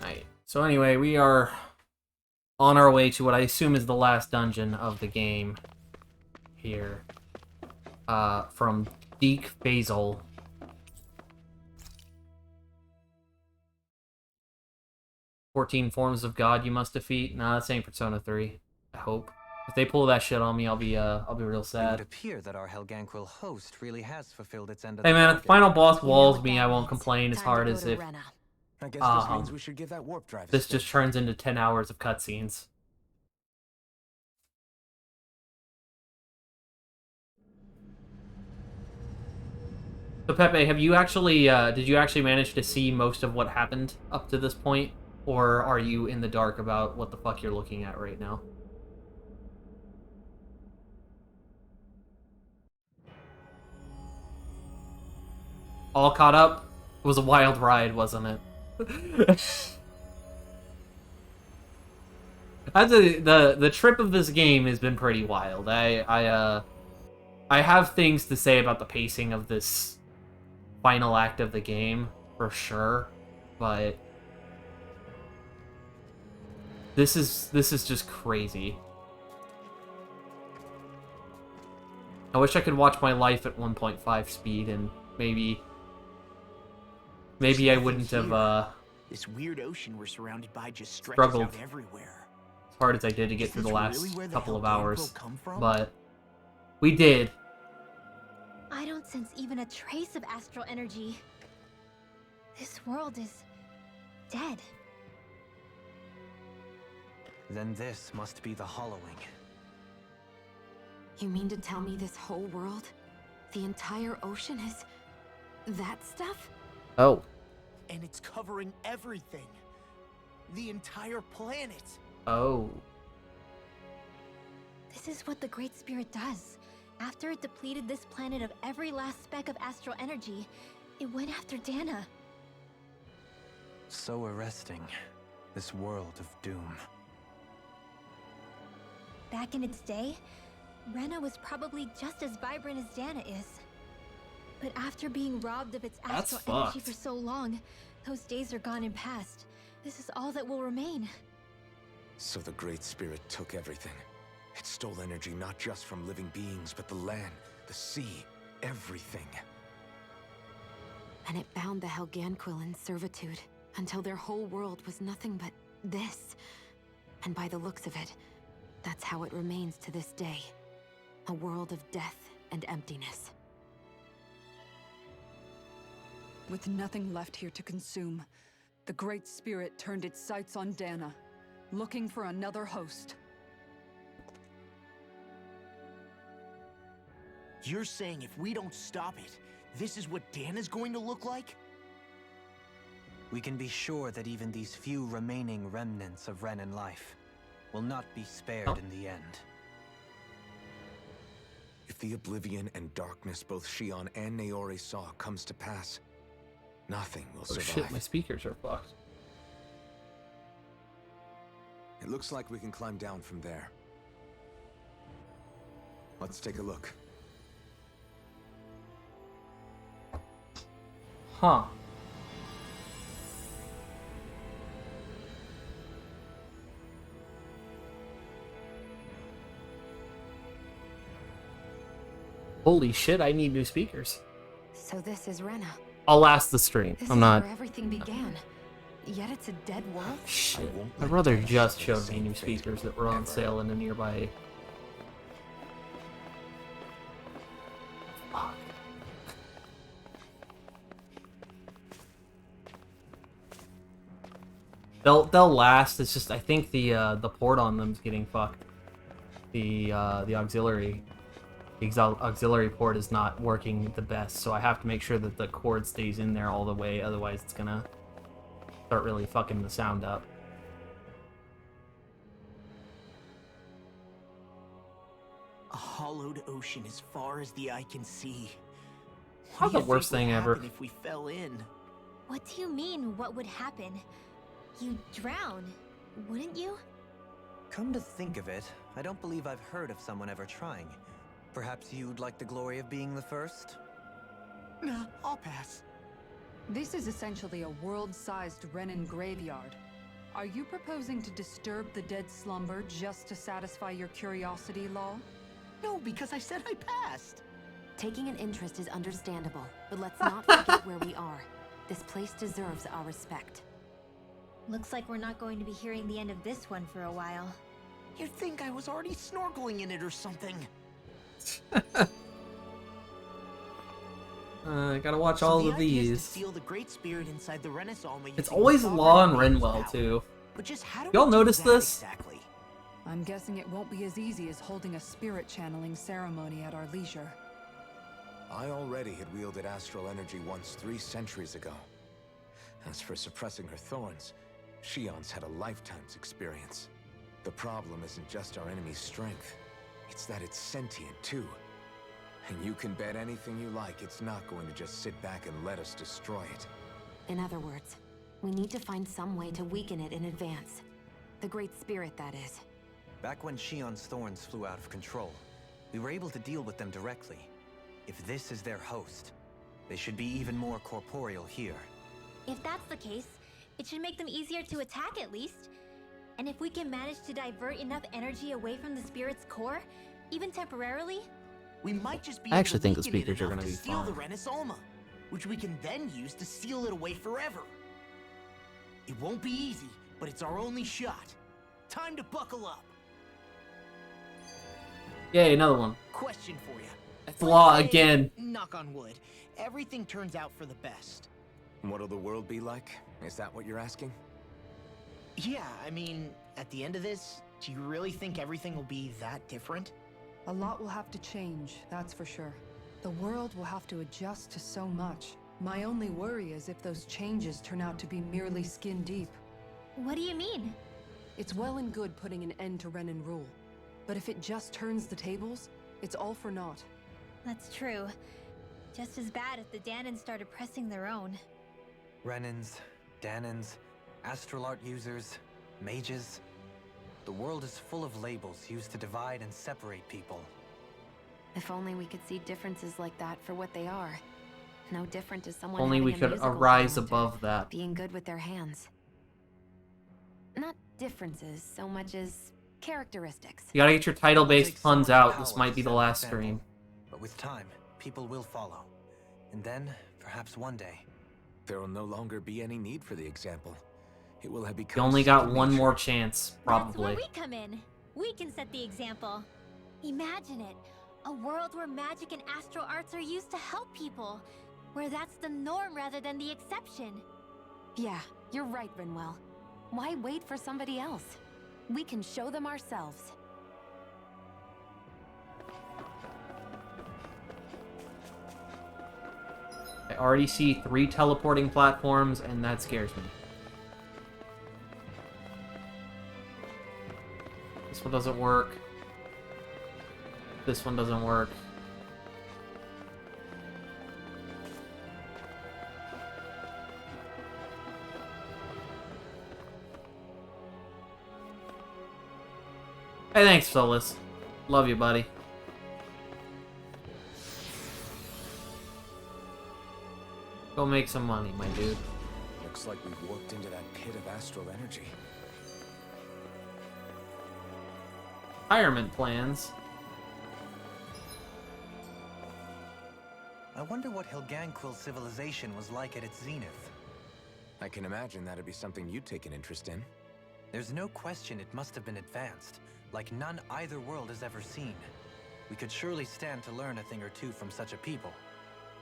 Alright. So anyway, we are on our way to what I assume is the last dungeon of the game here. From Deek Basil. "14 forms of God you must defeat." Nah, that's ain't Persona 3. I hope. If they pull that shit on me, I'll be real It sad. would appear that our Helganquil host really has fulfilled its end of Hey the man, if bargain. the final boss You know walls what me, that I won't means. complain as Time to hard go as to if Rena. I guess this means we should give that warp drive a this spin. just turns into 10 hours of cutscenes. So Pepe, have you actually, did you actually manage to see most of what happened up to this point? Or are you in the dark about what the fuck you're looking at right now? All caught up? It was a wild ride, wasn't it? The trip of this game has been pretty wild. I have things to say about the pacing of this final act of the game, for sure, but this is just crazy. I wish I could watch my life at 1.5 speed and maybe I wouldn't have This weird ocean we're surrounded by just stretches struggled out everywhere. as hard as I did to get Is through the this last really where the couple of Helganquil hours, come from? but we did. I don't sense even a trace of astral energy. This world is dead. Then this must be the hollowing. You mean to tell me this whole world, the entire ocean is that stuff? Oh. And it's covering everything. The entire planet. Oh. This is what the Great Spirit does. After it depleted this planet of every last speck of astral energy, it went after Dana. So arresting. This world of doom. Back in its day, Rena was probably just as vibrant as Dana is. But after being robbed of its That's astral energy fucked. for so long, those days are gone and past. This is all that will remain. So the Great Spirit took everything. It stole energy not just from living beings, but the land, the sea, everything. And it bound the Helganquil in servitude until their whole world was nothing but this. And by the looks of it, that's how it remains to this day. A world of death and emptiness. With nothing left here to consume, the Great Spirit turned its sights on Dana, looking for another host. You're saying if we don't stop it, this is what Dana's going to look like? We can be sure that even these few remaining remnants of Renan life will not be spared in the end. If the oblivion and darkness both Shion and Naori saw comes to pass, nothing will Oh survive. shit, my speakers are fucked. It looks like we can climb down from there. Let's take a look. Huh. Holy shit, I need new speakers. So this is Rena. I'll last the stream. This I'm is not. where everything began. Yet it's a dead world? Shit. won't My let brother Dana just share the showed me same new fate speakers that were on ever. sale in a nearby. Fuck. They'll last. It's just I think the port on them's getting fucked. The auxiliary auxiliary port is not working the best, so I have to make sure that the cord stays in there all the way. Otherwise, it's gonna start really fucking the sound up. A hollowed ocean as far as the eye can see. Not What do the you worst think would thing ever. happen if we fell in? What do you mean, what would happen? You'd drown, wouldn't you? Come to think of it, I don't believe I've heard of someone ever trying. Perhaps you'd like the glory of being the first? Nah, I'll pass. This is essentially a world-sized Renan graveyard. Are you proposing to disturb the dead slumber just to satisfy your curiosity, Law? No, because I said I passed. Taking an interest is understandable, but let's not forget where we are. This place deserves our respect. Looks like we're not going to be hearing the end of this one for a while. You'd think I was already snorkeling in it or something. Gotta watch So all the of idea is to these. steal the great spirit inside the Renaissance. It's always Law and Renwell too. But just how do Y'all we do notice that this? exactly? I'm guessing it won't be as easy as holding a spirit channeling ceremony at our leisure. I already had wielded astral energy once 3 centuries ago. As for suppressing her thorns, Shion's had a lifetime's experience. The problem isn't just our enemy's strength, it's that it's sentient too. And you can bet anything you like it's not going to just sit back and let us destroy it. In other words, we need to find some way to weaken it in advance. The Great Spirit, that is. Back when Shion's thorns flew out of control, we were able to deal with them directly. If this is their host, they should be even more corporeal here. If that's the case, it should make them easier to attack at least. And if we can manage to divert enough energy away from the spirit's core, even temporarily, We might just be I actually able think to the weaken it speakers are enough gonna to be steal the fine. Renaissance, which we can then use to seal it away forever. It won't be easy, but it's our only shot. Time to buckle up. Yay, another one. Question for you. If Flaw let's say, again. Knock on wood. Everything turns out for the best. What'll the world be like? Is that what you're asking? Yeah, I mean, at the end of this, do you really think everything will be that different? A lot will have to change, that's for sure. The world will have to adjust to so much. My only worry is if those changes turn out to be merely skin deep. what do you mean? It's well and good putting an end to Renan rule. But if it just turns the tables, it's all for naught. That's true. Just as bad if the Danans started pressing their own. Renans, Danans, astral art users, mages. The world is full of labels used to divide and separate people. If only we could see differences like that for what they are. No different to someone Only having we a could musical arise talent or above that. being good with their hands. Not differences so much as characteristics. You gotta get your title-based Take puns someone's out. This power might to be the set an last example. stream. But with time, people will follow. And then, perhaps one day, There will no longer be any need for the example. It will have You become only got second one nature. more chance, That's where probably. we come in. We can set the example. Imagine it. A world where magic and astral arts are used to help people. Where that's the norm rather than the exception. Yeah, you're right, Renwell. Why wait for somebody else? We can show them ourselves. I already see 3 teleporting platforms, and that scares me. This one doesn't work. This one doesn't work. Hey, thanks, Solus. Love you, buddy. Go make some money, my dude. Looks like we've warped into that pit of astral energy. Retirement plans. I wonder what Hilganquil civilization was like at its zenith. I can imagine that'd be something you'd take an interest in. There's no question it must have been advanced, like none either world has ever seen. We could surely stand to learn a thing or two from such a people.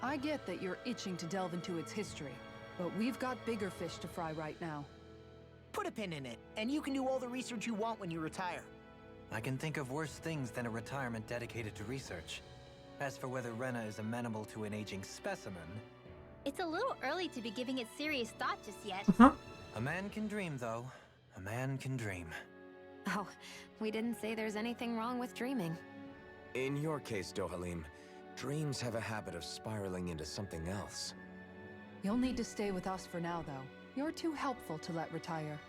I get that you're itching to delve into its history, but we've got bigger fish to fry right now. Put a pin in it, and you can do all the research you want when you retire. I can think of worse things than a retirement dedicated to research. As for whether Rena is amenable to an aging specimen, It's a little early to be giving it serious thought just yet. a man can dream, though. A man can dream. Oh, we didn't say there's anything wrong with dreaming. In your case, Dohalim, dreams have a habit of spiraling into something else. You'll need to stay with us for now, though. You're too helpful to let retire.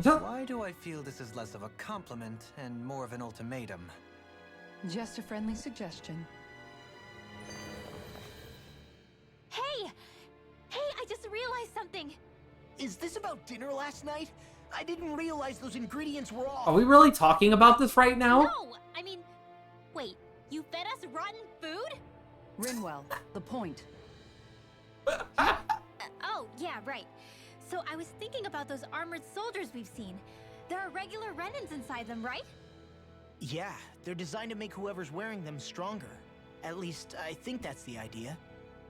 Why do I feel this is less of a compliment and more of an ultimatum? Just a friendly suggestion. Hey! Hey, I just realized Is this about dinner last night? I didn't realize those ingredients were all... Are we really talking about this right now? No! I mean, wait, you fed us rotten food? Rinwell, the point. Oh, yeah, right. So I was thinking about those armored soldiers we've seen. There are regular Renans inside them, right? Yeah, they're designed to make whoever's wearing them stronger. At least, I think that's the idea.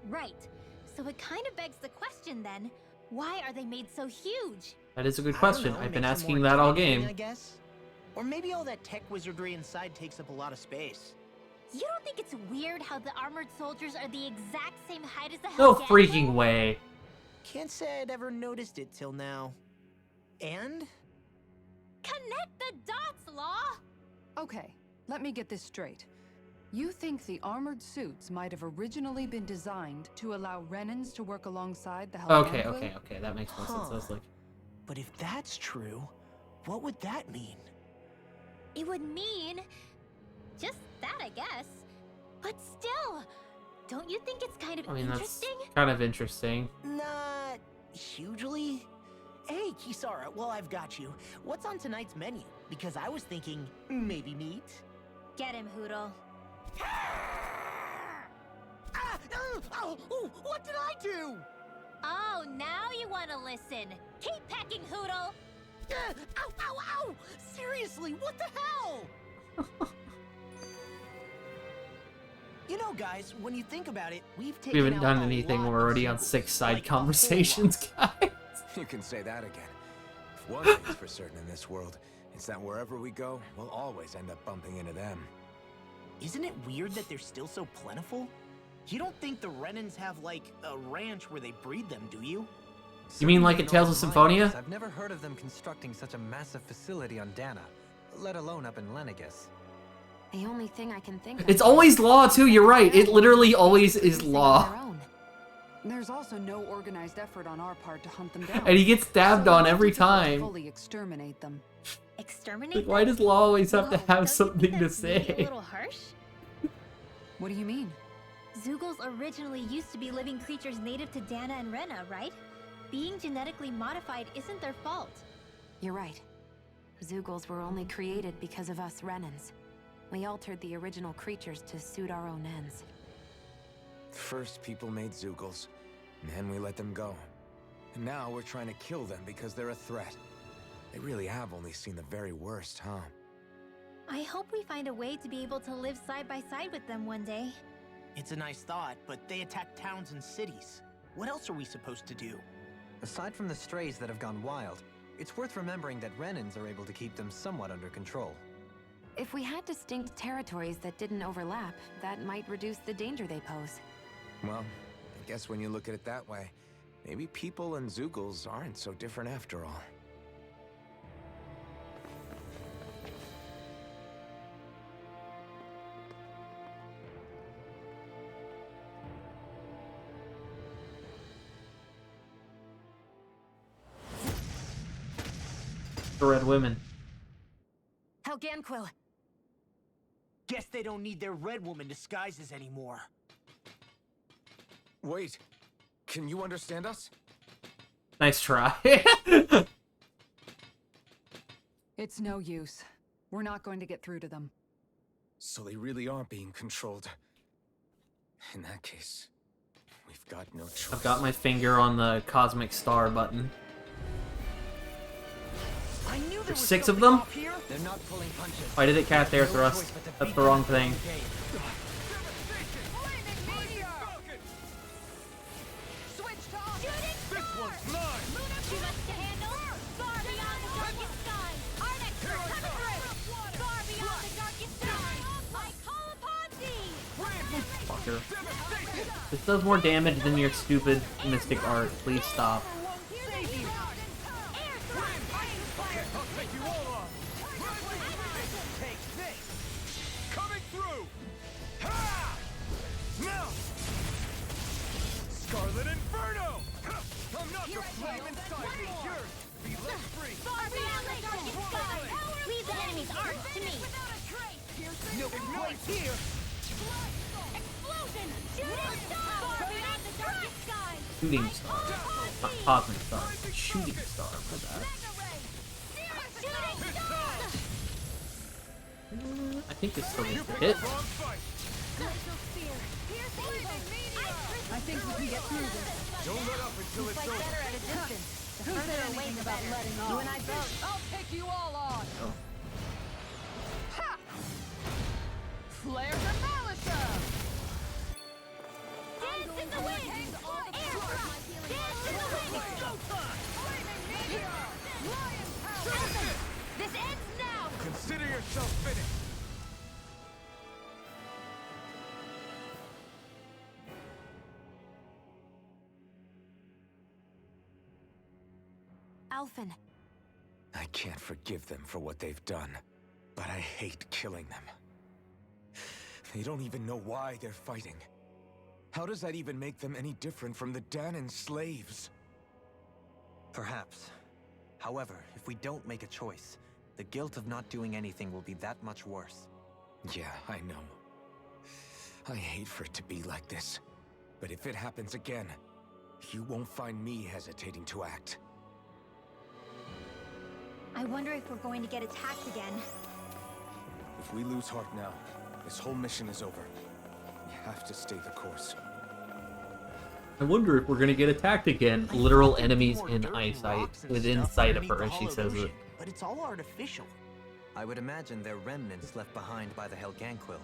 Right. So it kind of begs the question then, why are they made so huge? That is a good I don't question. know, I've been makes them asking more that all intimidating, game. I guess. Or maybe all that tech wizardry inside takes up a lot of space. You don't think it's weird how the armored soldiers are the exact same height as the No Helghan freaking Hill? way. Can't say I'd ever noticed it till now. And? Connect the dots, Law! Okay, let me get this straight. You think the armored suits might have originally been designed to allow Renans to work alongside the Okay, Helghan okay, okay. That makes more sense. I was like, But if that's true, what would that mean? It would mean... just that, I guess. But still, don't you think it's kind of I mean, that's interesting? kind of interesting. Not hugely. Hey, Kisara, well, I've got you. What's on tonight's menu? Because I was thinking maybe meat. Get him, Hootle. What did I do? Oh, now you want to listen. Keep pecking, Hootle! Ow, ow, ow! Seriously, what the hell? You know, guys, when you think about it, we've taken We haven't out done a anything. lot We're of already on Zeugles, 6 side like a whole lot. conversations, guys. You can say that again. If one thing's for certain in this world, it's that wherever we go, we'll always end up bumping into them. Isn't it weird that they're still so plentiful? You don't think the Renans have, like, a ranch where they breed them, do you? You mean like Certainly in Tales of Northern Symphonia? Lions, I've never heard of them constructing such a massive facility on Dana, let alone up in Lenegus. The only thing I can think of... It's always Law, too. You're right. It literally always is They're Law. their own. There's also no organized effort on our part to hunt them down. And he gets stabbed So on we every have to time. fully exterminate them. Exterminate Like, why them? does Law always have to Whoa, have don't you something think to that's maybe say? a little harsh? What do you mean? Zeugles originally used to be living creatures native to Dana and Rena, right? Being genetically modified isn't their fault. You're right. Zeugles were only created because of us Renans. We altered the original creatures to suit our own ends. First, people made Zeugles, and then we let them go. And now we're trying to kill them because they're a threat. They really have only seen the very worst, huh? I hope we find a way to be able to live side by side with them one day. It's a nice thought, but they attack towns and cities. What else are we supposed to do? Aside from the strays that have gone wild, it's worth remembering that Renans are able to keep them somewhat under control. If we had distinct territories that didn't overlap, that might reduce the danger they pose. Well, I guess when you look at it that way, maybe people and Zeugles aren't so different after all. The Red Women. Helganquil! Guess they don't need their Red Woman disguises anymore. Wait, can you understand us? Nice try. It's no use. We're not going to get through to them. So they really are being controlled. In that case, we've got no choice. I've got my finger on the cosmic star button. I knew there There's was 6 of something them? off here. They're not pulling punches. Why did it cast air thrust? That's the wrong thing. Fucker. This does more damage than your stupid mystic art. Please stop. Coming through! Ha! Now! Scarlet Inferno! I'm not the flame inside me! Yours! Be let free! Leave the enemy's art to me. No place here. Explosion! Shooting star! Far beyond the darkest skies! Shooting star. Cosmic Star. Shooting Star, for that. I think this still needs to hit. I think we can get through this. Don't let up until it's over. Better at a distance. The Who further said away, anything the about better. letting off? You and I both. I'll take you all on. Oh. Ha! Flare the Malisa! Dance in the wind! Air drop! Dance in the wind! Elton, this ends now! Consider yourself finished. Alphen, I can't forgive them for what they've done, but I hate killing them. They don't even know why they're fighting. How does that even make them any different from the Dahnan slaves? Perhaps. However, if we don't make a choice, the guilt of not doing anything will be that much worse. Yeah, I know. I hate for it to be like this. But if it happens again, you won't find me hesitating to act. I wonder if we're going to get attacked again. If we lose heart now, this whole mission is over. We have to stay the course. I wonder if we're gonna get attacked again. I Literal thought there'd be enemies more in dirt and eyesight, rocks and within stuff sight of underneath her, the as she hollowed says it. ocean, but it's all artificial. I would imagine they're remnants left behind by the Helganquil,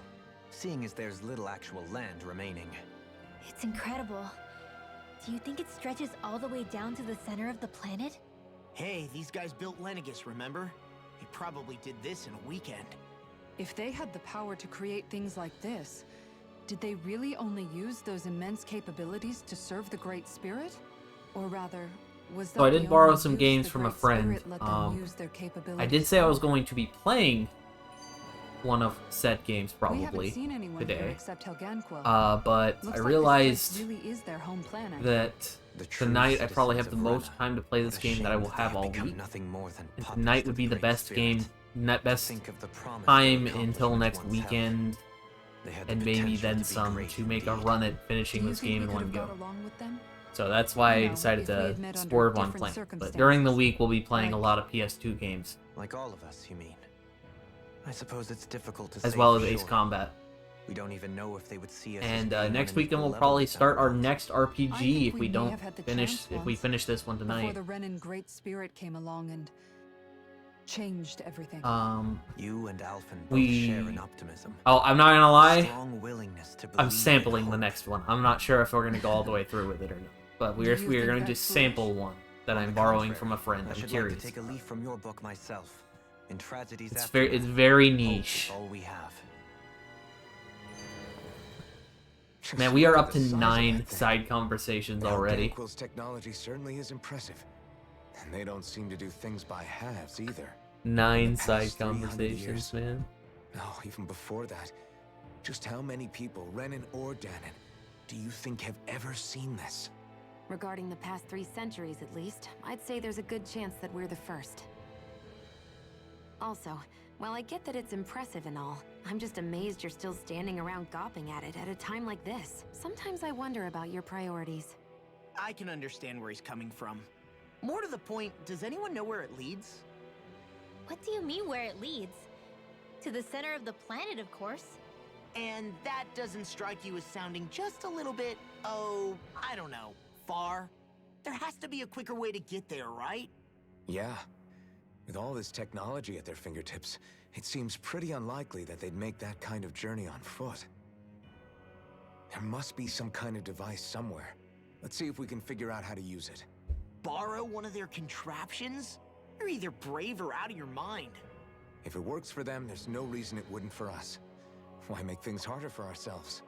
seeing as there's little actual land remaining. It's incredible. Do you think it stretches all the way down to the center of the planet? Hey, these guys built Lenegis, remember? He probably did this in a weekend. If they had the power to create things like this, did they really only use those immense capabilities to serve the Great Spirit? Or rather, was that So I the did borrow only some use games the from a Great friend. Spirit let them use their capabilities I did say I for? was going to be playing one of said games We probably haven't seen anyone here today. except Helganquil. But Looks I like realized this place really is their home planet. that The true tonight I probably have citizens the of most Rena. time to play this What a game that I shame will they have have all become week. nothing more than And puppets tonight of would the be the Great best Spirit. game, net To best think of the promise time their until next accomplishments once held. weekend, They had the and maybe potential then to be some great to make a indeed. run at Do finishing you this think game we in could one have go. got along with them? So that's why I You know, decided if we to had met under swerve on different playing. But during the circumstances. week we'll be playing a Like- lot of PS2 games, Like all of us, you mean? I suppose it's difficult to as say well for as Ace sure. Combat. We don't even know if they would see us as And being on next an week then equal we'll level probably with start our Dahnan. next I RPG think if we we may don't have had the finish chance if we once, finish this one Before tonight. the Renan Great Spirit came along and changed everything. You and Alphen both we- share an optimism. Oh, I'm not gonna lie. Strong willingness to I'm believe in sampling the hope. next one. I'm not sure if we're gonna go all the way through with it or not. But Do we're you we're think gonna that's just sample foolish? one that On I'm the borrowing contrary, from a friend. I I'm should curious. like to take a leaf from your book myself. In tragedies It's aftermath, very hope is niche. all we have. Just Man, we are look up at to the size of 9 that thing. side conversations already. Helganquil's technology certainly is impressive. And they don't seem to do things by halves either. 9 past side 300 conversations, years. man. Oh, even before that. Just how many people, Renan or Dahnan, do you think have ever seen this? regarding the past 3 centuries at least, I'd say there's a good chance that we're the first. Also, while I get that it's impressive and all, I'm just amazed you're still standing around gawping at it at a time like this. Sometimes I wonder about your priorities. I can understand where he's coming from. More to the point, does anyone know where it leads? What do you mean where it leads? To the center of the planet, of course. And that doesn't strike you as sounding just a little bit, oh, I don't know, far? There has to be a quicker way to get there, right? Yeah. With all this technology at their fingertips, it seems pretty unlikely that they'd make that kind of journey on foot. There must be some kind of device somewhere. Let's see if we can figure out how to use it. Borrow one of their contraptions? You're either brave or out of your mind. If it works for them, there's no reason it wouldn't for us. Why make things harder for ourselves?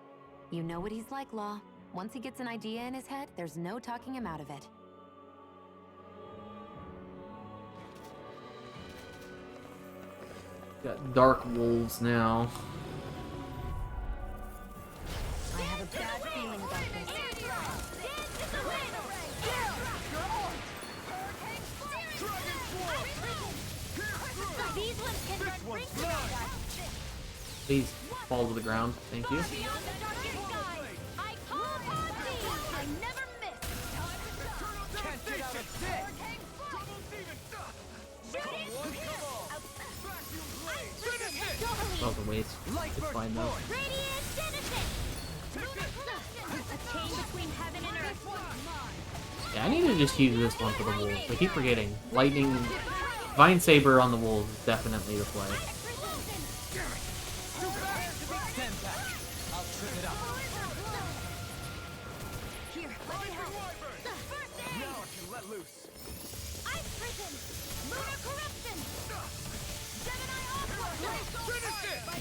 You know what he's like, Law. Once he gets an idea in his head, there's no talking him out of it. Got Dark Wolves now. I have a bad feeling about this. These ones can run rings around us. Please fall to the ground. Thank you. Beyond the darkest sky, I call upon thee. I never miss. That was a waste. It's fine though. Radiant Genesis! A chain between heaven and earth. Yeah, I need to just use this one for the wolves. I keep forgetting. Lightning, Vine Saber on the wolves is definitely the play. Here, let me help. First aid! Now I can let loose. Ice Prison! Lunar Corruption! Gemini Aqua!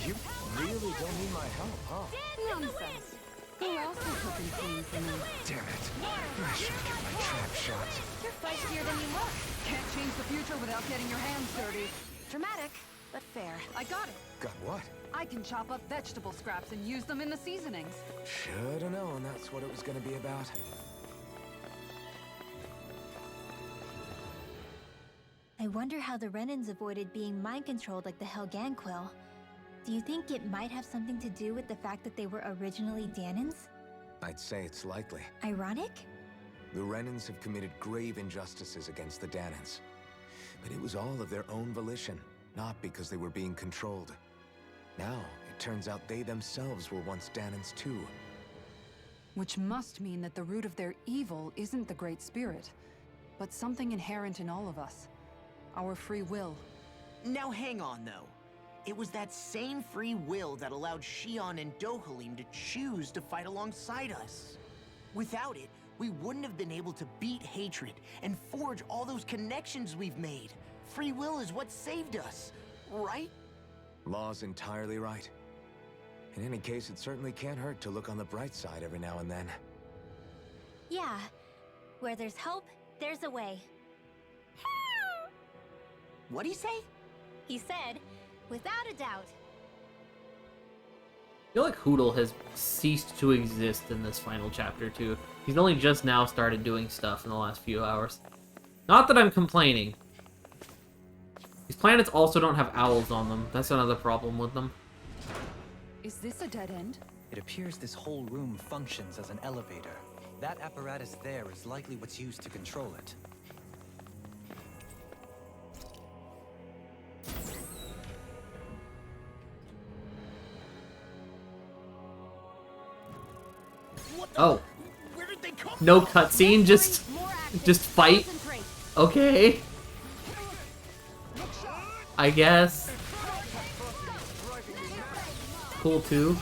You really don't need my help, huh? Nonsense. You're also cooking clean for me. Damn it. I should have kept my trap shot. You're feistier than you look. Can't change the future without getting your hands dirty. Dramatic, but fair. I got it. Got what? I can chop up vegetable scraps and use them in the seasonings. Should've known that's what it was gonna be about. I wonder how the Renans avoided being mind-controlled like the Helganquil. Do you think it might have something to do with the fact that they were originally Danans? I'd say it's likely. Ironic? The Renans have committed grave injustices against the Danans. But it was all of their own volition, not because they were being controlled. Now, it turns out they themselves were once Danans too. Which must mean that the root of their evil isn't the Great Spirit, but something inherent in all of us. Our free will. Now hang on, though. It was that same free will that allowed Xion and Dohalim to choose to fight alongside us. Without it, we wouldn't have been able to beat hatred and forge all those connections we've made. Free will is what saved us, right? Law's entirely right. In any case, it certainly can't hurt to look on the bright side every now and then. Yeah. Where there's hope, there's a way. What'd he say? He said, without a doubt. I feel like Hootle has ceased to exist in this final chapter too. He's only just now started doing stuff in the last few hours. Not that I'm complaining. These planets also don't have owls on them. That's another problem with them. Is this a dead end? It appears this whole room functions as an elevator. That apparatus there is likely what's used to control it. Oh, Where did they come no from? cutscene, just fight. Okay. I guess. Cool too.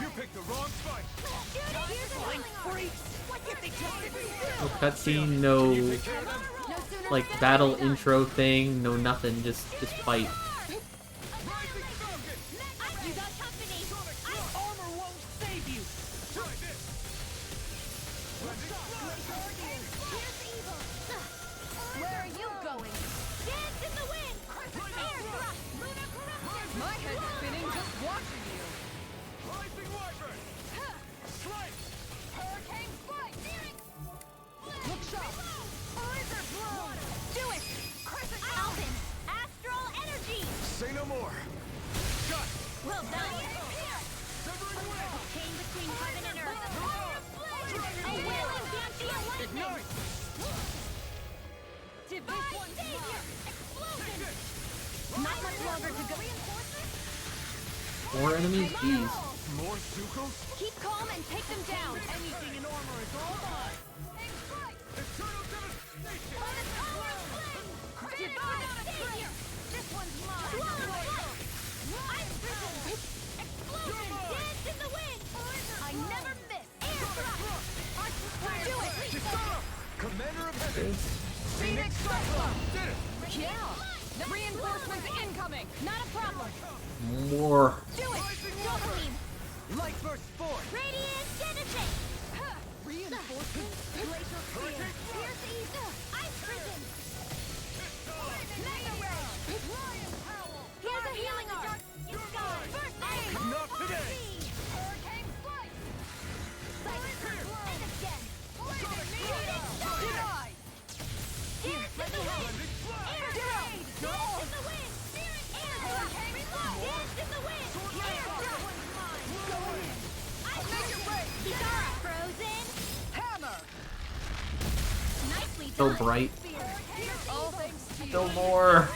No cutscene, no like battle intro thing, no nothing, just fight. Armor won't save you. Where are you going? Dance in the wind! Air thrust! Lunar corruption! My head's spinning just watching you. Hurricane strike! Look sharp. Blizzard blow! Do it! Crescent Alvin! Astral energy! Say no more. Well done! Chain between heaven and earth! A wailing dance the enlightenment! Divine savior! Explosion! Not much longer to go. More enemies? Jeez. More Zuko? Keep calm and take them down! Anything in armor is all mine. Divine savior! This one's mine! Ice prison! Explosion! Dance in the wind! I never miss! Air thrust! Do it! Commander of Heaven! Phoenix Cyclone! Yeah! Reinforcements incoming! Not a problem! More. Do it! Dohalim! Light burst forth! Radiant Genesis! Reinforcements? Glacial Spear! Fierce East! Ice Prison! Mega Ray! Here's a healing art! First aid! Not today! Hurricane Flight! Cyclone Blow! And again! Denied! Dance in the wind! Air raid! Dance in the wind! Air thrust! Dance in the wind! Air thrust! Going in! Ice Prison! Kisara! Frozen! Hammer! Nicely So done! bright. Spear! Still more.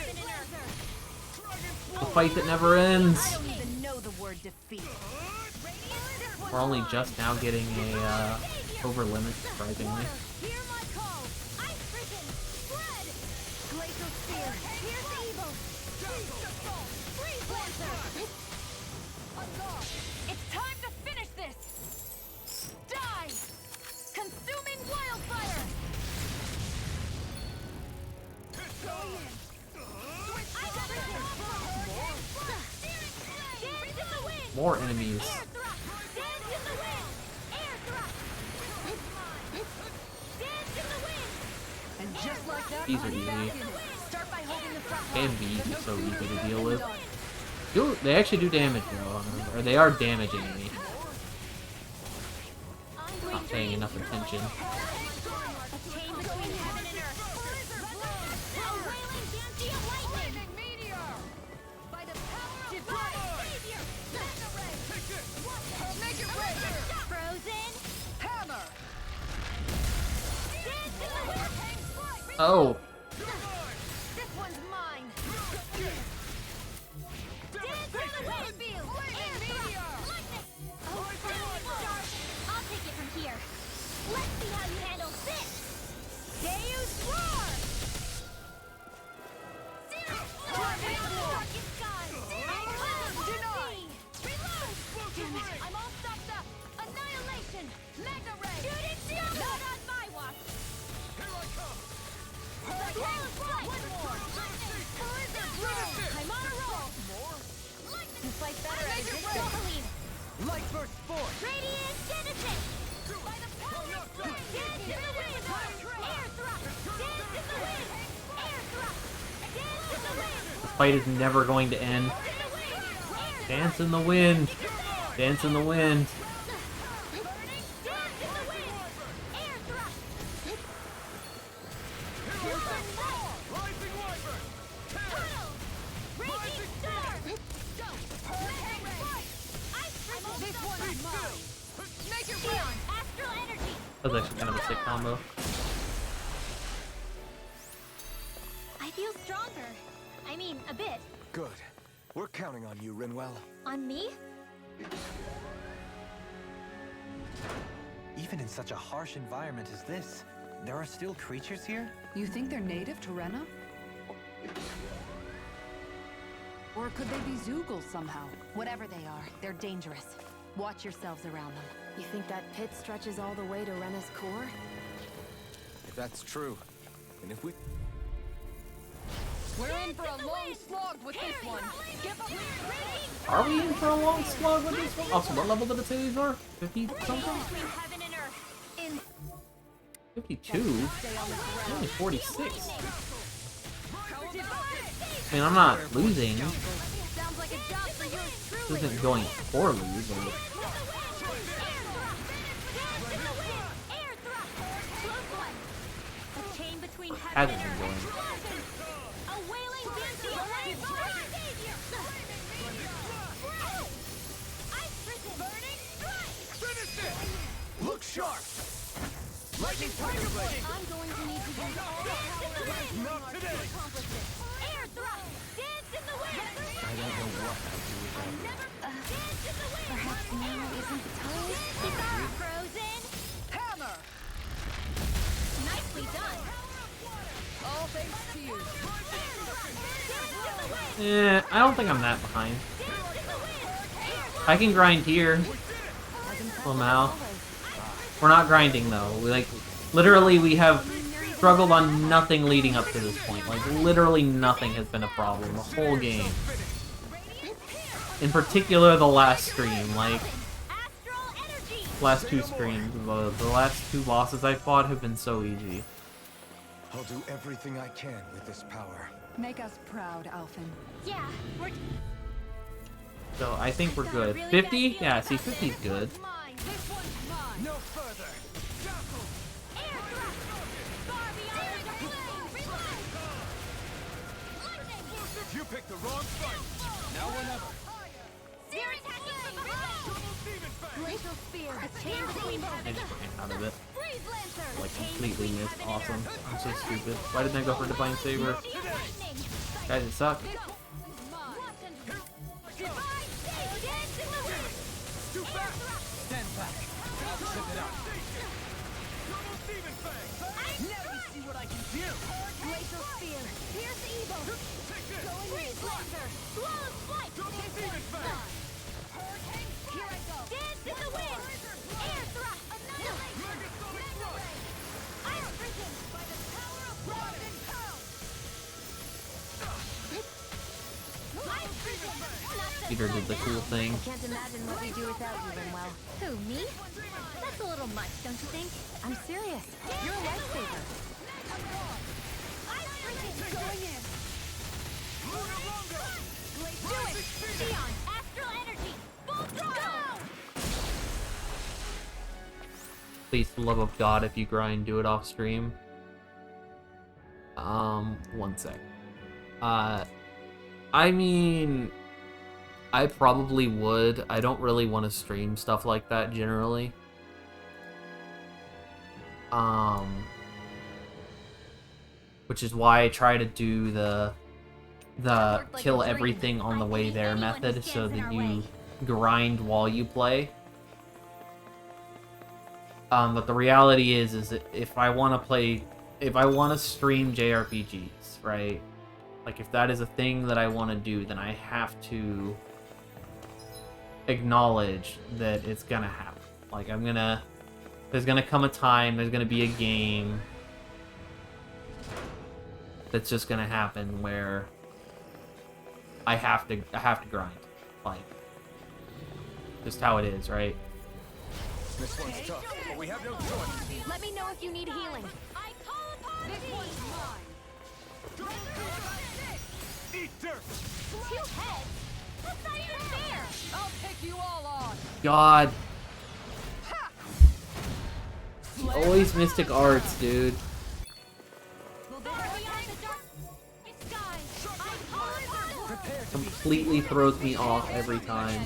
The fight that never ends. I don't even know the word defeat. We're only just now getting a over limit, surprisingly. Hear my call. Ice Prison, spread. Glacial Spear, here's evil. Freeze Lancer. It's time to finish this. Die. Consuming wildfire. Ice Prison. Dance in the wind. More enemies. Air thrust. Dance in the wind. Air thrust. Dance in the wind. And just like that, These are I'm easy. back in it. Start by holding the front Can be so easy to deal with. They actually do damage though, or they are damaging me. Not paying enough attention. A chain between heaven and earth. A wailing Gantia lightning. Meteor. By the power of God. Savior. Make it rain. Frozen. Hammer. Dance in the wind. Oh, This one's mine. Dance in the wind. Air thrust. Lightning. Oh, I'll take it from here. Let's see how you handle this. Deus Roar. Damn it, I'm all stopped up. Annihilation. Mega Ray. Shooting stone. Not on my watch. Here I come. One more. I'm on a roll. You fight better at a distance. Dohalim. Light burst force! Radiant Genesis. By the power of flame. Dance in the wind. Air thrust. Dance in the wind. Air thrust. Dance in the wind. fight is never going to end. Dance in the wind. Dance in the wind. That was actually kind of a sick combo. I feel stronger. I mean, a bit. Good. We're counting on you, Rinwell. On me? Even in such a harsh environment as this, there are still creatures here? You think they're native to Rena? Or could they be Zeugles somehow? Whatever they are, they're dangerous. Watch yourselves around them. You think that pit stretches all the way to Rena's core? If that's true, and if we... We're in for a long slog with this one. Are we in for a long slog with this one? Also, what level did it say these are? 50 something? Between heaven and earth. In 52? Only 46. I mean, I'm not losing. sounds like a job for yours truly. This isn't going poorly, but... Air thrust. Close one. A chain between heaven Hasn't and been earth. going. A wailing Gantia savior. Ice prison. Burning strike. Look sharp! Lightning Tiger Blade! I'm going to need to use all the power of my Not to today! accomplish this. Air thrust. Dance in the wind. I don't know what I'll do without you. Dance in the wind. Perhaps now isn't the time? Frozen. Hammer! Nicely done. All thanks to you. I don't think I'm that behind. I can grind here. Somehow. We're not grinding though. Literally we have struggled on nothing leading up to this point. Like, literally nothing has been a problem the whole game. In particular, the last stream. Like, Astral energy. last two streams. The last two bosses I fought have been so easy. I'll do everything I can with this power. Make us proud, Alphen. Yeah, we're So I think we're good. 50? Yeah, see, 50's good. mine. This one's mine. No further! Air thrust. Far beyond the flame. Reload. Lightning. You picked the wrong fight! Now or never! Spear attacking from behind. Glacial Spear. A chain beam. I just ran out of it. Freeze Lancer. Like, completely missed. Awesome. I'm so stupid. Why didn't I go for Divine Saber? Guys, it sucked. Glacial Spear. Pierce Evil. Freeze Lancer. Flawless Flight. Here I go. Dance in the wind. Air Thrust. Annihilation. Ice Prism. By the power of Ground and Pound. Ice Prism. Peter did the cool thing. Can't imagine what we do without you, Rinwell. Who, me? That's a little much, don't you think? I'm serious. You're a lifesaver. Ice Prism. Going in. Do it! Xion! Astral Energy! Full throttle! Please, for the love of God, if you grind, do it off stream. One sec. I mean, I probably would. I don't really want to stream stuff like that generally. Which is why I try to do the kill everything on the way there method, so that you grind while you play. But the reality is that if I want to stream JRPGs, right? Like, if that is a thing that I want to do, then I have to acknowledge that it's gonna happen. Like, there's gonna come a time, there's gonna be a game that's just gonna happen where I have to grind. Like, just how it is, right? This one's tough, but we have no choice. Let me know if you need healing. I call upon this one's mine. Eat dirt! 2 heads? That's not even fair! I'll take you all on. God. Always Mystic Arts, dude. Completely throws me off every time.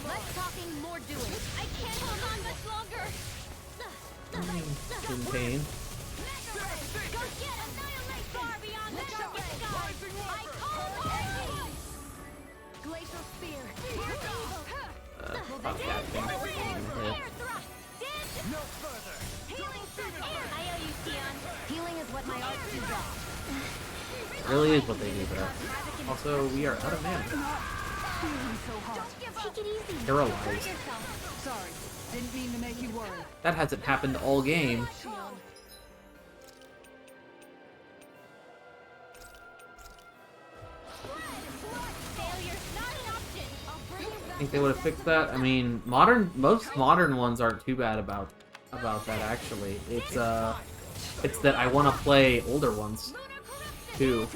Less talking, more doing. I can't hold on much longer. In pain. Go get annihilate far beyond the darkest sky. I call upon thee. Glacial Spear. Pierce evil. Podcasting. Air thrust. Dance. No further. Healing from air. I owe you, Xion. Healing is what my arts do best. It really is what they do, bro. Also, we are out of mana. Take it easy. Paralyzed. Sorry, didn't mean to make you worry. That hasn't happened all game. Failure's not an option. I'll bring you I back. think they would have fixed that. I mean, most modern ones aren't too bad about that actually. It's that I want to play older ones too.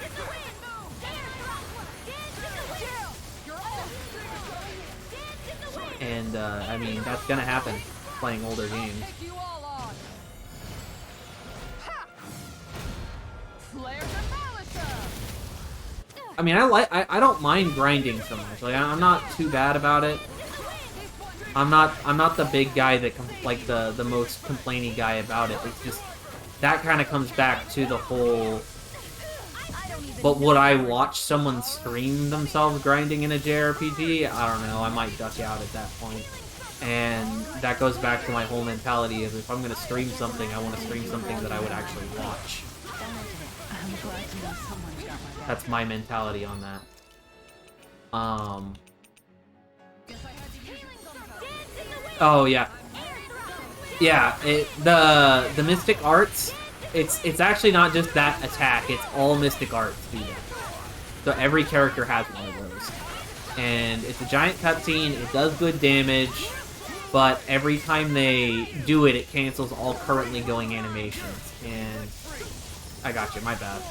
And I mean, that's gonna happen playing older games. Take you all on. Ha! Flare the Malisa. I mean, I don't mind grinding so much. Like, I'm not too bad about it. I'm not the big guy that like the most complainy guy about it. It's just that kind of comes back to the whole. But would I watch someone stream themselves grinding in a JRPG? I don't know. I might duck out at that point. And that goes back to my whole mentality of if I'm going to stream something, I want to stream something that I would actually watch. I'm glad to know someone's got my back. That's my mentality on that. Oh yeah. Yeah, the Mystic Arts, it's actually not just that attack, it's all Mystic Arts do that. So every character has one of those. And it's a giant cutscene, it does good damage, but every time they do it, it cancels all currently going animations. And I got you, my bad.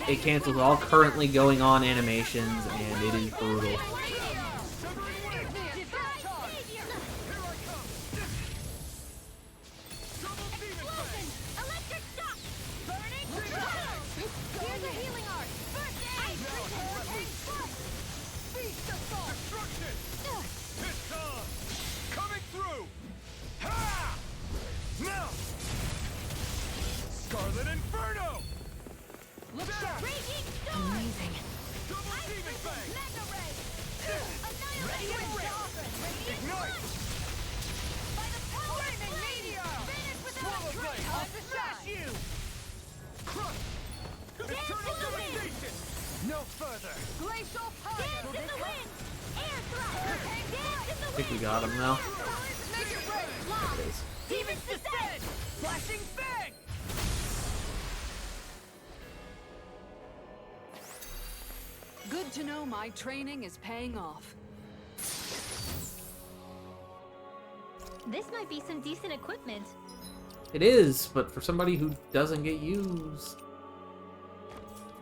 It cancels all currently going on animations, and it is brutal. Coming through! Ha! Now! Scarlet Inferno! Look out! Raging Storm! Amazing. Double Demon Fang! Mega Ray! Annihilation! Radiant Ignite! Punch! By the power of meteor! Finish without Swallow a Blade! trace! I'll distract you! Crush! Eternal devastation! No further! Glacial Fire! Dance in the wind! Air thrust! Dance in the I wind! think we got him now. Make it rain! Lock! Demon's Descent! Flashing Fang! Good to know my training is paying off. This might be some decent equipment. It is, but for somebody who doesn't get used.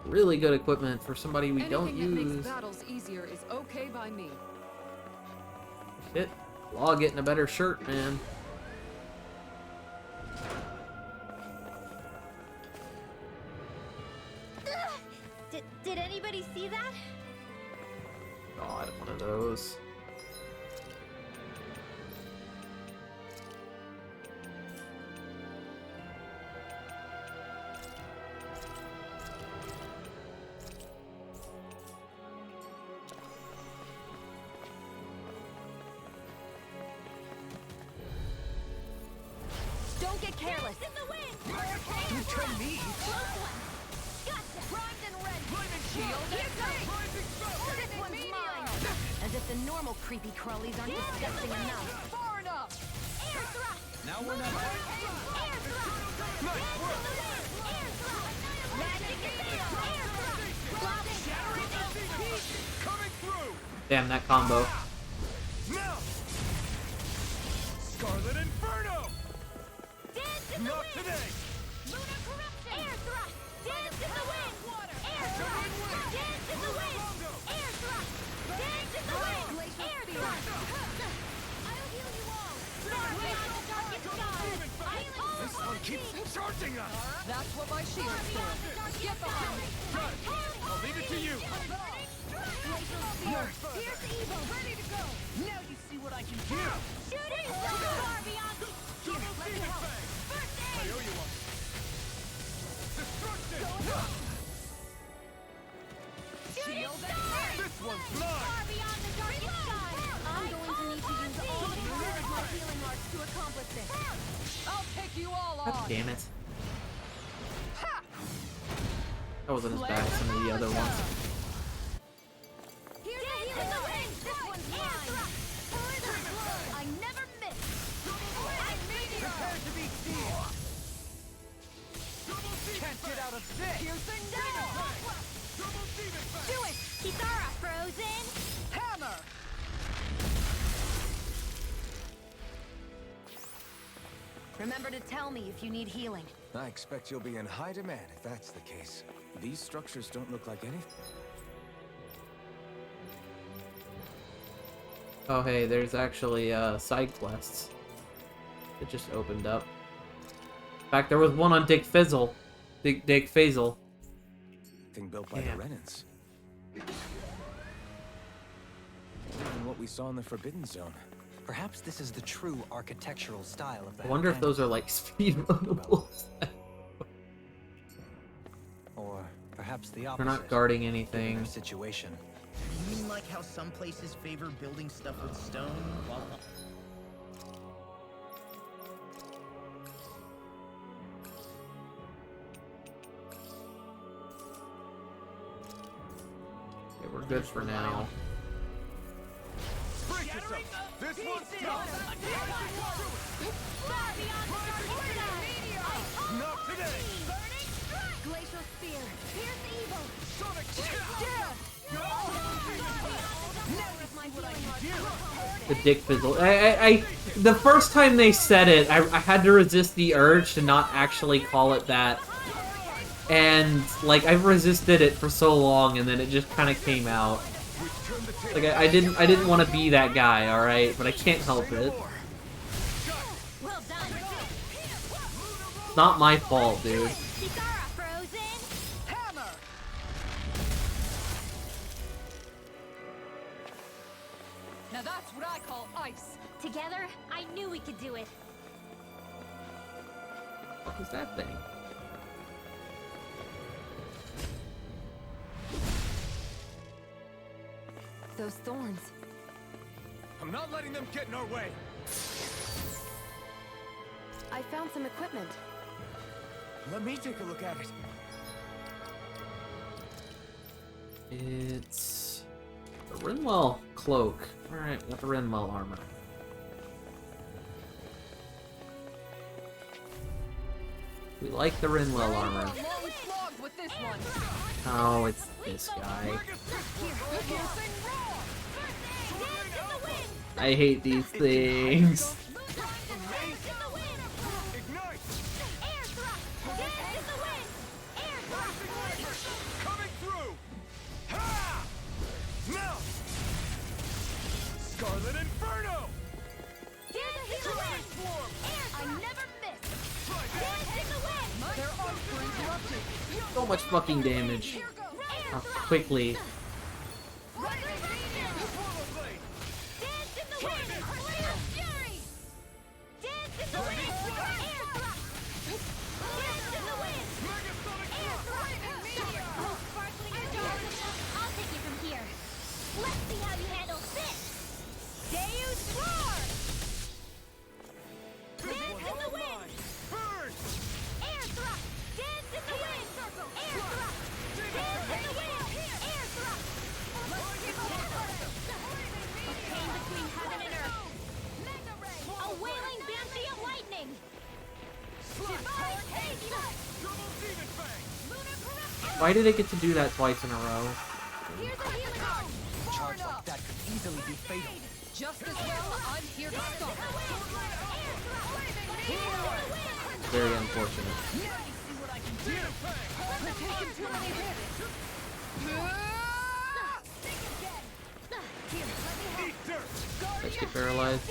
Really good equipment for somebody we don't Anything that use. makes battles easier is okay by me. Shit. Law getting a better shirt, man. Did anybody see that? God, one of those. Don't get careless. In the wind. Don't tell me! Close one. Gotcha. Primed and ready. Flaming Shield. Here's me. Rising Falcon! This one's mine. As if the normal creepy crawlies aren't disgusting enough. Far enough! Air thrust. Now we're not... Air thrust. Nice work! Air thrust. Magic missile. Air thrust. Blocking. Coming through! Damn, that combo. Now! Scarlet Inferno! Dance in the Not wind. today! Lunar corruption. Air thrust. Dance in the wind. Air thrust. Dance in the wind. Air thrust. Dance in the wind. Air thrust. I'll heal you all. Far beyond the darkest sky. This one keeps charging us! That's what my shield's for. Get behind me. I'll leave it to you! Here's evil. Ready to go. Now you see what I can do! Shooting star. Far beyond the... Here, let me help. First I aid. owe you one. Destruction! Shooting star. This one's mine! Far beyond the darkest sky. I'm going to need to use all the power of my healing arts to accomplish this. I'll take you all God on! damn it. That wasn't as bad as some of the other ones. Here's the wind. This one's mine. I never miss. I'm meteor. Prepare to be sealed! Can't get out of this! Piercing down. Do it. Kitara frozen. Hammer! Remember to tell me if you need healing. I expect you'll be in high demand if that's the case. These structures don't look like anything. Oh hey, there's actually side quests that just opened up. In fact, there was one on Dick Fizzle. Dick Fizzle. Thing built by Damn. the Renans. Even what we saw in the Forbidden Zone. Perhaps this is the true architectural style of the I wonder if those are like speed runables. Or perhaps the They're opposite. not guarding given anything. their situation. You mean like how some places favor building stuff with stone, while... Okay, we're good for now. Brace yourself! This one's tough! Far beyond the darkest sky. Not today! Burning strike. Glacial spear. Pierce evil. Sonic The Dick Fizzle. The first time they said it, I had to resist the urge to not actually call it that. And, like, I've resisted it for so long, and then it just kind of came out. Like, I didn't want to be that guy, alright? But I can't help it. Well done. It's not my fault, dude. Kitara frozen. Hammer! is that thing? Those thorns. I'm not letting them get in our way. I found some equipment. Let me take a look at it. It's the Rinwell cloak. Alright, got the Rinwell armor. We like the Rinwell armor. Oh, it's this guy. I hate these things. Coming through! Ha! Now! Scarlet Inferno! I never miss. Dance in the wind. Their arcs were interrupted. So much fucking damage. How quickly. Dance in the wind. Clear fury. Dance in the wind. Air thrust. Dance in the wind. Air thrust. Oh, sparkling dark. I'll take you from here. Let's see how you handle this. Deus roar. Dance in the wind. Burn! Air thrust. Dance in the wind. Air thrust. Dance in the wind. Air thrust. A chain between heaven and earth. A wailing banshee of lightning. Divine haste. Double Demon Fang! Why did it get to do that twice in a row? Here's a healing arm. Charge like that could easily be fatal. Just as well, I'm here to stop. Very unfortunate. We're taking too many hits. Eat dirt! Let's get paralyzed.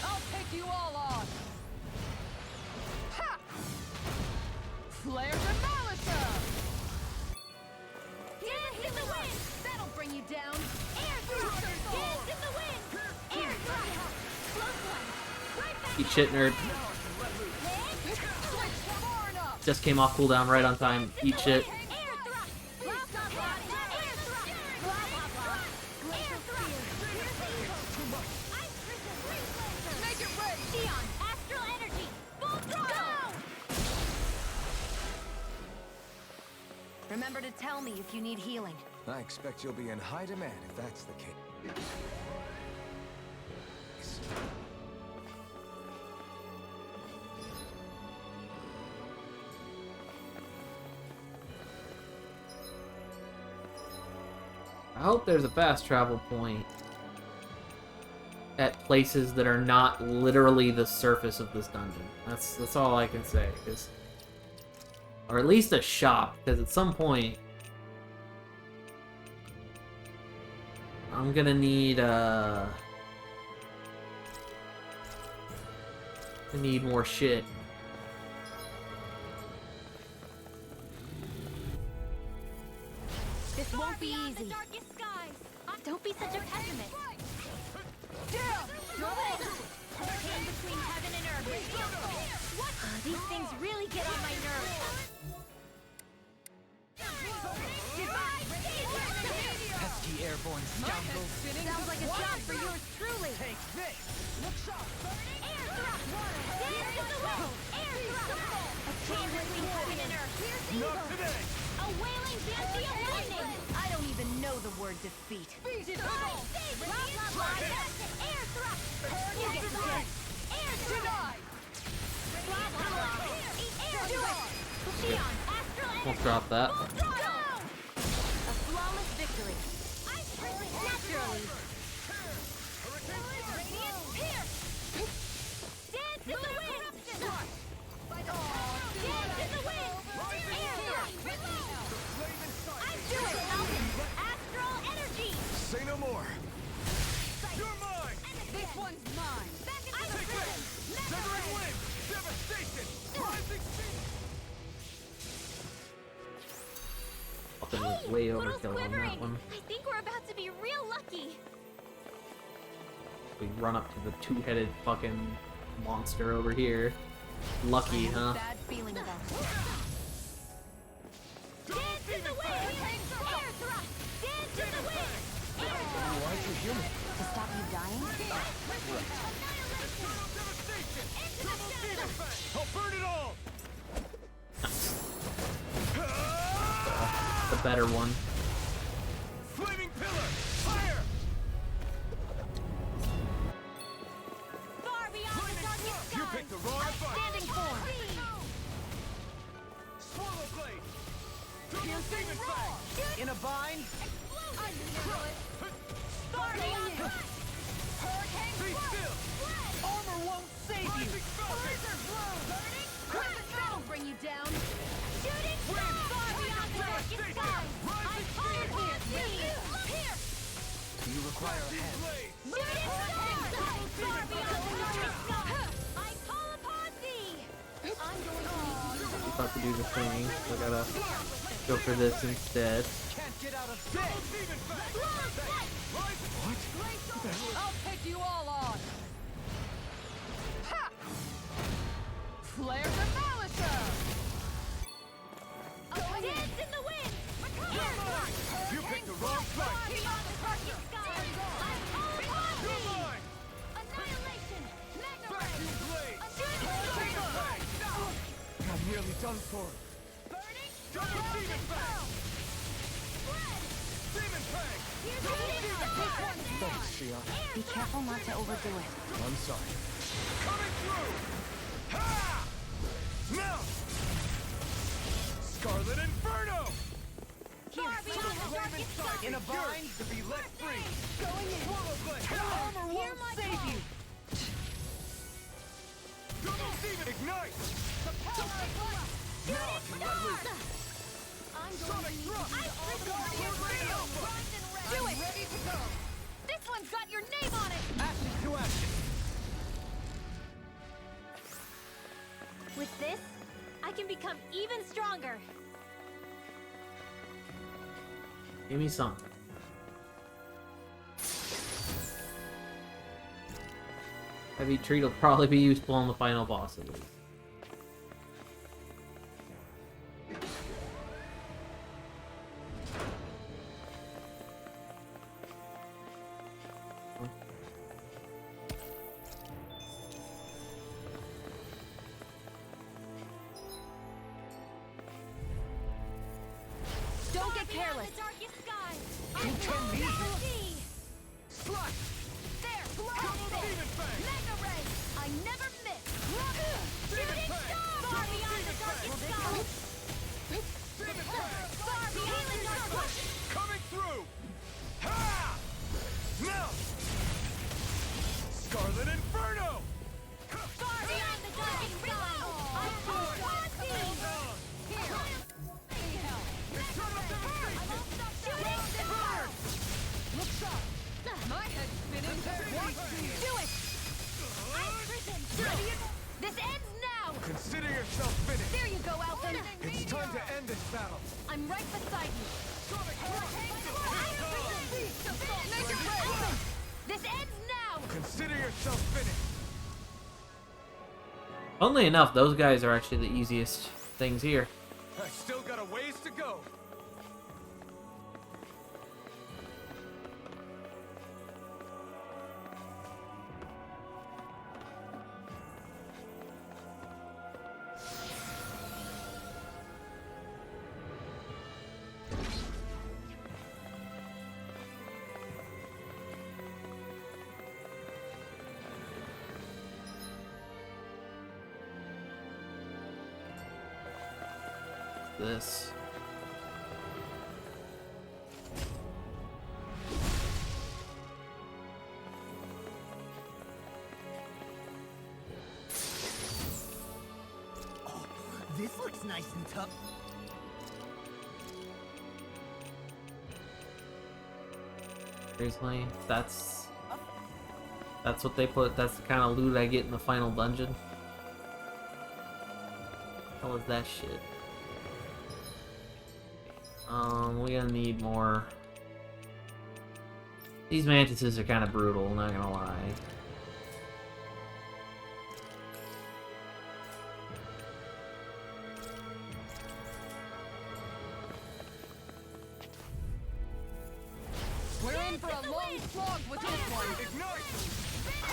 I'll take you all on. Ha! Flare de Malisa! Dance in the wind. That'll bring you down. Air thrust. Dance in the wind. Air thrust. Close one. Right back. Eat shit, nerd. Just came off cooldown right on time. Eat shit. Air thrust. Blah, blah, blah. Air thrust. Blah, blah, blah. Air thrust. Ice crystal freeze laser. Make it rain! Xion, astral energy. Full throttle. Remember to tell me if you need healing. I expect you'll be in high demand if that's the case. I hope there's a fast travel point at places that are not literally the surface of this dungeon. That's all I can say. Or at least a shop, because at some point I'm gonna need more shit. This won't be Beyond the easy. darkest skies. Don't be such a pessimist. Down! Chain between heaven and earth. What? These things really get on my nerves. Pesky airborne scoundrels. Sounds like a job for yours truly. Take this! Air thrust. Dance in the wind. Air thrust. A chain between heaven and earth. Not today! A wailing banshee of lightning. I don't even know the word defeat. Divine save. Blah, blah, blah. Air thrust. You get the gist. Air thrust. Blah, blah, blah. Air thrust. Xion, astral energy. Won't drop that. Full throttle. A flawless victory. Ice prison naturally. Radiant pierce. Dance in the wind. Dance in the wind. Air thrust. I'm doing something. Astral energy. Say no more! You're mine! This one's mine. Back into the prison. Severing wind! Devastation! Rising sea! Fucking was way Portal's overkill on quivering. that one. I think we're about to be real lucky. We run up to the two-headed fucking monster over here. Lucky, huh? Bad feeling about it. Dance in the wind! Air thrust! Dance in the wind! Air thrust! Why is it human? To stop you dying? Annihilation! Into the shadows! I'll burn it all! The better one. Flaming pillar! Fire! Far beyond the darkest skies! You picked the wrong fight! Standing form! Swallow blade! Piercing roar! In a bind? I knew it! Far beyond the hurricane Be blow! still! Flood! Armor won't save you! Rising falcon! Blizzard blow! Burning! Crimson that'll bring you down! Shooting star! Far beyond the darkest skies! I call upon thee! Here! Do you require a hand? Blade! Shooting star! Far beyond the darkest skies! I call upon thee! I'm going to About to do the thing, so I gotta go for this instead. Can't get out of Double bed! demon fang! Rising! I'll take you all on! Ha! Flare Demolisher! dance in the wind! Air thrust! You picked the wrong Far fight! beyond the darkest skies! I call upon You're thee! mine! Annihilation! Mega Back ray! to blade! Shooting star! I'm nearly done for. Burning! Double demon fang! Spread! Demon fang! Shooting star! Thanks, Shion. Be careful not to overdo it. I'm sorry. Coming through! Ha! Mount! Scarlet Inferno! Far beyond the darkest skies! In a bind? To be let free! Going in! Swallow blade! Armor Hear won't my save call! you! Double demon ignite! Shooting star! I'm going to need you to all the warriors real! Bronze and red! Do it! Ready to go! This one's got your name on it! Ashes to ashes! With this, I can become even stronger. Give me some. Heavy treat will probably be useful on the final boss at least. Don't get careless. The darkest skies. You can be. See. Slash! There. Double demon fang! Mega ray. I never miss. Demon Shooting fang! star. Far beyond the darkest skies. Demon fang! Far beyond the darkest. Coming through! Ha! Mount! Scarlet Inferno! Far beyond the darkest skies. I call upon thee. Here. Eternal devastation! Shooting star. Look sharp! My head's spinning! Do it. I'm prisoned. This ends now. Consider yourself finished! There you go, Alphen. It's time to end this battle! I'm right beside you. Sonic Alphen, this ends now. Consider yourself finished! Funnily enough, those guys are actually the easiest things here. I still got a ways to go! This. This looks nice and tough. Seriously, that's what they put. That's the kind of loot I get in the final dungeon. How was that shit? We're gonna need more These mantises are kind of brutal, not gonna lie. We're in for a long slog with this one. Ignite!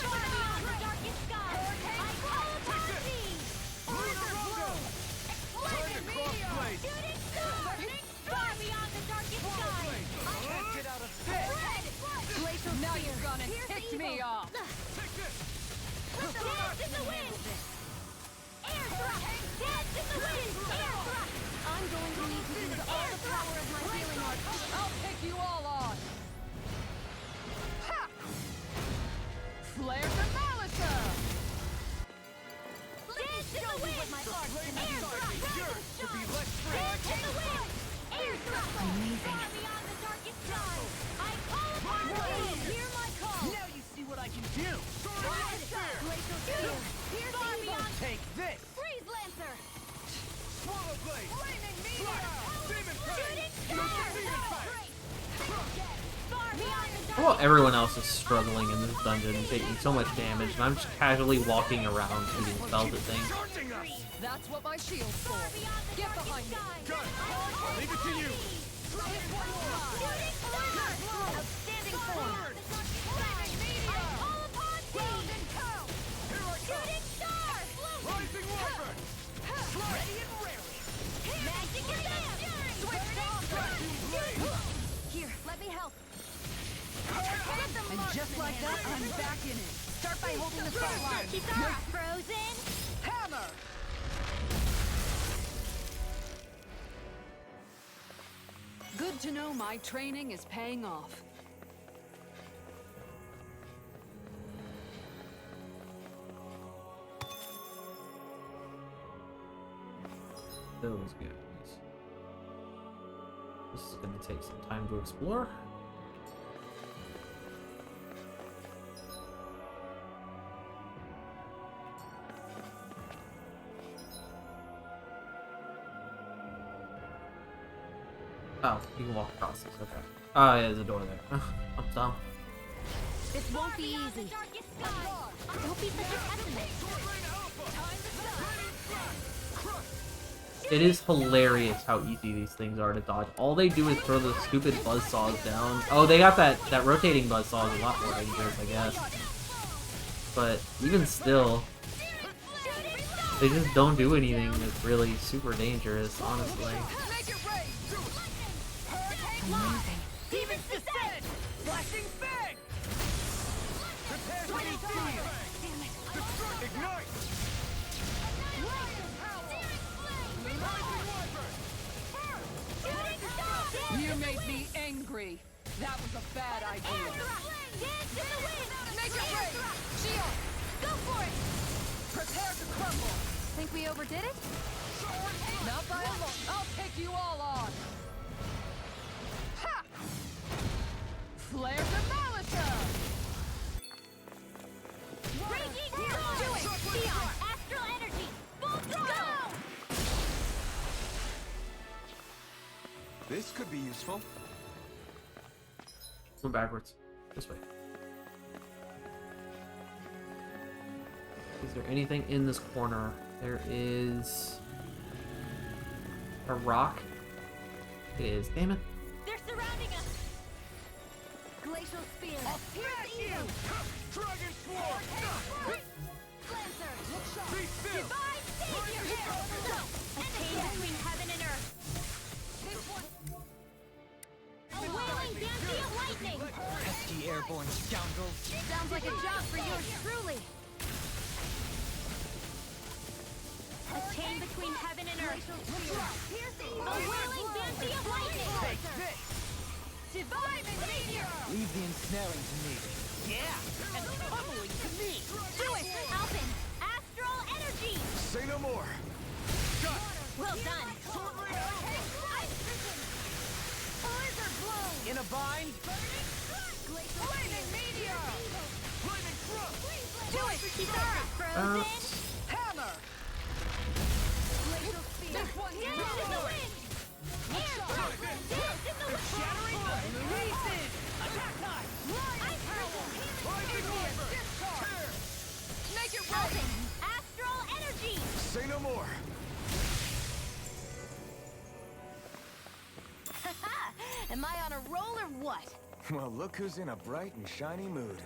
Far beyond the darkest sky, I call upon thee! Order blow! Explosion meteor! Crossblade! Shooting star! Far beyond the darkest sky, I Can't get out of this! red! Glacial Now spear! you're gonna Pierce tick evil. me off. Take this! Dance in the wind! Air thrust! Dance in the wind! Air thrust! I'm going to need to use all the power of my healing art. I'll pick you all on. Ha! Flare the Malisa! Dance in the wind! With my art. Air thrust! Yours to be less Dance in the wind! Air thrust! Amazing. Far beyond the darkest sky, I call upon thee! Hear my call! Now you see what I can do! Red! Glacial spear! Pierce Far evil! beyond! Take this! Freeze lancer! Swallow blade! Flaming meteor! Demon Shooting Fang! star! Demon Fang! Far beyond the Well, everyone else is struggling in this dungeon and taking so much damage, and I'm just casually walking around shooting spells at things. Charging us! That's what my shield's for. Far beyond the Get darkest behind me. sky. Gun! I'll leave it to you! Shooting star! Outstanding form! Flaming meteor! I call upon thee! Here I come! Shooting star! Rising Wyvern! Ready and rarely! Magic advance! Switch off! Here, let me help. And just like that, I'm back in it. Start by holding the front line. Kisara, frozen! Hammer! Good to know my training is paying off. Those guys. This is going to take some time to explore. Oh, you can walk across this, okay. Oh, yeah, there's a door there. I'm dumb. This won't be easy. Don't be such a pessimist. It is hilarious how easy these things are to dodge. All they do is throw the stupid buzzsaws down. Oh, they got that rotating buzzsaw is a lot more dangerous, I guess. But even still, they just don't do anything that's really super dangerous, honestly. Make it rain! Amazing. Demon's Descent! Flashing Fang! Prepare to meet Demon Fang! Ignite! You made me angry. That was a bad idea. Make it rain! Shield! Go for it! Prepare to crumble! Think we overdid it? Not by a lot. I'll take you all on. Ha! Flare the Malisa! Raging Storm! Do it! Sion! Astral energy! Full throttle! This could be useful. Go backwards. This way. Is there anything in this corner? There is a rock. It is. Damn it. They're surrounding us! Glacial spear! Pierce evil! Dragon Sword! Lancer! Be still! Divine savior! A chain between heaven and earth! A wailing dancy of lightning! Pesky airborne scoundrels. Sounds like a job for yours truly! A chain between heaven and earth! A wailing dancy of lightning! Take this! Divine meteor! Leave the ensnaring to me. Yeah! And pummeling to me! Do it! Alpin! Astral energy! Say no more! Gun! Well done! Ice prison! Blizzard blow! In a bind? Flaming meteor! Flaming thrust! Do it! Kisara! Frozen! Hammer! Glacial spear! This one's Dance in the wind! Air thrust! Dance in the wind! Shattering the releases! Attack time! Elven, astral energy! Say no more. Am I on a roll or what? Well, look who's in a bright and shiny mood.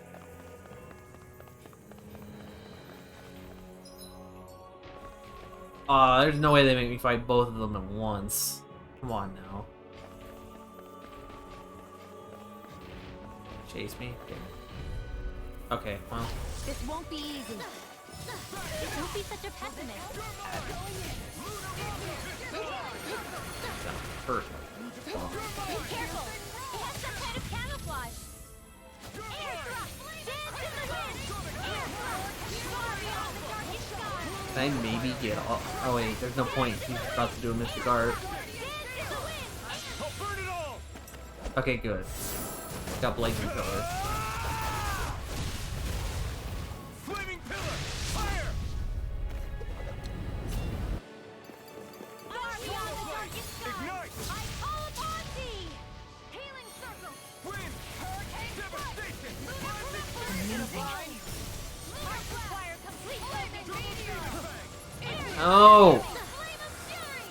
There's no way they make me fight both of them at once. Come on now. Chase me? Okay, well. This won't be easy. Don't be such a pessimist. Hurt. Be careful! He has some kind of camouflage! Air thrust! Dance in the wind! Air thrust! Glory on the darkest sky! Can I maybe get off? Oh wait, there's no point. He's about to do a Mystic Art. Dance in the wind! I'll burn it all. Okay, good. Got blazing color. Flaming pillar. Fire. Far beyond the darkest sky! Ignite. I call upon thee! Healing circle! Wind. Hurricane Devastation. Amazing! Mark require complete weapon meteor! Oh! Flame of fury!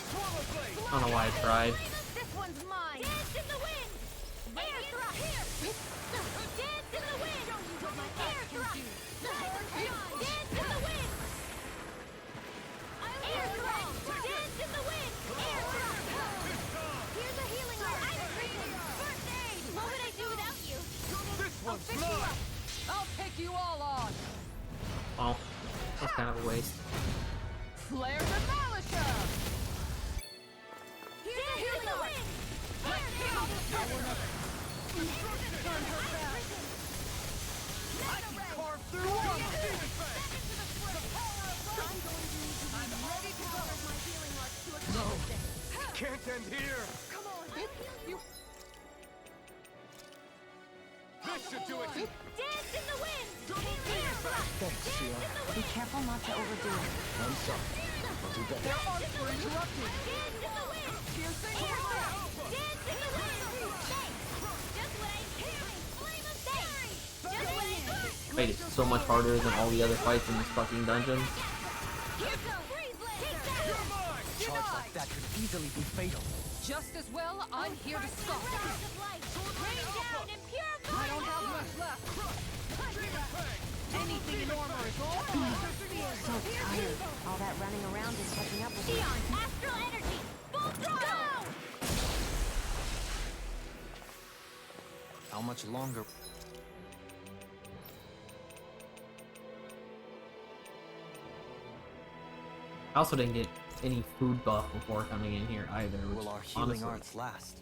Swallow blade. I don't know why I tried. This one's mine! Dance in the wind! Air thrust! Dance in the wind! Air thrust! Dance in the wind! Air thrust! Dance in the wind! Air thrust! Here's a healing art! I'm freezing! First aid! What would I do without you? This one's Fix you mine. up! I'll take you all on. Well, that's kind of a waste. Flare the Malisha! Here's a healing art! Air Carve through one. Demon Fang. Can't end here. Come on! You... This should do it. Dance in the wind! Air thrust! Thanks, Shion. Be careful not to overdo it. I'm sorry. I'll do better. Their arts were interrupted. Dance in the wind! Piercing Air fire! thrust! Dance in the wind! Thanks! Just what I needed! Flame of fury! Just what I needed! Fight is so much harder than all the other fights in this fucking dungeon. Here goes! Freeze blade! Take that! Charge like that could easily be fatal. Just as well, I'm here to stop it. Blast of light! Rain down and purify! I don't have much left. Anything in armor is all So tired. All that running around is catching up with me. Shion, astral energy! Full throttle! How much longer? I also didn't get any food buff before coming in here either, which Will our healing honestly arts last?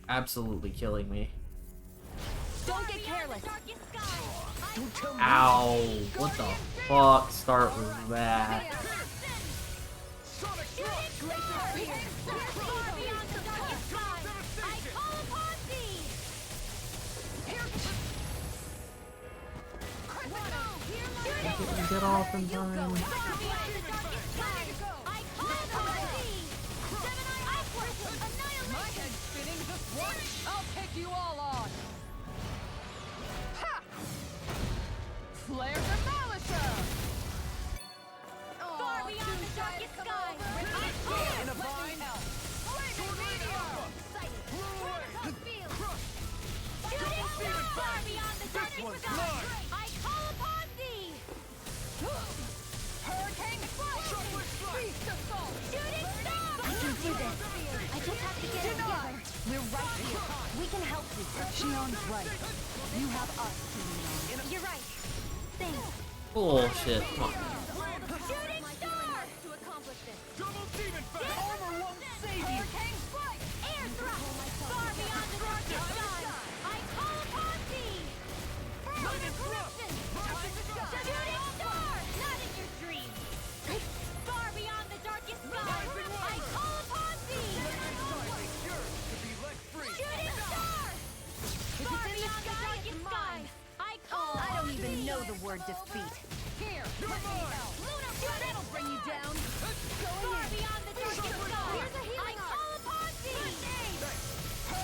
absolutely killing me. Don't get careless! Don't tell me. Ow! What the fuck start was that? Sonic thrust. Far beyond the darkest sky! I call upon thee! Get off in time. Far beyond the darkest sky! I call upon thee! Gemini Aquas! My Annihilation! head's spinning just once. I'll take you all on. Ha! Flare the Malisha! Far beyond the darkest sky! I call In a vine out. Shooting star! Far beyond the darkest one's sky! mine. I call upon thee! Hurricane strike! Beast assault! Shooting star! I can do this. I just have to get it together. We're right here. We can help you. Shion's right. You have us to lean on. You're right. Thanks. Bullshit. Come on. Shooting star! To accomplish this. Double demon fang. Armor won't save you. Hurricane strike! Air thrust! Far beyond the darkest sky! I call upon thee! Further corruption! Shooting star! Not in your dreams! Far beyond the darkest sky! I call upon thee! Yours to be let free. Shooting star! Far beyond the darkest sky! I call I upon don't even thee! know the word defeat. Here, You're mine. Lunar that'll bring you down. Far beyond the darkest sky! I call upon thee!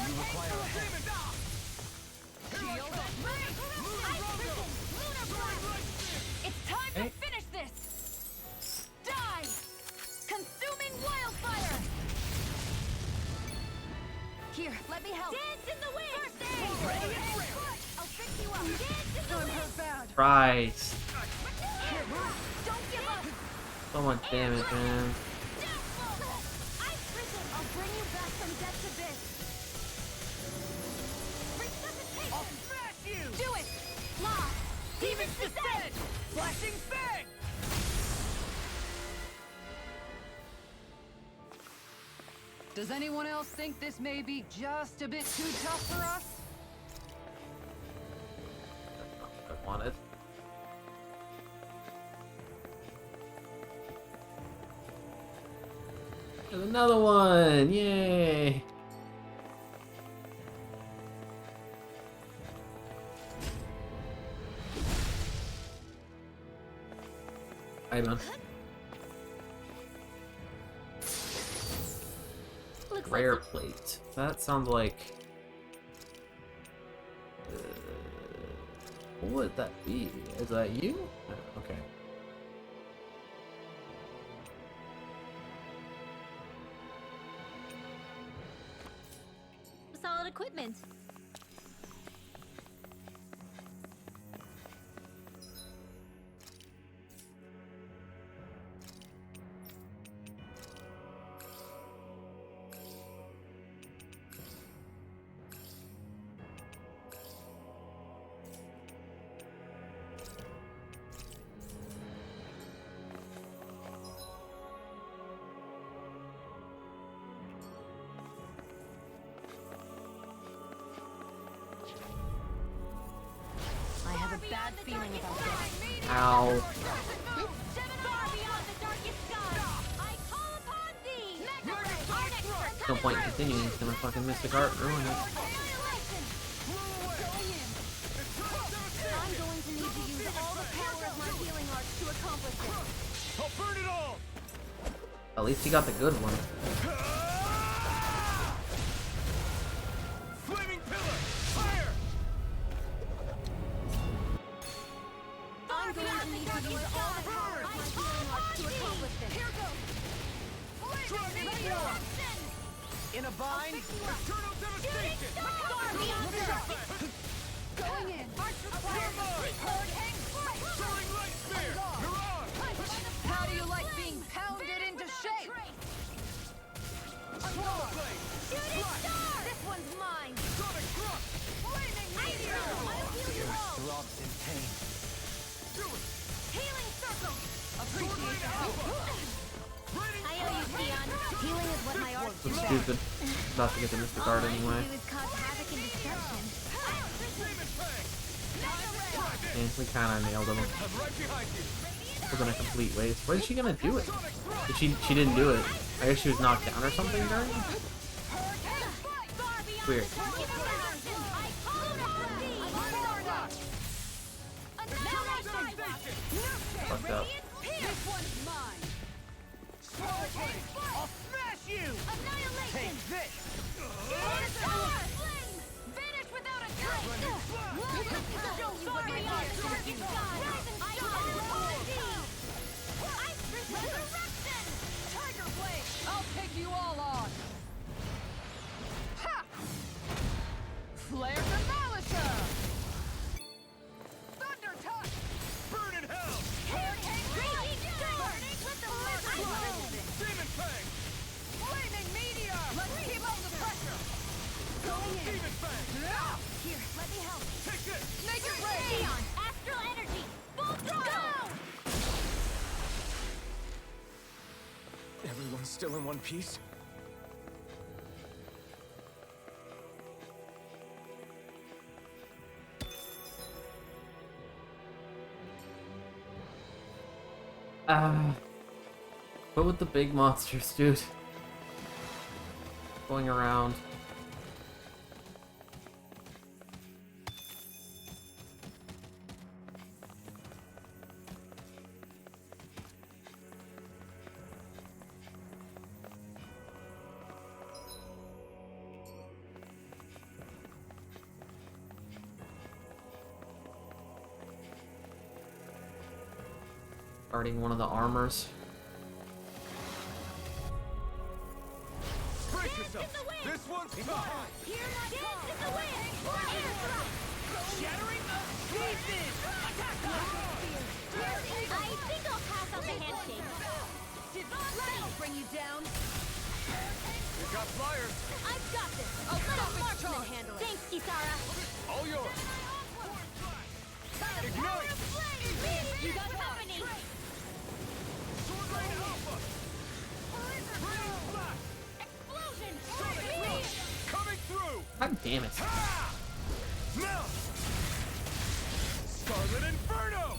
You require a hand. Shield up. I've risen! Lunar blast! Christ. Don't give up. So much damage, man. Ice Prison, I'll bring you back from death's abyss. Resuscitation. I'll smash you! Do it. Law. Demon's Descent! Flashing Fang! Does anyone else think this may be just a bit too tough for us? I wanted. There's another one! Yay! Hey, man. Looks Rare like plate. That sounds like. What would that be? Is that you? Oh, okay. solid equipment. I have a bad feeling about this. Ow. No point in continuing, he's gonna fucking Mystic Art ruin it. I'm going to need to use all the power of my healing arts to accomplish this. I'll burn it all! At least he got the good one. Flaming pillar! Fire! I'm going to need to use all the power of my healing arts to accomplish this. Here goes. In a bind? Eternal devastation! Going in. Arch requires a hang. Soaring light spear! Mirage! How do you like being pounded into shape? Swallow blade! Shooting star! This one's mine. Sonic thrust! Flaming meteor! I'll heal you all. Throbs in pain. Do it! Healing circle. Appreciate the help! I owe you, Theon. Healing is what my arts do That's best. stupid. About to get the Mystic Art All I anyway. can do is cause havoc and destruction. Demon Fang! And we kinda nailed him. I'm right behind you! Wasn't a complete waste. Why is she gonna do it? She didn't do it. I guess she was knocked down or something during it? Weird. Fucked up. This one's mine. Swallow blade! I'll smash you! Annihilation. Take this! Vanish without a trace. Show you what my arts can do. I call upon thee. Ice resurrection. Tiger blade. I'll take you all on. Ha! Flare Demolition! Thunder touch! Burn in hell! Demon Fang! Flaming Meteor! Let's keep up the pressure! Going in. Demon Fang! Here, let me help. Take this! Make it rain! Theon, astral energy. Full throttle. Everyone's still in one piece? What with the big monsters, dude? Going around. Guarding one of the armors. Brace yourself! This one's mine! Here I come. Dance in the wind. Air thrust. Shattering of pieces! Attack! handshake. That'll bring you down. You got flyers. I've got this. Oh, let a marksman handle it. Thanks, Kisara. All yours. Power Ignite. of flame. You got company. Sword Rain Alpha. Radiant Flash. Explosion. Coming through. God damn it. Ha! Now. Scarlet Inferno.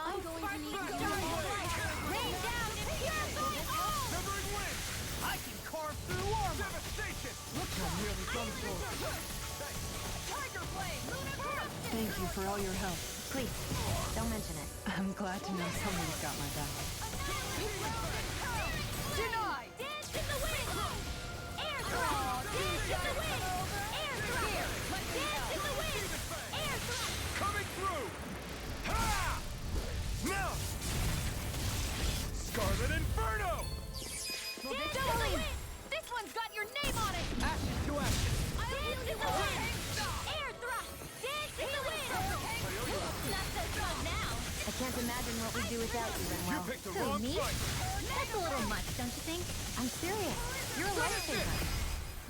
I'm going to need rain down and purify all. Severing Wind. I can carve through armor. Devastation. Looks like nearly done for. Tiger flame. Lunar corruption. Thank you for all your help. Please, don't mention it. I'm glad to know someone's got my back. Denied. Dance in the wind. Air thrust. Dance in the wind. Air thrust. Dance in the wind. Air thrust. Coming through. Ha! Now. Scarlet Inferno. Dance in the wind. This one's got your name on it. Action to action. Dance in the wind. Air thrust. Dance in the wind. Not so strong now. I can't imagine what we'd do without you, You Renwell. picked the Who, wrong me? fight. That's a little much, don't you think? I'm serious. You're a lifesaver.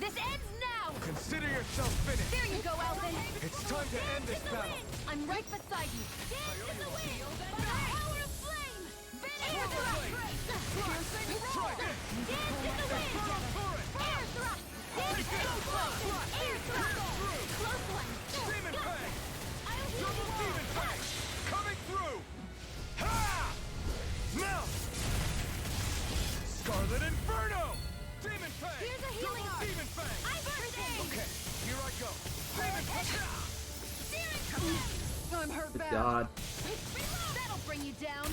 This ends now. Consider yourself finished. There you go, Alvin. It's time to end this battle. I'm right beside you. Dance in the wind. By the power of flame. Air thrust. Try this. Dance in the wind. Air thrust. Dance in the wind. Air thrust. Close one. Demon Fang. I'll heal Double you Demon all. Fang. Coming through. Ha! Now. Scarlet Inferno. Demon Fang. Here's a healing Double art. Demon Fang. I burst in. Okay, here I go. Demon Fang. I'm hurt Good bad. God. That'll bring you down.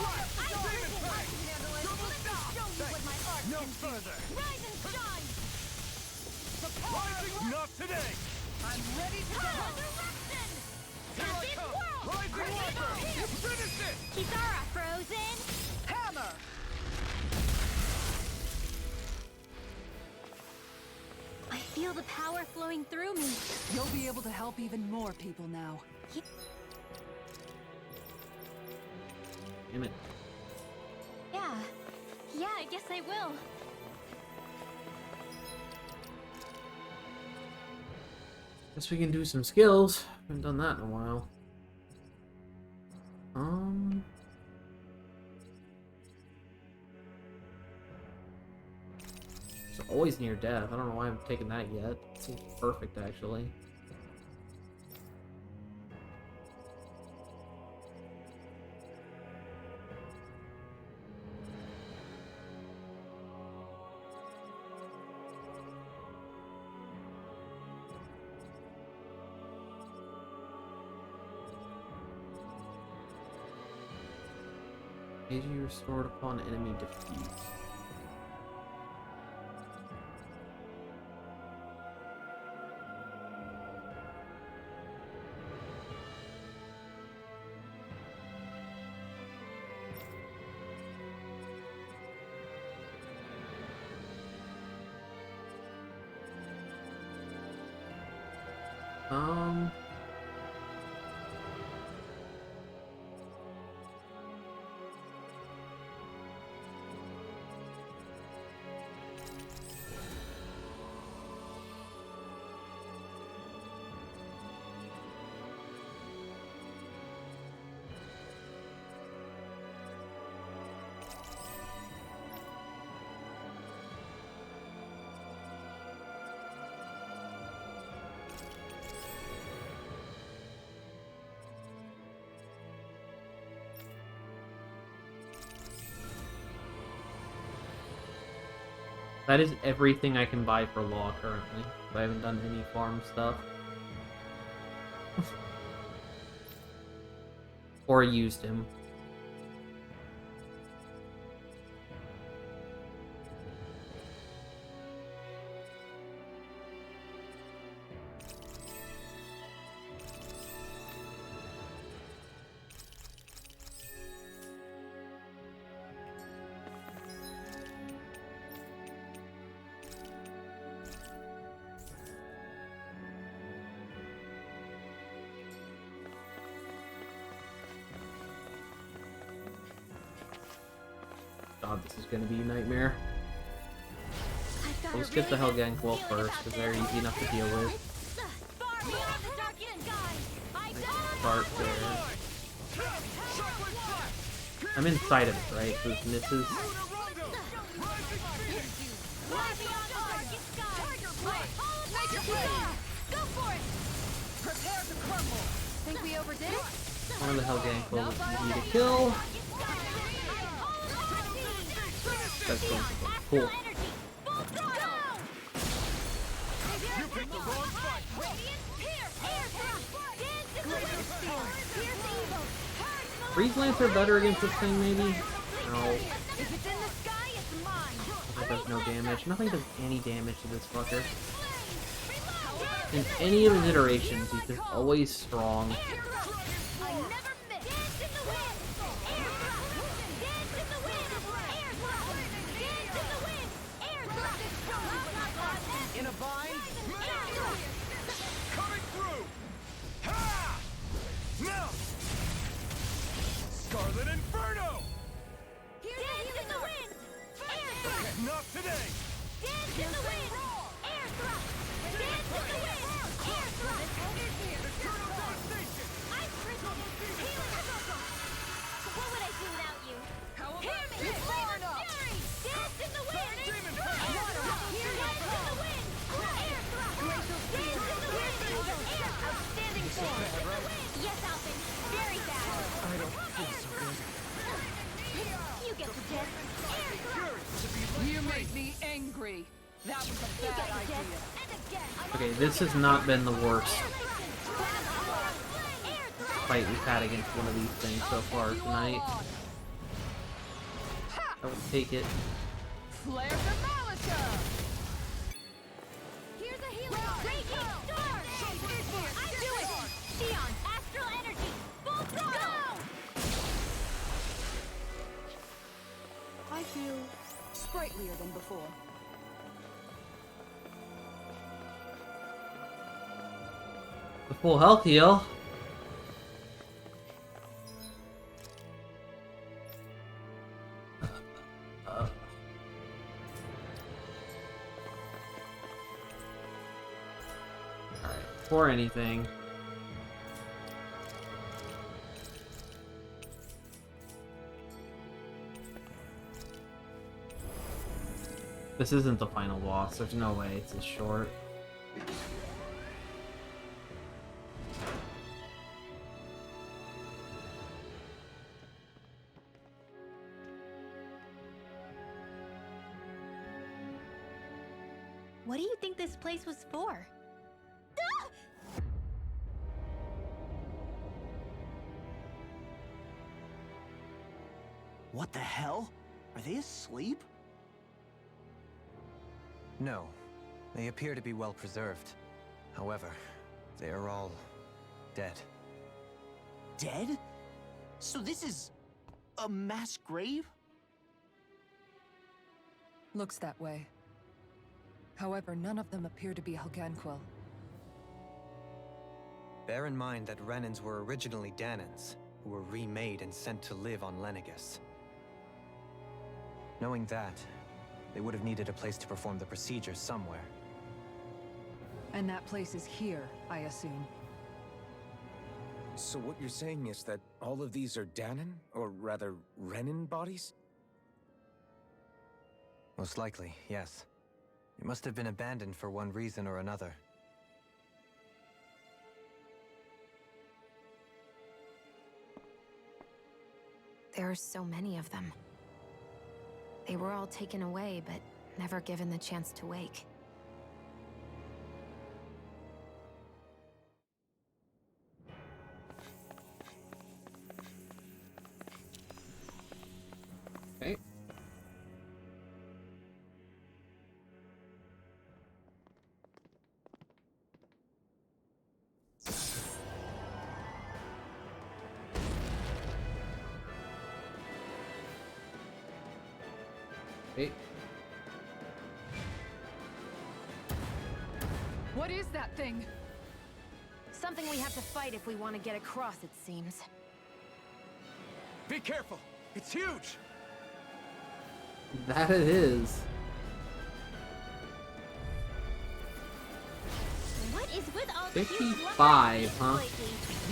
What? I Demon can Fang. handle it. Double Let me stop. show you what my art No can do. further. Rise and shine. Rising. Not today. I'm ready to go. Direction. Here I This come. world. Rising Walker. Finish it. Kisara frozen. Hammer! I feel the power flowing through me. You'll be able to help even more people now. Damn it. Yeah, I guess I will. Guess we can do some skills. Haven't done that in a while. It's always near death. I don't know why I'm taking that yet. It seems perfect, actually. Energy restored upon enemy defeat. That is everything I can buy for Law currently. I haven't done any farm stuff. Or used him. God, this is gonna be a nightmare. I've got Let's a get the really good Helgenquil feeling first, about because they're this. easy enough to deal with. Far beyond the darkest sky. I got Start there. I'm inside of it, right? So this misses. Far beyond the darkest sky. Make it go for it. Prepare to crumble! Think we overdid it? One of the Helgenquil is easy to kill. That's going to go. Cool. Freeze Lance are better against this thing, maybe? No. If it's in the sky, it's mine. That does no damage. Nothing does any damage to this fucker. In any of his iterations, he's just always strong. I never miss. Dance in the wind. Air thrust. Dance in the wind. Air thrust. Dance in the wind. Air thrust. In a bind? Air thrust. Coming through! Ha! Now! Scarlet Inferno! Dance in the wind. Air thrust. Not today! Dance in the wind. Air thrust. Dance in the wind. Air thrust. Eternal devastation! Ice crystal. Healing circle. What would I do without you? Hear me. Flame of fury. Dance in the wind. Demon Water. Dance in the wind. Air thrust. Dance in the wind. Air. Outstanding form. Yes, Alvin. Very fast. I don't feel so good. You get the gist. Air thrust. You make me angry! That was a You get bad the idea. gist. And again. Okay, this has not been the worst Air thrust. fight we've had against one of these things so far tonight. I will take it. Flare the Malika! Here's a healing raging storm. I do it. Xion, astral energy, full throttle. I feel sprightlier than before. The full health heal. Alright, before anything. This isn't the final boss, there's no way it's this short. What do you think this place was for? What the hell? Are they asleep? No, they appear to be well preserved. However, they are all dead. Dead? So this is a mass grave? Looks that way. However, none of them appear to be Helgenquil. Bear in mind that Renans were originally Danans, who were remade and sent to live on Lenegus. Knowing that, they would have needed a place to perform the procedures somewhere. And that place is here, I assume. So what you're saying is that all of these are Danan, or rather, Renan bodies? Most likely, yes. It must have been abandoned for one reason or another. There are so many of them. They were all taken away, but never given the chance to wake. Okay. Okay. What is that thing? Something we have to fight if we want to get across, it seems. Be careful! It's huge! That it is. What is with all the 55, huh?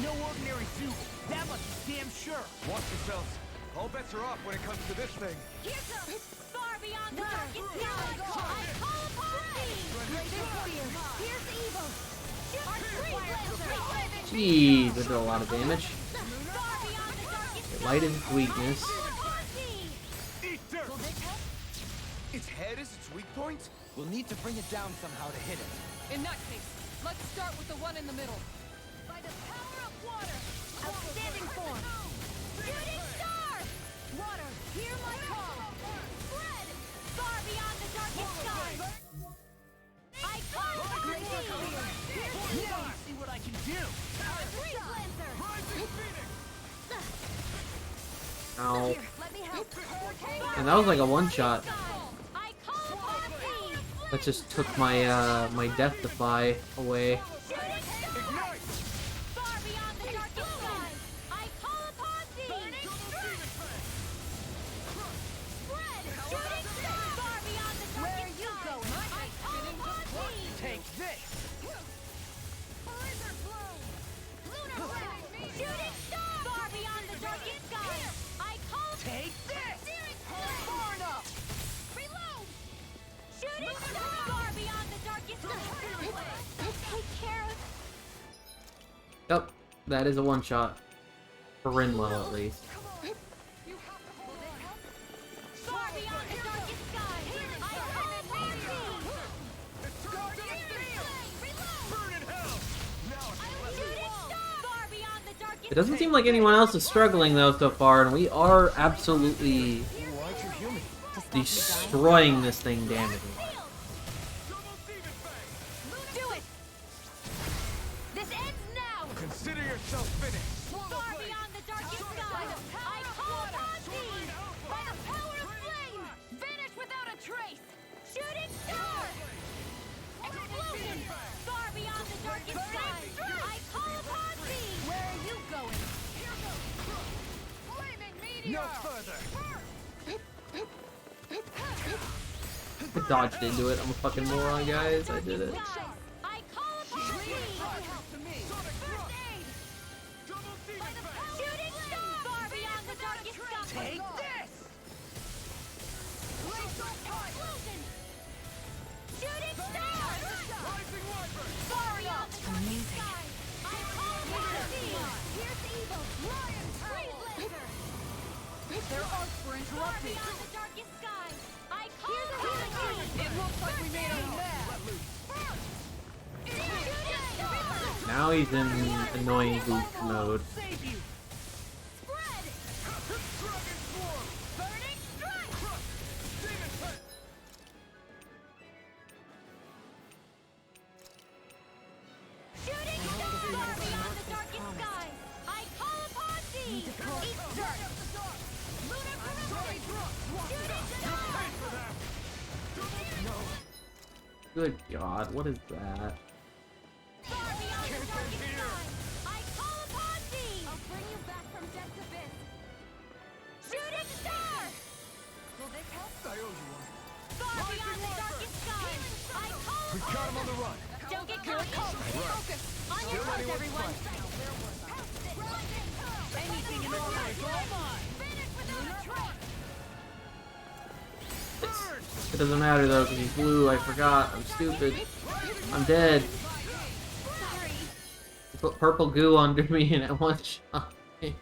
No ordinary zoo. That much is damn sure. Watch yourselves. All bets are off when it comes to this thing. Here comes far beyond the darkest sky. I call upon thee. Here's evil. Our tree blazer. Jeez, that did a lot of damage. Far beyond the darkest Light is weakness. upon thee. Eat dirt. Its head is its weak point? We'll need to bring it down somehow to hit it. In that case, let's start with the one in the middle. By the power of water. Outstanding form. Shooting star. Water, hear my call. Spread. Far beyond the darkest sky. I call upon thee. Now you see what I can do. Tree cleanser. Rising Phoenix. Ow. Let me help. And that was like a one-shot. I call upon thee. That just took my my death defy away. Shooting star. Ignite. Far beyond the darkest sky. I call upon thee. Burning strike. Spread. Shooting star. Far beyond the darkest sky. I call upon thee. Take this. Blizzard blow. Lunar blast. Shooting star. Far beyond the darkest sky. I call Take this. Searing flame. Far enough. Reload. Shooting star. Far beyond the darkest sky. Take care of. Yep, that is a one-shot. For Rinlo, at least. Far beyond the darkest sky. I call upon thee. Guardian flame. Reload. Burn in hell. Now it's Shooting star. Far beyond the darkest. It doesn't seem like anyone else is struggling though so far, and we are absolutely Why'd you heal me? destroying this thing, damaging. double demon fang. Do it. This ends now. Consider yourself finished. Far beyond the darkest sky. I call upon thee. By the power of flame. Vanish without a trace. Shooting star. Explosion. Far beyond the darkest sky. I call upon thee. Where are you going? Here goes. Flaming meteor. No further. I dodged into it. I'm a fucking moron, guys. I did it. I call upon thee. First aid. Double demon fang. Shooting star. Far beyond the darkest sky. Take this. Explosion. Shooting star. Rising wyvern. Far beyond the darkest sky. I call upon thee. Here's evil. Lion tree blazer. Their arcs were Far interrupted. beyond the darkest sky. I call upon thee. It looks like we made a mess. Shooting star. Now he's in annoying goof mode. Save you. Spread. Dragon swarm. Burning strike. Demon fang. Shooting star. Far beyond the darkest sky. I call upon thee. Eat dirt. Lunar perimeter. Shooting star. Good God, what is that? Far beyond the darkest sky. I call upon thee. I'll bring you back from death's abyss. Shooting star. Will this help? I owe you one. Far beyond the darkest sky. I call We upon got him on the run. Don't get caught. Focus. On your mark, everyone. Anything in the way is all mine. Finish without a trace. It doesn't matter though, because he's blue. I forgot. I'm stupid. I'm dead. Sorry. He put purple goo under me and at one shot. This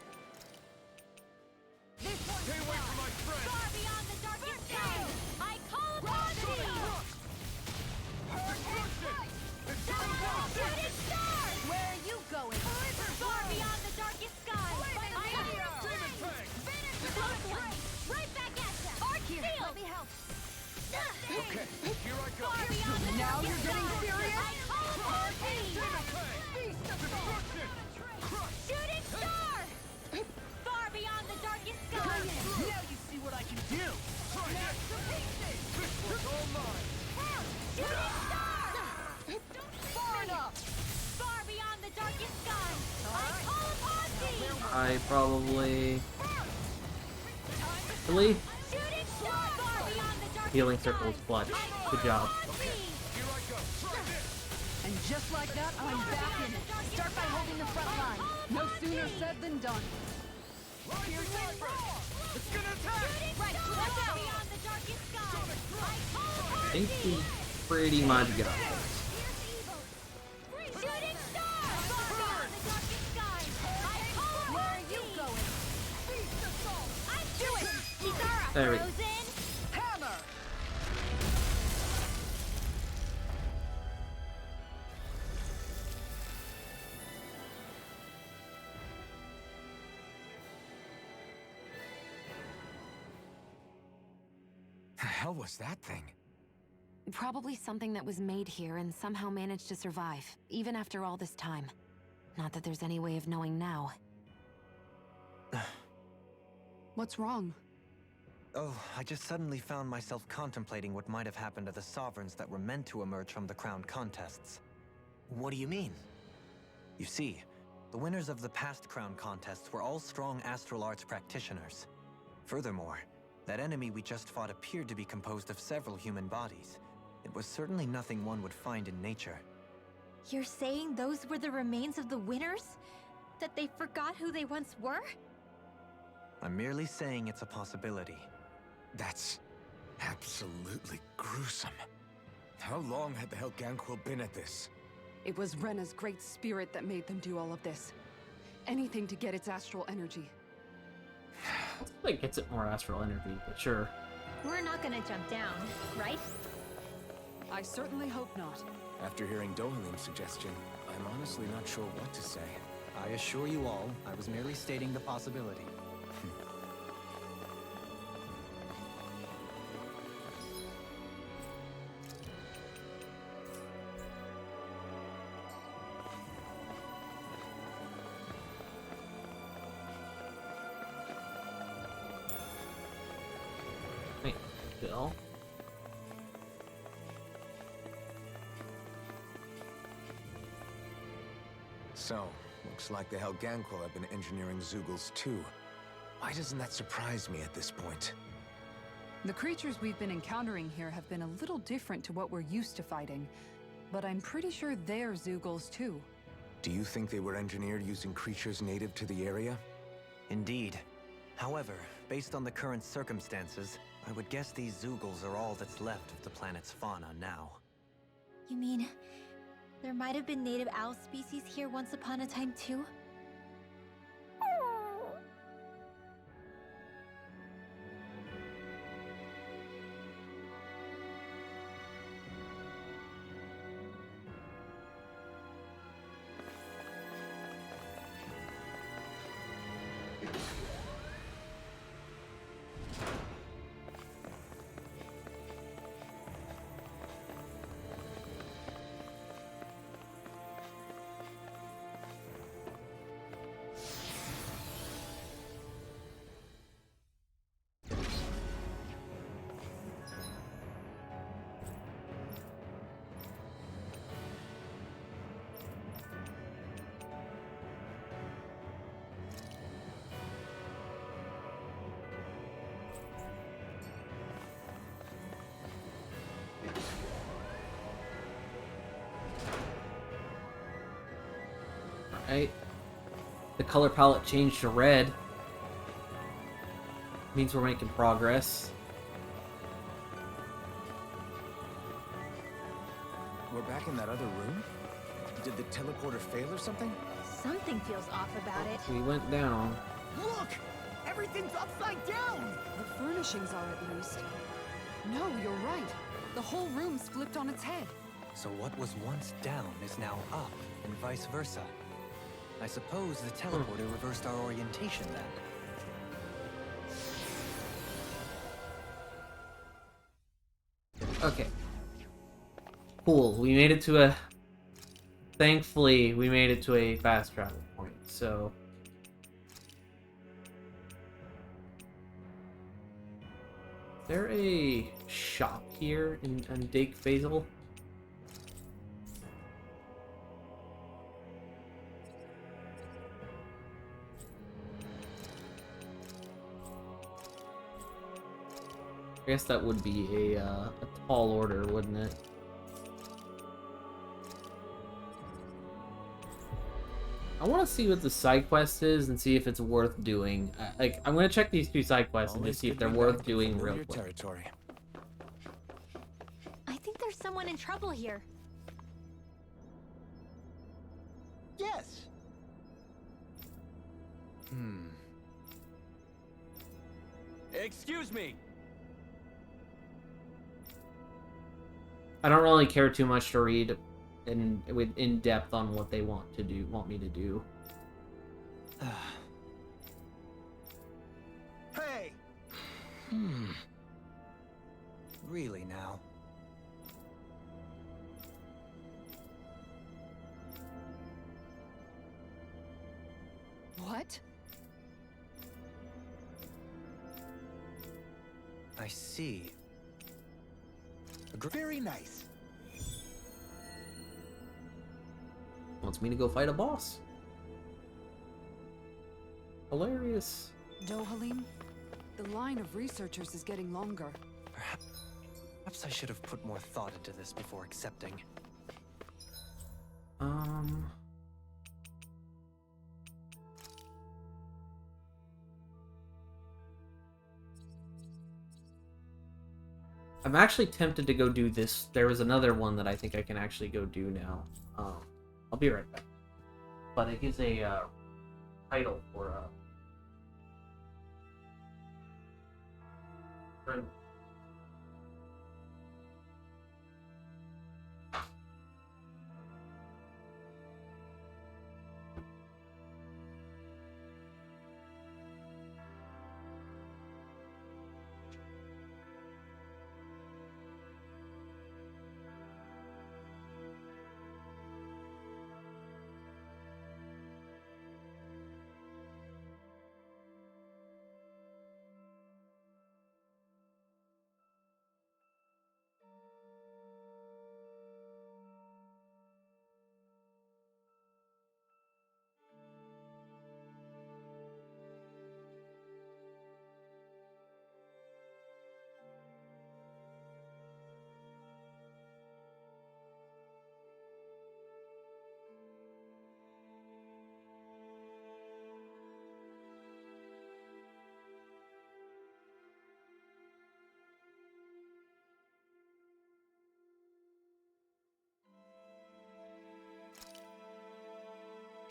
one's Stay away from my friend. far beyond the darkest sky. I call upon thee. Shooting star. Where are you going? Far beyond the darkest sky. I am your Demon flame. fang. Finish without a trace. Right back at ya. Arc shield. Let me help. Okay, here I go. Far beyond the Now darkest you're getting sky. serious? I call upon thee. Demon fang. Destruction. Crush. Shooting star. Far beyond the darkest sky. Now you see what I can do. Try this. This one's all mine. Shooting star. Far enough. Far beyond the darkest sky. I call upon thee. I probably. Really? Shooting star. Far Healing circle is clutch. Good job. And just like that, I'm back in it. Start by holding the front line. No sooner said than done. It's gonna attack! Right, watch out! Beyond the darkest sky! I think we pretty much got this. Shooting star! Beyond the darkest sky! Where are you going? I do it! Kitara, There we go. frozen! Hammer! The hell was that thing? Probably something that was made here and somehow managed to survive, even after all this time. Not that there's any way of knowing now. What's wrong? Oh, I just suddenly found myself contemplating what might have happened to the sovereigns that were meant to emerge from the crown contests. What do you mean? You see, the winners of the past crown contests were all strong astral arts practitioners. Furthermore, that enemy we just fought appeared to be composed of several human bodies. It was certainly nothing one would find in nature. You're saying those were the remains of the winners? That they forgot who they once were? I'm merely saying it's a possibility. That's absolutely gruesome. How long had the Helganquil been at this? It was Rena's great spirit that made them do all of this. Anything to get its astral energy. It gets it more astral energy, but sure. We're not gonna jump down, right? I certainly hope not. After hearing Dohalim's suggestion, I'm honestly not sure what to say. I assure you all, I was merely stating the possibility. Wait, Bill? So, looks like the Helganquil have been engineering Zeugles too. Why doesn't that surprise me at this point? The creatures we've been encountering here have been a little different to what we're used to fighting. But I'm pretty sure they're Zeugles too. Do you think they were engineered using creatures native to the area? Indeed. However, based on the current circumstances, I would guess these Zeugles are all that's left of the planet's fauna now. You mean, there might have been native owl species here once upon a time too? Right? The color palette changed to red. Means we're making progress. We're back in that other room? Did the teleporter fail or something? Something feels off about it. We went down. Look! Everything's upside down! The furnishings are at least. No, you're right. The whole room's flipped on its head. So what was once down is now up, and vice versa. I suppose the teleporter reversed our orientation then. Okay. Cool. We made it to a... Thankfully, we made it to a fast travel point, so... Is there a shop here in Dake Faisal? guess that would be a tall order, wouldn't it? I want to see what the side quest is and see if it's worth doing. Like, I'm gonna check these 2 side quests and just see if they're worth doing real quick. Territory. I think there's someone in trouble here. Yes. Excuse me. I don't really care too much to read in depth on what they want me to do. Hey! Really now? What? I see. Very nice. Wants me to go fight a boss. Hilarious. Dohalim? The line of researchers is getting longer. Perhaps I should have put more thought into this before accepting. I'm actually tempted to go do this. There was another one that I think I can actually go do now. I'll be right back. But it gives a title for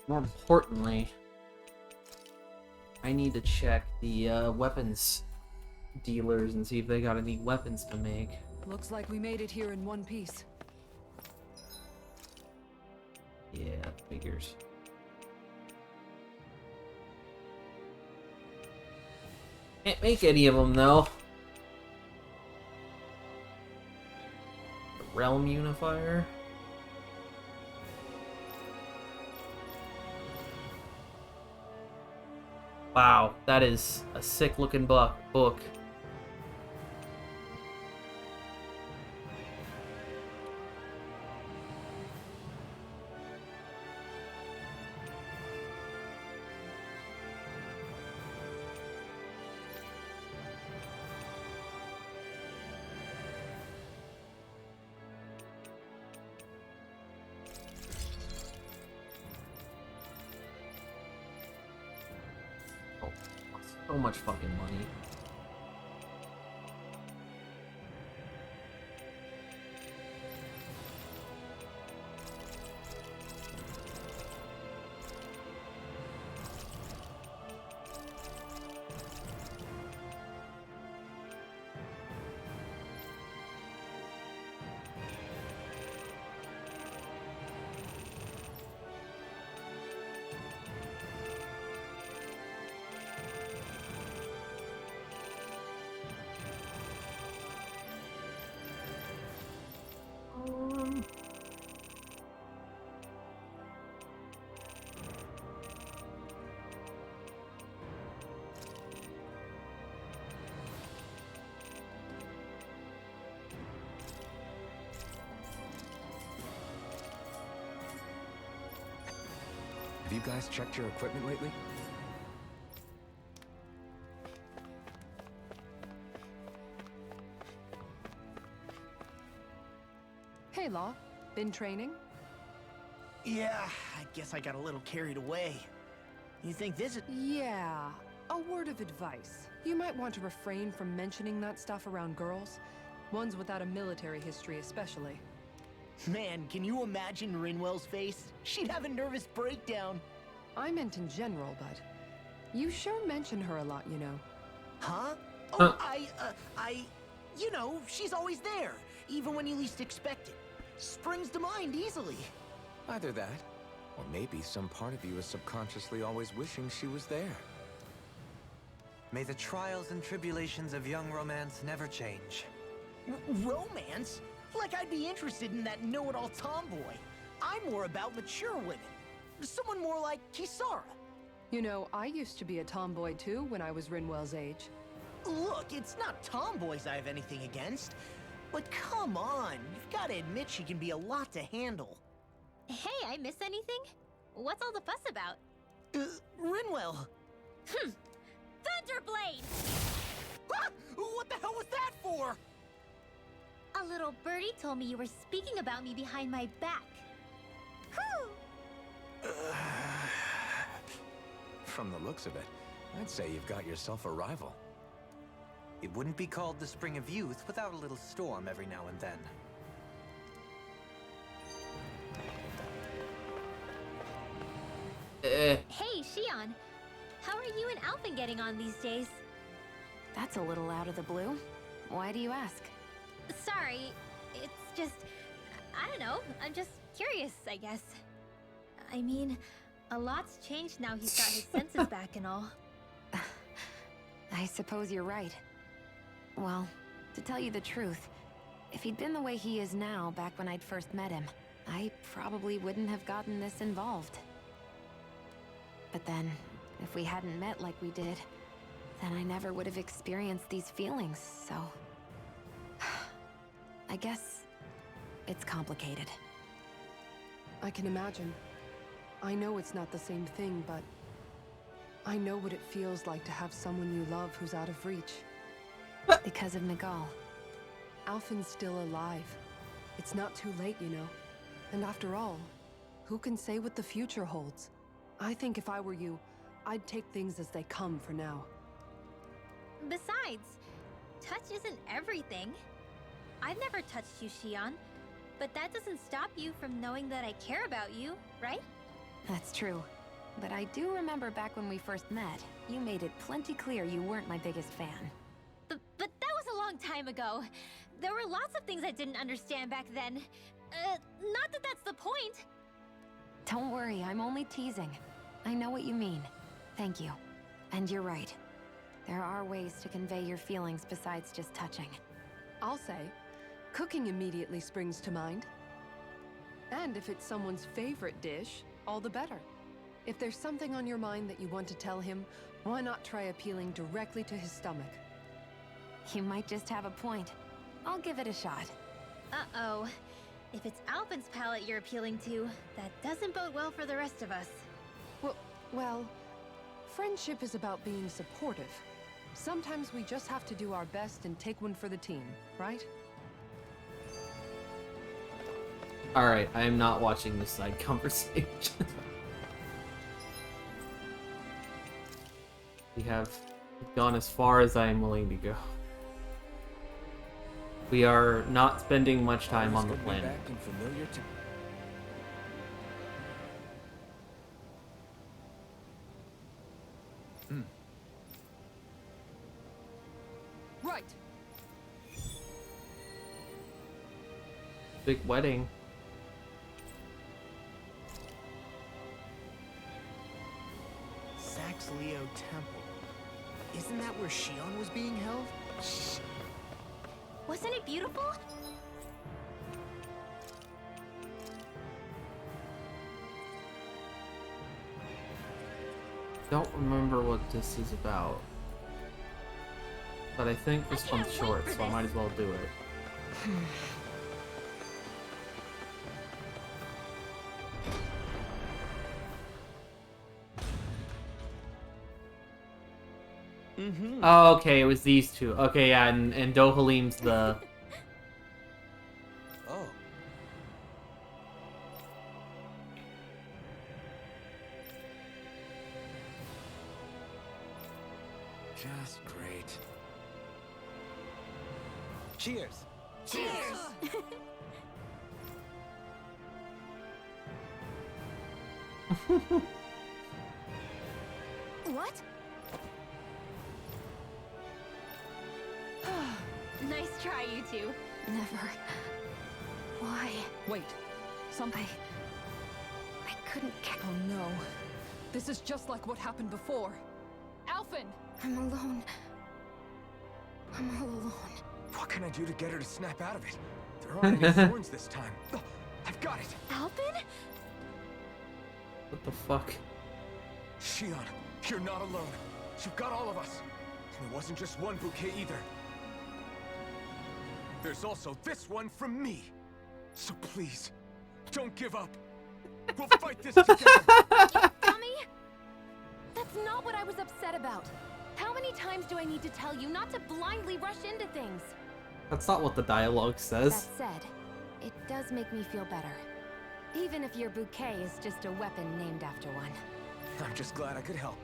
more importantly, I need to check the weapons dealers and see if they got any weapons to make. Looks like we made it here in one piece. Yeah, figures. Can't make any of them though. The Realm Unifier. Wow, that is a sick looking book. So much fucking money. Have you guys checked your equipment lately? Law. Been training? Yeah, I guess I got a little carried away. You think this is... Yeah. A word of advice. You might want to refrain from mentioning that stuff around girls. Ones without a military history especially. Man, can you imagine Rinwell's face? She'd have a nervous breakdown. I meant in general, but you sure mention her a lot, you know. Huh? Oh, you know, she's always there, even when you least expect it. Springs to mind easily. Either that, or maybe some part of you is subconsciously always wishing she was there. May the trials and tribulations of young romance never change. Romance? Like I'd be interested in that know-it-all tomboy. I'm more about mature women. Someone more like Kisara. You know, I used to be a tomboy too when I was Rinwell's age. Look, it's not tomboys I have anything against. But come on, you've got to admit she can be a lot to handle. Hey, I miss anything? What's all the fuss about? Rinwell. Thunderblade! Ah! What the hell was that for? A little birdie told me you were speaking about me behind my back. Whew! From the looks of it, I'd say you've got yourself a rival. It wouldn't be called the Spring of Youth without a little storm every now and then. Hey, Shion. How are you and Alphen getting on these days? That's a little out of the blue. Why do you ask? Sorry, it's just... I don't know, I'm just curious, I guess. I mean, a lot's changed now he's got his senses back and all. I suppose you're right. Well, to tell you the truth, if he'd been the way he is now back when I'd first met him, I probably wouldn't have gotten this involved. But then, if we hadn't met like we did, then I never would have experienced these feelings, so... I guess... it's complicated. I can imagine. I know it's not the same thing, but... I know what it feels like to have someone you love who's out of reach. Because of Miguel. Alphen's still alive. It's not too late, you know. And after all, who can say what the future holds? I think if I were you, I'd take things as they come for now. Besides, touch isn't everything. I've never touched you, Shion, but that doesn't stop you from knowing that I care about you, right? That's true. But I do remember back when we first met, you made it plenty clear you weren't my biggest fan. But that was a long time ago. There were lots of things I didn't understand back then. Not that that's the point. Don't worry, I'm only teasing. I know what you mean. Thank you. And you're right. There are ways to convey your feelings besides just touching. I'll say, cooking immediately springs to mind. And if it's someone's favorite dish, all the better. If there's something on your mind that you want to tell him, why not try appealing directly to his stomach? You might just have a point. I'll give it a shot. Uh-oh. If it's Alphen's palate you're appealing to, that doesn't bode well for the rest of us. Well, friendship is about being supportive. Sometimes we just have to do our best and take one for the team, right? Alright, I am not watching this side conversation. We have gone as far as I am willing to go. We are not spending much time on the planet. Back in familiar Right. Big wedding. Saxleo Temple. Isn't that where Shion was being held? Shh. Wasn't it beautiful? Don't remember what this is about. But I think this one's short, so I might as well do it. Oh, okay, it was these two. Okay, yeah, and Dohalim's the... Oh, Just great. Cheers! Cheers! What? Nice try, you two. Never. Why? Wait. Something. I couldn't Oh no. This is just like what happened before. Alphen! I'm alone. I'm all alone. What can I do to get her to snap out of it? There aren't any thorns this time. Oh, I've got it! Alphen? What the fuck? Shion, you're not alone. You've got all of us. And it wasn't just one bouquet either. There's also this one from me. So please, don't give up. We'll fight this together. Dummy? That's not what I was upset about. How many times do I need to tell you not to blindly rush into things? That's not what the dialogue says. That said, it does make me feel better. Even if your bouquet is just a weapon named after one. I'm just glad I could help.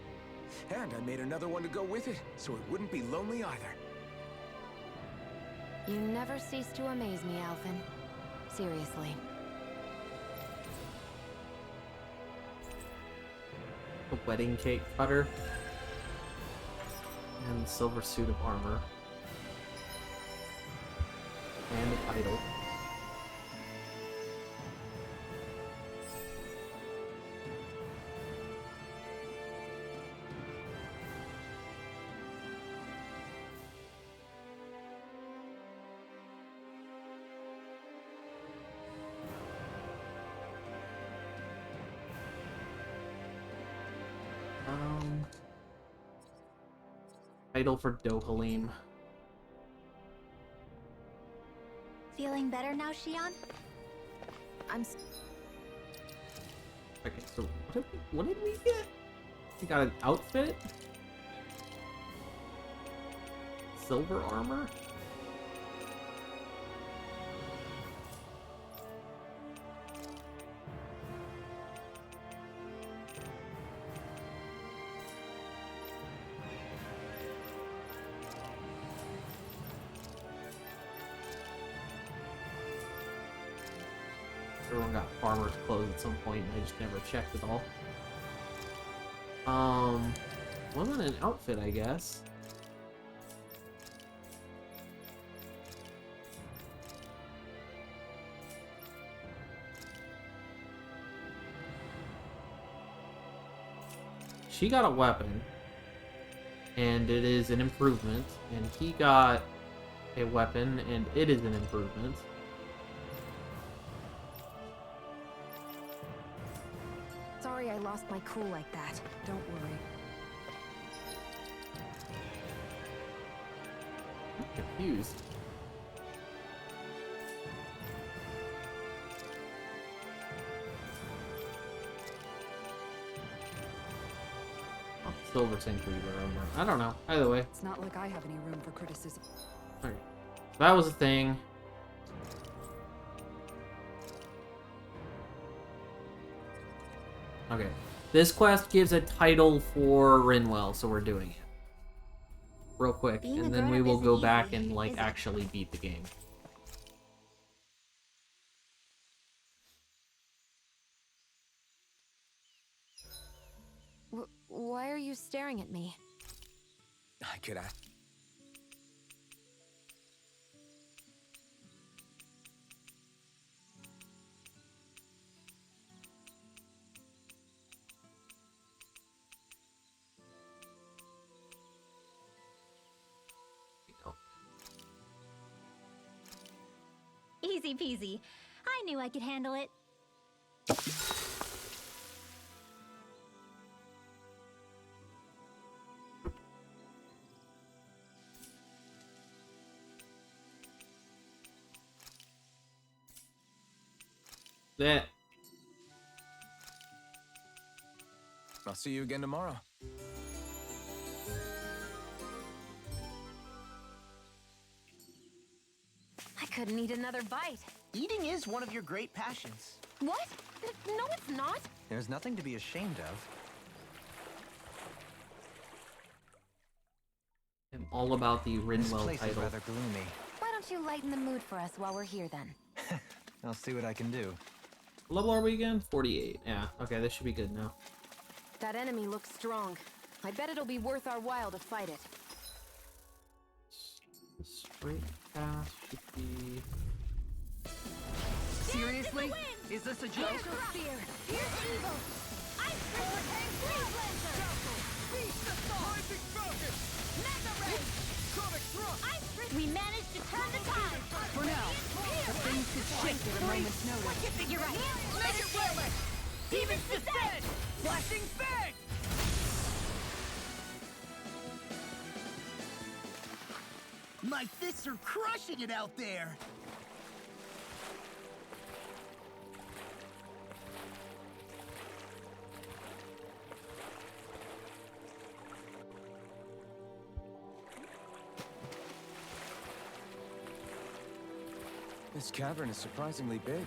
And I made another one to go with it, so it wouldn't be lonely either. You never cease to amaze me, Alphen. Seriously. The wedding cake cutter. And the silver suit of armor. And the title. Title for Dohalim. Feeling better now, Shion? Okay, so what did we get? We got an outfit? Silver armor? Everyone got farmer's clothes at some point, and I just never checked it all. Wasn't an outfit, I guess. She got a weapon, and it is an improvement, and he got a weapon, and it is an improvement. Sorry I lost my cool like that. Don't worry. I'm confused. Oh, Silver Century armor. I don't know. Either way. It's not like I have any room for criticism. Okay. So that was a thing. Okay. This quest gives a title for Rinwell, so we're doing it. Real quick, Being a and then we grown-up will isn't go easy, back and, like, is it? actually beat the game. Why are you staring at me? I could ask. Easy peasy. I knew I could handle it. That. I'll see you again tomorrow. I couldn't eat another bite. Eating is one of your great passions. What? No, it's not. There's nothing to be ashamed of. all about the This Rinwell place is title. rather gloomy. Why don't you lighten the mood for us while we're here then? I'll see what I can do. What level are we again? 48. Yeah. Okay, this should be good now. That enemy looks strong. I bet it'll be worth our while to fight it. The straight path should be. Seriously? Is this a joke? Astral Spear! Here's evil! Ice Hurricane Freeze Lancer! Beast Assault! Rising Falcon! Mega Ray! Sonic Thrust! Ice Prism! We managed to turn the tide! For now. But things could shift at a moment's notice. You're right! Measure Whaler! Demon's Descent! Flashing Fang! My fists are crushing it out there! This cavern is surprisingly big.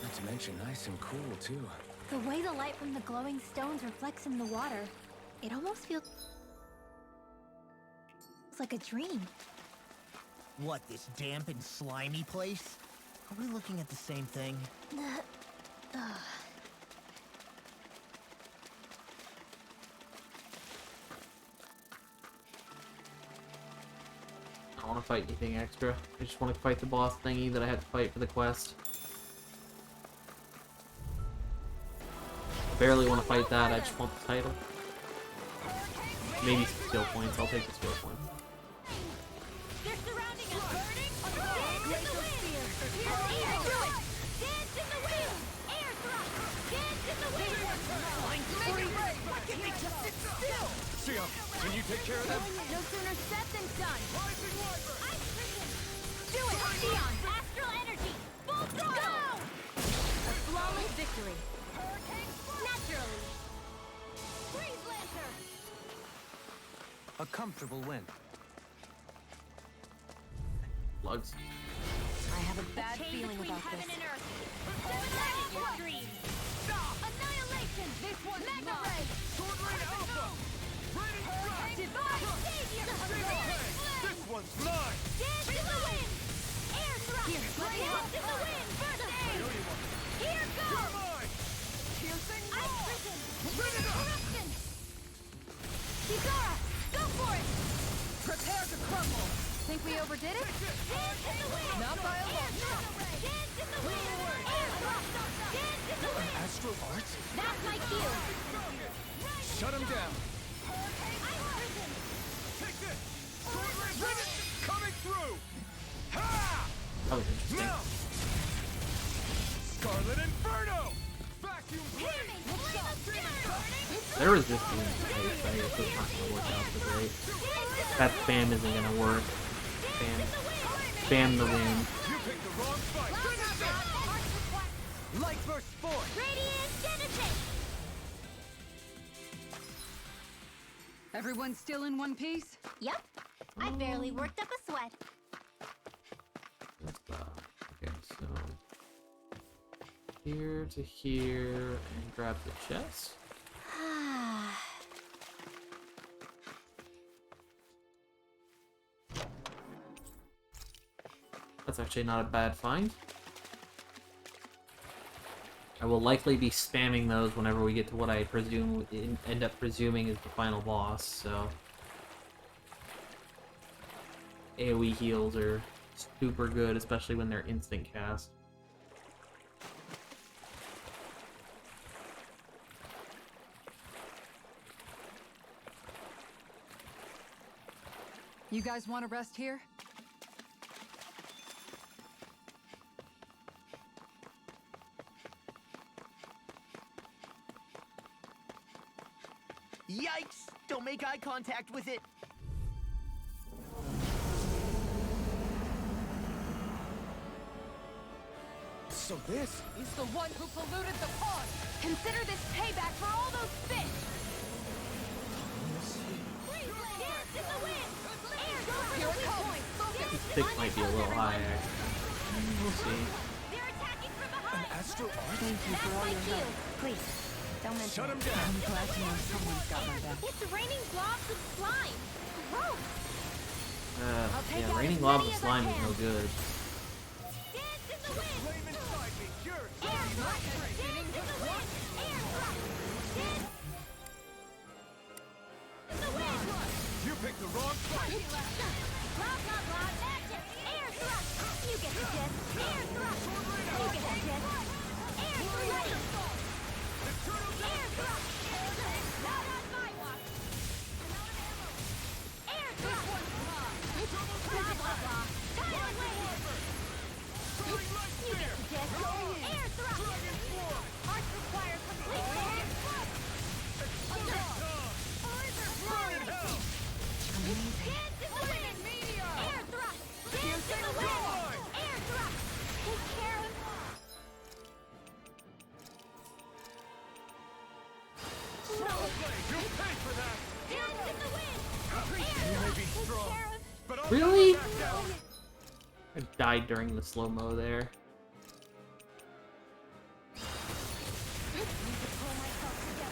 Not to mention nice and cool, too. The way the light from the glowing stones reflects in the water, it almost feels like a dream. What, this damp and slimy place? Are we looking at the same thing? I don't want to fight anything extra. I just want to fight the boss thingy that I had to fight for the quest. I barely want to fight that. I just want the title. Maybe some skill points. I'll take the skill points. They're surrounding us! Burning! Dance in the wind! Air thrust! Dance in the wind! Air thrust! Dance in the wind! Mega Ray! Why can't they just sit still? Xion, can you take care of them? No sooner said than done! Rising Wyvern! Ice Prism! Do it! Xion! Astral Energy! Full throttle! Go! A flawless victory! Hurricane Naturally! Freeze Lancer! A comfortable win. Slugs. I have a bad Chain feeling between about heaven this. and earth. Devastate your dreams. Annihilation. This one's Mega Ray. Sword Rain Alpha! Raining Strike! Divine Savior. This one's mine! Dance in the wind. Air thrust. Here, let me help in the wind. First aid. Here goes. Mine! Piercing Ice Prism. Corruption. Kizara, go for it. Prepare to crumble. Think we overdid it? Dance in the wind. Not by a long shot. Dance in the wind. Air thrust. Dance in the wind. Astral Art? That's my cue. Shut him down! Ice Prism. Take this! Sword Rain coming through! Ha! That was interesting. Now! Scarlet Inferno! Vacuum Blade! Their resistance is nice, right? So it's not gonna work out so great. That spam isn't gonna work. Spam the wind. You picked the wrong fight! Light Burst Force! Radiant Genesis! Everyone still in one piece? Yep. I barely worked up a sweat. Okay, so here to here and grab the chest. That's actually not a bad find. I will likely be spamming those whenever we get to what I presume end up presuming is the final boss, so AoE heals are super good, especially when they're instant cast. You guys want to rest here? Yikes! Don't make eye contact with it! So this... He's the one who polluted the pond! Consider this payback for all those fish! Dance in the wind! Air thrust! Here it comes! Focus! This stick might be a little high, actually. We'll see. They're attacking from behind! Astral Art? Thank you That's for all my your cue. help. Please, don't mention Shut him it. down! I'm glad to know someone's got my back. It's raining blobs of slime! Gross! Yeah, raining lava slime is no good. Dance in the wind! Flame inside me. Yours. Air thrust! Dance in the wind! Air thrust! Dance in the wind! You picked the wrong fight. Blah, blah, blah, magic! Air thrust! You get the gist! Air thrust! You get the gist! Air thrust! Air thrust! Not on my watch! Air thrust! Blah, blah, blah! Tidal wave! You get the gist! Air thrust! Arts require complete focus! Dance in the wind! Air thrust! Dance in the wind! Air thrust! Take care of... You pay for that. Dance in the wind! You may be strong, but I'll Really? never back down. I died during the slow-mo there.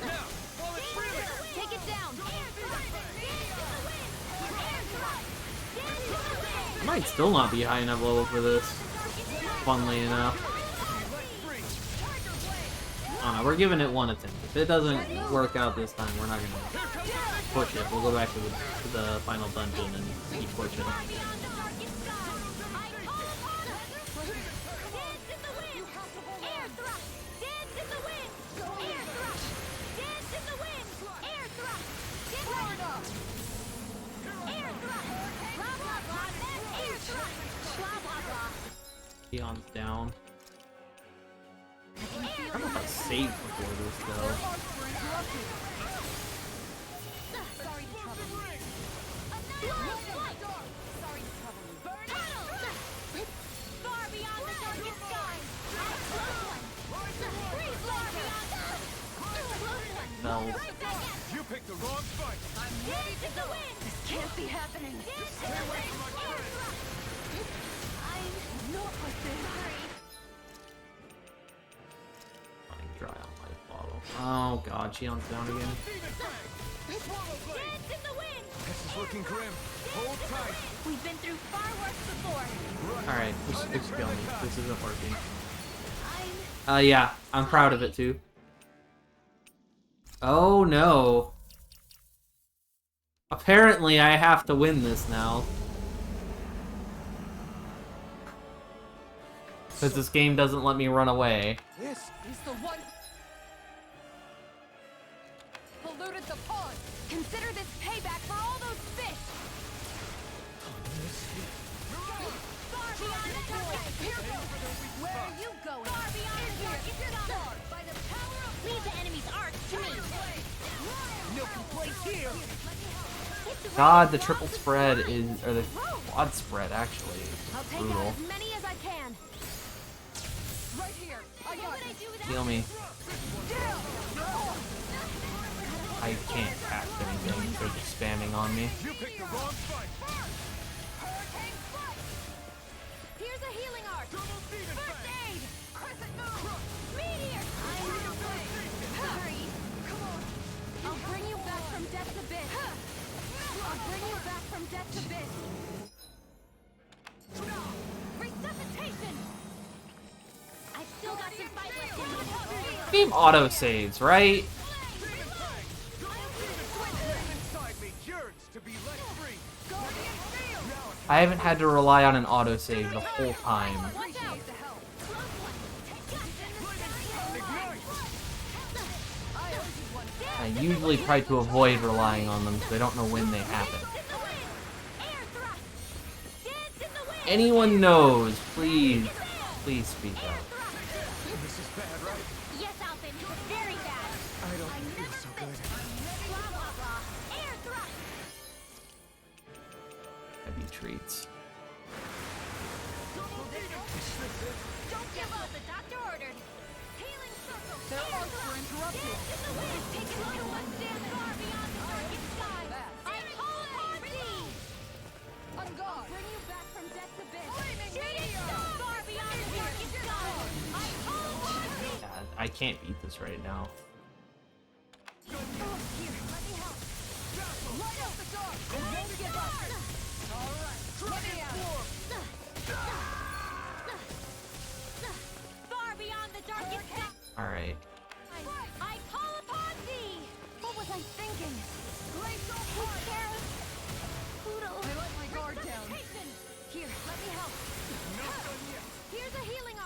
Now, while it's freezing. Take it down! Air thrust! Dance in the wind! Air thrust! Dance in the wind! I might still not be high enough level for this, funnily enough. I don't know, we're giving it one attempt. If it doesn't work out this time, we're not gonna push it. We'll go back to the final dungeon and keep pushing. Far beyond the darkest sky, I call upon us! Dance in the wind! Air thrust! Dance in the wind! Air thrust! Dance in the wind! Air thrust! Air thrust! Blah, blah, blah! Air thrust! Blah, blah, blah! Keon's down. I don't know if I saved before this, though. Sorry to trouble you. Annihilate flight! Sorry to trouble you. Far beyond the darkest skies! Freeze far beyond us! No. Right back at You picked the wrong fight. Dance in the wind! This can't be happening! Dance in the wind! Air thrust! I'm not with this. Running dry on my bottle. Oh god, Cheon's down again. Dance in the wind! This is looking grim. Hold tight. We've been through far worse before. Alright, just kill me. This isn't working. I'm Yeah, I'm proud of it too. Oh no. Apparently I have to win this now. Because this game doesn't let me run away. This He's the one polluted the pond. Consider this payback for all those fish! Far beyond the darkest! Where are you going? Far beyond the darkest sky! By the power of leave the enemy's arc to me! No complaints here. God, the triple spread is, or the quad spread actually I'll is take out brutal. as many as I can! Right here. I What got would you. I do without Heal me. you? I can't cast anything, they're just spamming on me. you picked the wrong fight. Hurricane Strike! Here's a healing arc! First aid! Crescent Moon! Meteor! I'm on the way! Hurry! Come on! I'll bring you back from death's abyss! I'll bring you back from death's abyss! Resuscitation! I've still got some fight left in me! Game auto saves, right? Inside me yearns to be let free. I haven't had to rely on an autosave the whole time. Watch out! Close one! Take guns in the sky! I usually try to avoid relying on them because I don't know when they happen. Dance in the wind! Air thrust! Dance in the wind! Anyone knows, please, please speak up. This is bad, right? Yes, Alphen. Very bad. I don't feel so good. Blah, blah, blah. Air thrust! Heavy treats. Don't give up. The doctor ordered. Healing circle. Their Air arcs were thrust! interrupted. Dance in the wind! Take it to one stand far beyond the darkest sky. I call upon thee! On guard. Bring you back from death's abyss. Shooting star! Far beyond the darkest sky. I call upon thee! God, I can't beat this right now. Here, let me help. Light up the dark. Don't give up. All right.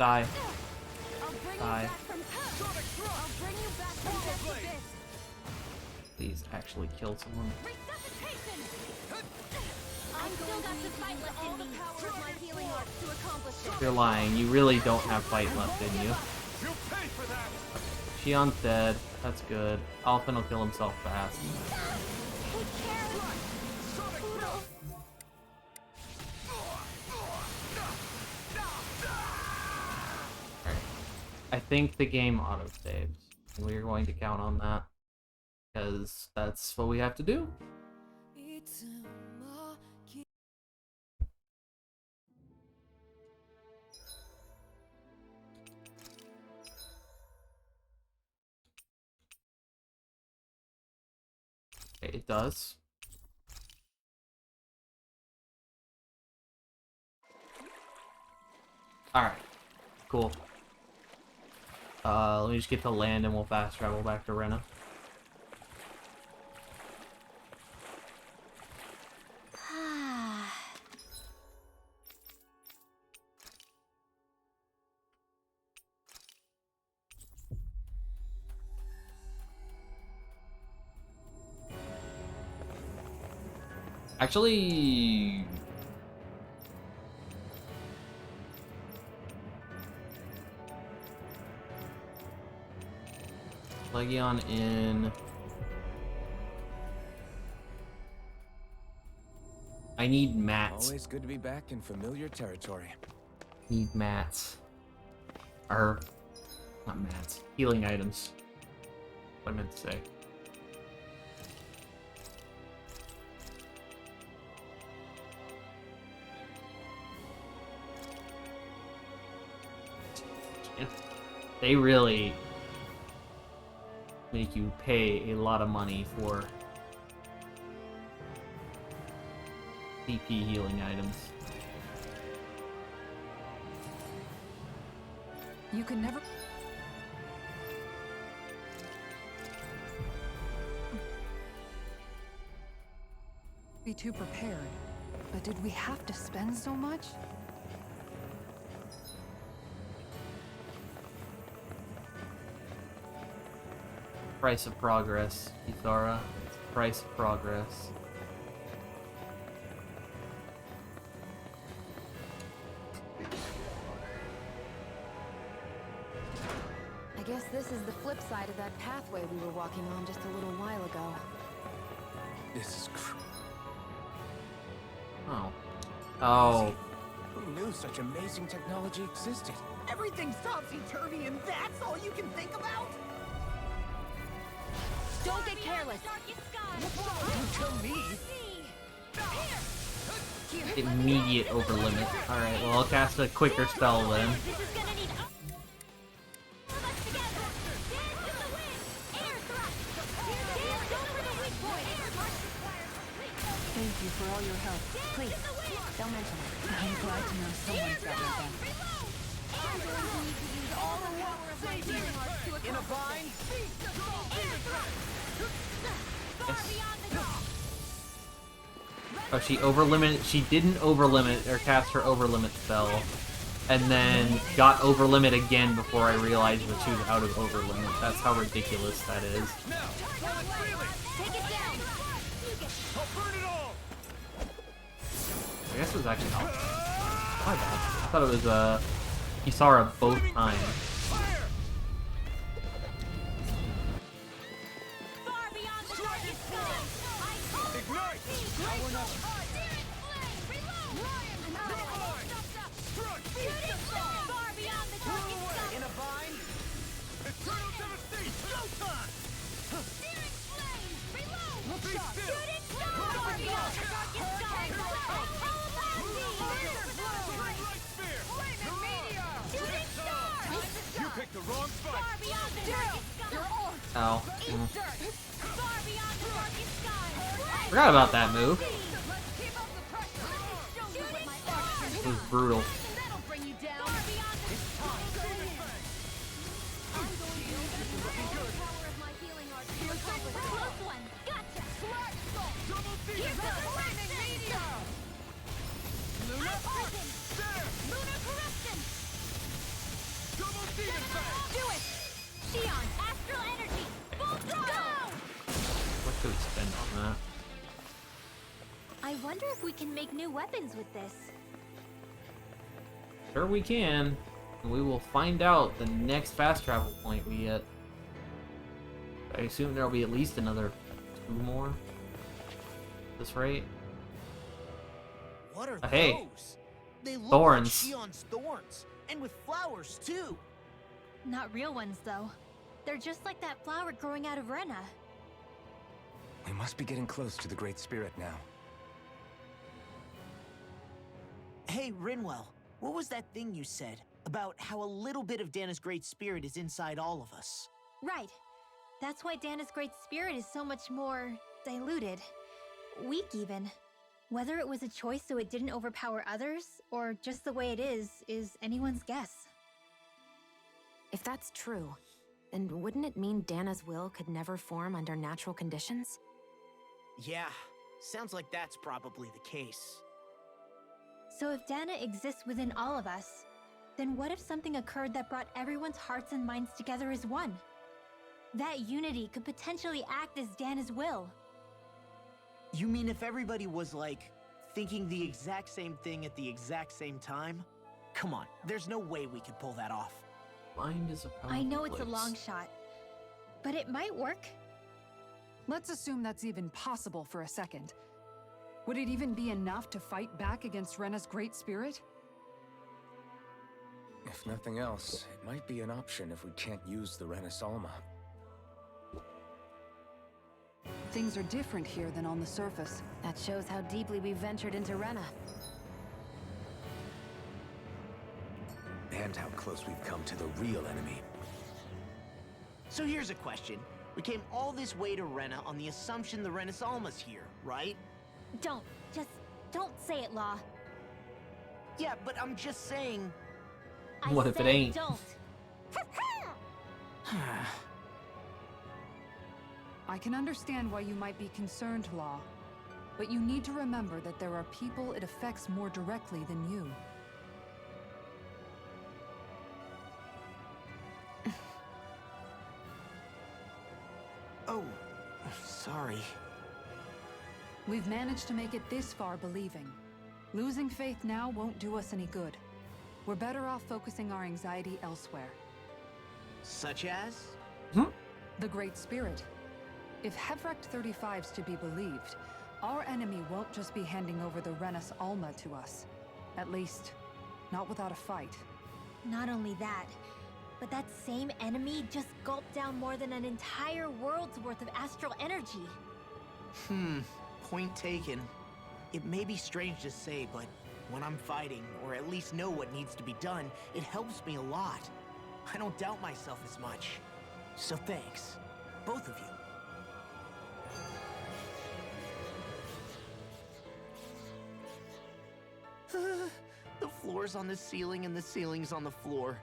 Die. I'll bring Die. you back from I'll bring you back from this abyss. Please actually kill someone. Resuscitation! I've still got the fight left in me. All the power of my healing arts to accomplish this. You're lying. You really don't have fight left in you. You pay for that! Shion's dead. That's good. Alphen will kill himself fast. Take care. Poodle. I think the game auto-saves. We're going to count on that. Because that's what we have to do. Okay, it does. Alright. Cool. Let me just get to land and we'll fast travel back to Rena. Actually... Legion in... I need mats. Always good to be back in familiar territory. Need mats. Or... not mats. Healing items. What I meant to say. They really make you pay a lot of money for CP healing items. You can never... be too prepared. But did we have to spend so much? Price of progress, Ithara. Price of progress. I guess this is the flip side of that pathway we were walking on just a little while ago. This is Oh. Oh. Who knew such amazing technology existed? Everything's topsy-turvy and that's all you can think about? Don't get careless. Don't tell me. Immediate over limit. Alright, well I'll cast a quicker spell then. This is gonna need all of us together. Dance in the wind. Air thrust. Dance over the weak point. Thank you for all your help. Please, don't mention it. I'm glad to know someone's got your back. I'm going to need to use all the power of my healing arts to In a accomplish bind? air thrust. Far beyond the goal. Oh, she over limit. She didn't over limit or cast her over limit spell, and then got over limit again before I realized that she was out of over limit. That's how ridiculous that is. Now! While it's reeling! Take it down. I'll burn it all! I guess it was actually not. My bad. I thought it was Kisara both times. Fire! Far beyond the target sky. I call Ignite! Power up. Searing flame. Reload. Shooting star. Far beyond the target sky. In a bind? Eternal devastation! Showtime! Searing flame. Reload. Be still! Shooting star. Far beyond the target sky. Light sphere! Shooting star. You picked the wrong Far fight! beyond the target sky. Ow. Far beyond the target sky. Forgot about that move. Let's keep up the pressure. Shooting star. It was brutal. That'll bring you down. Far beyond the I'm going to use all the power of my healing arts to accomplish this. Close one. Gotcha. Double Here's demon! the flaming meteor. Lunar corruption. Lunar corruption. if we can make new weapons with this. Sure we can. And we will find out the next fast travel point we get. I assume there'll be at least another 2 more. At this rate. What are Hey. those? They look Thorns. like Shion's thorns, and with flowers too. Not real ones, though. They're just like that flower growing out of Rena. We must be getting close to the Great Spirit now. Hey, Rinwell, what was that thing you said about how a little bit of Dana's Great Spirit is inside all of us? Right. That's why Dana's Great Spirit is so much more diluted. Weak, even. Whether it was a choice so it didn't overpower others, or just the way it is anyone's guess. If that's true, then wouldn't it mean Dana's will could never form under natural conditions? Yeah, sounds like that's probably the case. So if Dana exists within all of us, then what if something occurred that brought everyone's hearts and minds together as one? That unity could potentially act as Dana's will. You mean if everybody was, like, thinking the exact same thing at the exact same time? Come on, there's no way we could pull that off. Mind is a powerful I know it's a place. long shot, but it might work. Let's assume that's even possible for a second. Would it even be enough to fight back against Rena's Great Spirit? If nothing else, it might be an option if we can't use the Renis Alma. Things are different here than on the surface. That shows how deeply we ventured into Rena. And how close we've come to the real enemy. So here's a question. We came all this way to Rena on the assumption the Renis Alma's here, right? Just don't say it, Law. Yeah, but I'm just saying... What if it ain't? Don't. I can understand why you might be concerned, Law. But you need to remember that there are people it affects more directly than you. Oh, sorry. We've managed to make it this far believing. Losing faith now won't do us any good. We're better off focusing our anxiety elsewhere. Such as? The Great Spirit. If Hevrecht 35's to be believed, our enemy won't just be handing over the Renis Alma to us. At least, not without a fight. Not only that, but that same enemy just gulped down more than an entire world's worth of astral energy. Point taken. It may be strange to say, but when I'm fighting, or at least know what needs to be done, it helps me a lot. I don't doubt myself as much. So thanks, both of you. The floor's on the ceiling and the ceiling's on the floor.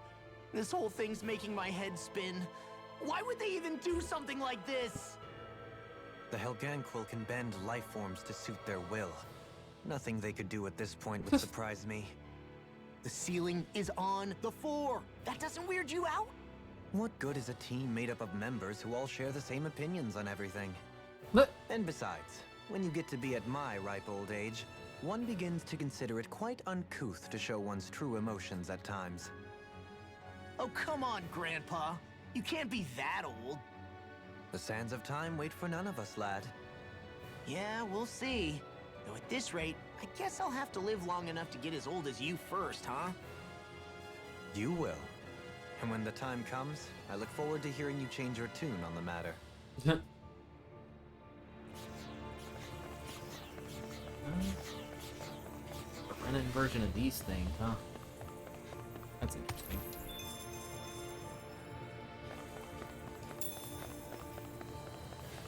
This whole thing's making my head spin. Why would they even do something like this? The Helganquil can bend life forms to suit their will. Nothing they could do at this point would surprise me. The ceiling is on the floor. That doesn't weird you out? What good is a team made up of members who all share the same opinions on everything? But And besides, when you get to be at my ripe old age, one begins to consider it quite uncouth to show one's true emotions at times. Oh, come on, Grandpa. You can't be that old. The sands of time wait for none of us, lad. Yeah, we'll see. Though at this rate, I guess I'll have to live long enough to get as old as you first, huh? You will. And when the time comes, I look forward to hearing you change your tune on the matter. A Renan version of these things, huh? That's interesting.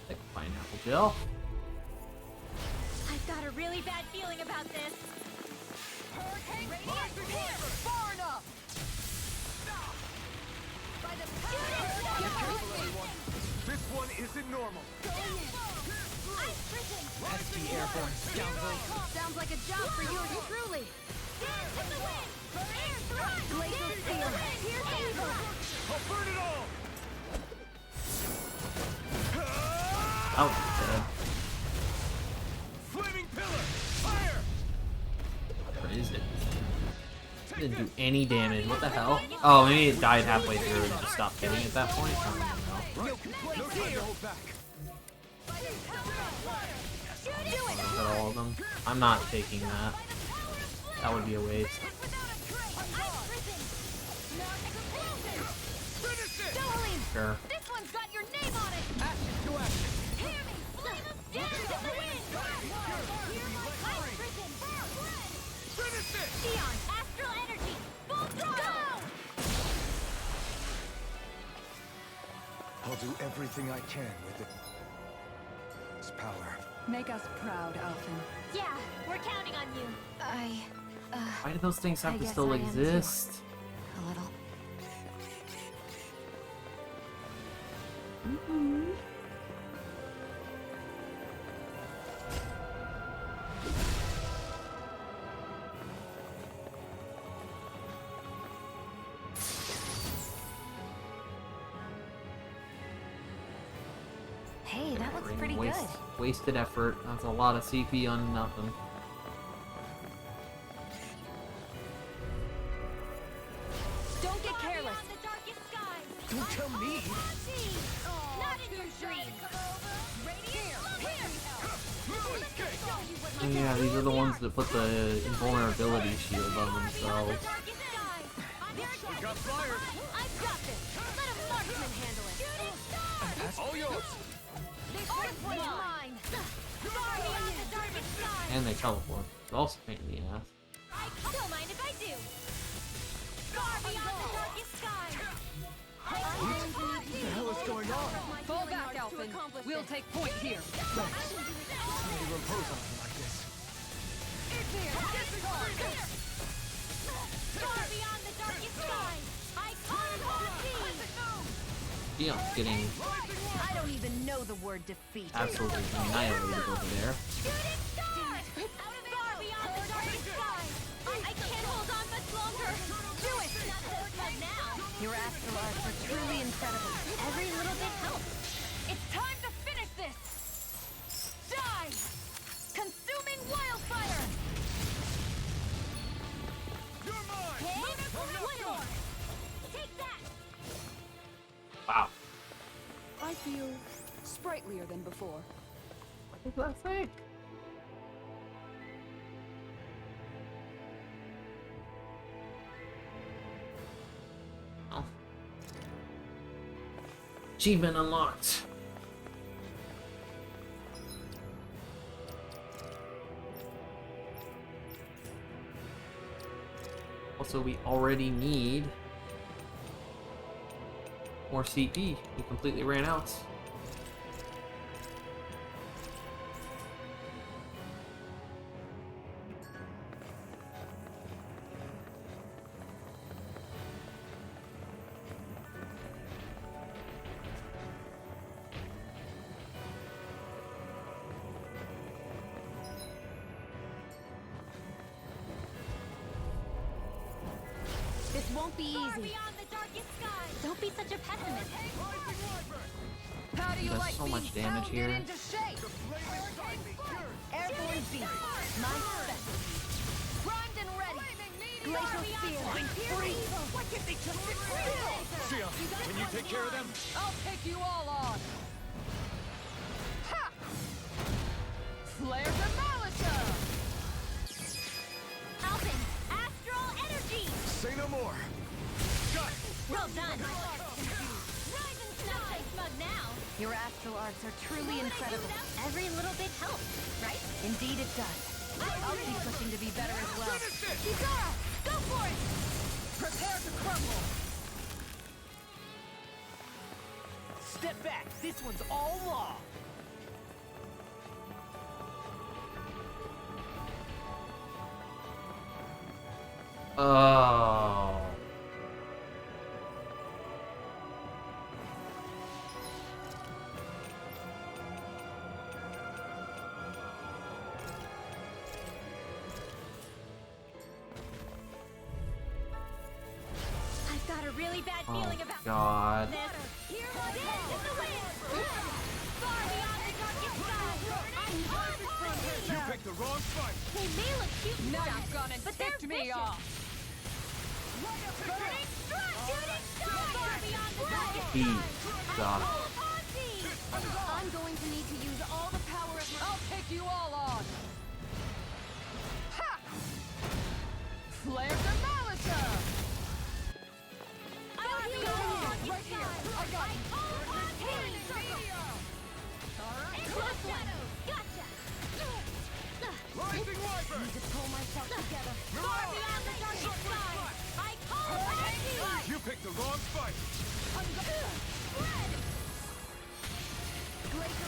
Like pineapple gel. I've got a really bad feeling about this. Hurricane radiant here! Far enough! By the power This one isn't normal. Ice prison! That's the airborne scoundrel. Sounds like a job for you truly. Dance in the wind! Air thrust! Glacial steel! Here's Ava! I'll burn it all! Oh, dead. Flaming pillar! Fire! is it? It didn't do any damage. What the hell? Oh, maybe it died halfway through and just stopped hitting at that point. I don't know. Is that all of them? I'm not taking that. That would be a waste. Sure. This one's got your name on it! Action to action. Hear me! Flame of death in the wind! Ice prison! Finish it! Xion, astral energy! Full throttle! I'll do everything I can with it. Its power. Make us proud, Alphen. Yeah, we're counting on you. Why do those things have I to guess still I am too. exist? A little. Hey, that looks pretty good. Wasted effort. That's a lot of CP on nothing. Don't get careless. The darkest skies. Don't tell me. Not in your dreams. Oh, yeah, these are the ones that put the invulnerability shield on themselves. We got flyers. I've got this. Let a marksman handle it. All yours. This one's mine. Far beyond the darkest skies. And they teleport. It's also a pain in the ass. I don't mind if I do. Far beyond the darkest skies. What the hell is going on? Fall back, Alphen. We'll take point here. Thanks. Somebody will impose on me like this. Far beyond the darkest skies. I call upon thee. Xion's getting I don't even know the word defeat. absolutely annihilated over there. Shooting star! Far beyond the darkest skies. I can't hold on much longer. Do it. Not so fun now. Your astral arts are truly incredible. Every little bit helps. It's time to finish this. Die! Consuming wildfire! You're mine. Hey, take that! Wow. I feel sprightlier than before. What does that say? Oh. Achievement unlocked. Also, we already need more CP. We completely ran out. This won't be easy. Far beyond the darkest skies. Don't be such a pessimist. How do you Does like so being much damage pounded here. into shape? Airborne beast. My specialty. Primed and ready. Glacial spear. Free. Why can't they just sit still? Xion, can you take care of them? I'll take you all on. Ha! Flare Demolition! Alphen, astral energy. Say no more. Got it. Well done. Rise and shine. Smug now. Your astral arts are truly incredible. Every little bit helps, right? Indeed it does. I'll keep pushing to be better as well. Kisara, go for it! Prepare to crumble! Step back. This one's all law. Oh. I've got a really bad Oh feeling about God. this. Here I am in the wind. Far beyond the darkest sky. I'm You picked the wrong fight. They may look cute Now stuff, you've gone and but they're tipped me vicious. off. Burning strike! Shooting star! Far beyond the target He sky. got I'm going to need to use all the power of my... I'll take you all on. Ha! Flare de Malita! I'll heal you! Right here. I got you. Healing circle! Close one! Gotcha! Rising Wyvern! Need to pull myself together. Far beyond the darkest sky! I call upon thee! You picked the wrong fight! Spread!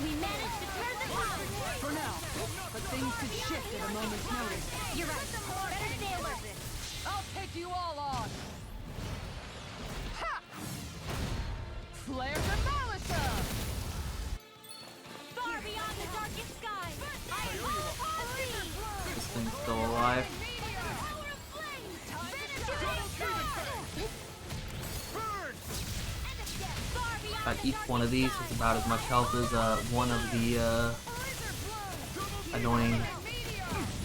We managed to turn the tide! For now. But things could shift at a moment's notice. You're right. Better stay alert. I'll take you all on. Ha! Flare de Malita! Far beyond the darkest sky! I call upon thee! this thing's still alive. Power of flame! Shooting star! Burn! Far beyond Each one of these has about as much health as one of the annoying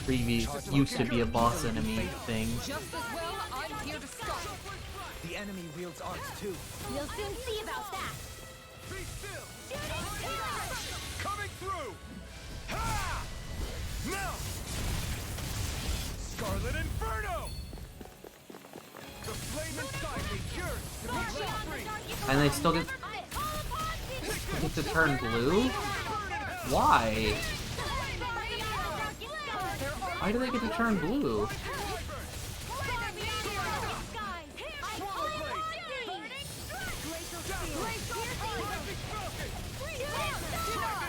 previous used to be a boss enemy thing. Just as well, I'm here to stop. The enemy wields arcs too. We'll soon see about that! Be still! Shooting star! Coming through! Ha! Now! Scarlet Inferno! The flame inside me yearns to Far be set beyond the free! darkest And they sky. still get I call upon thee! get to turn blue? Why? Far beyond the darkest sky! Why do they get to turn blue? Far beyond the darkest sky! I call upon thee! Glacial spear! Shooting star!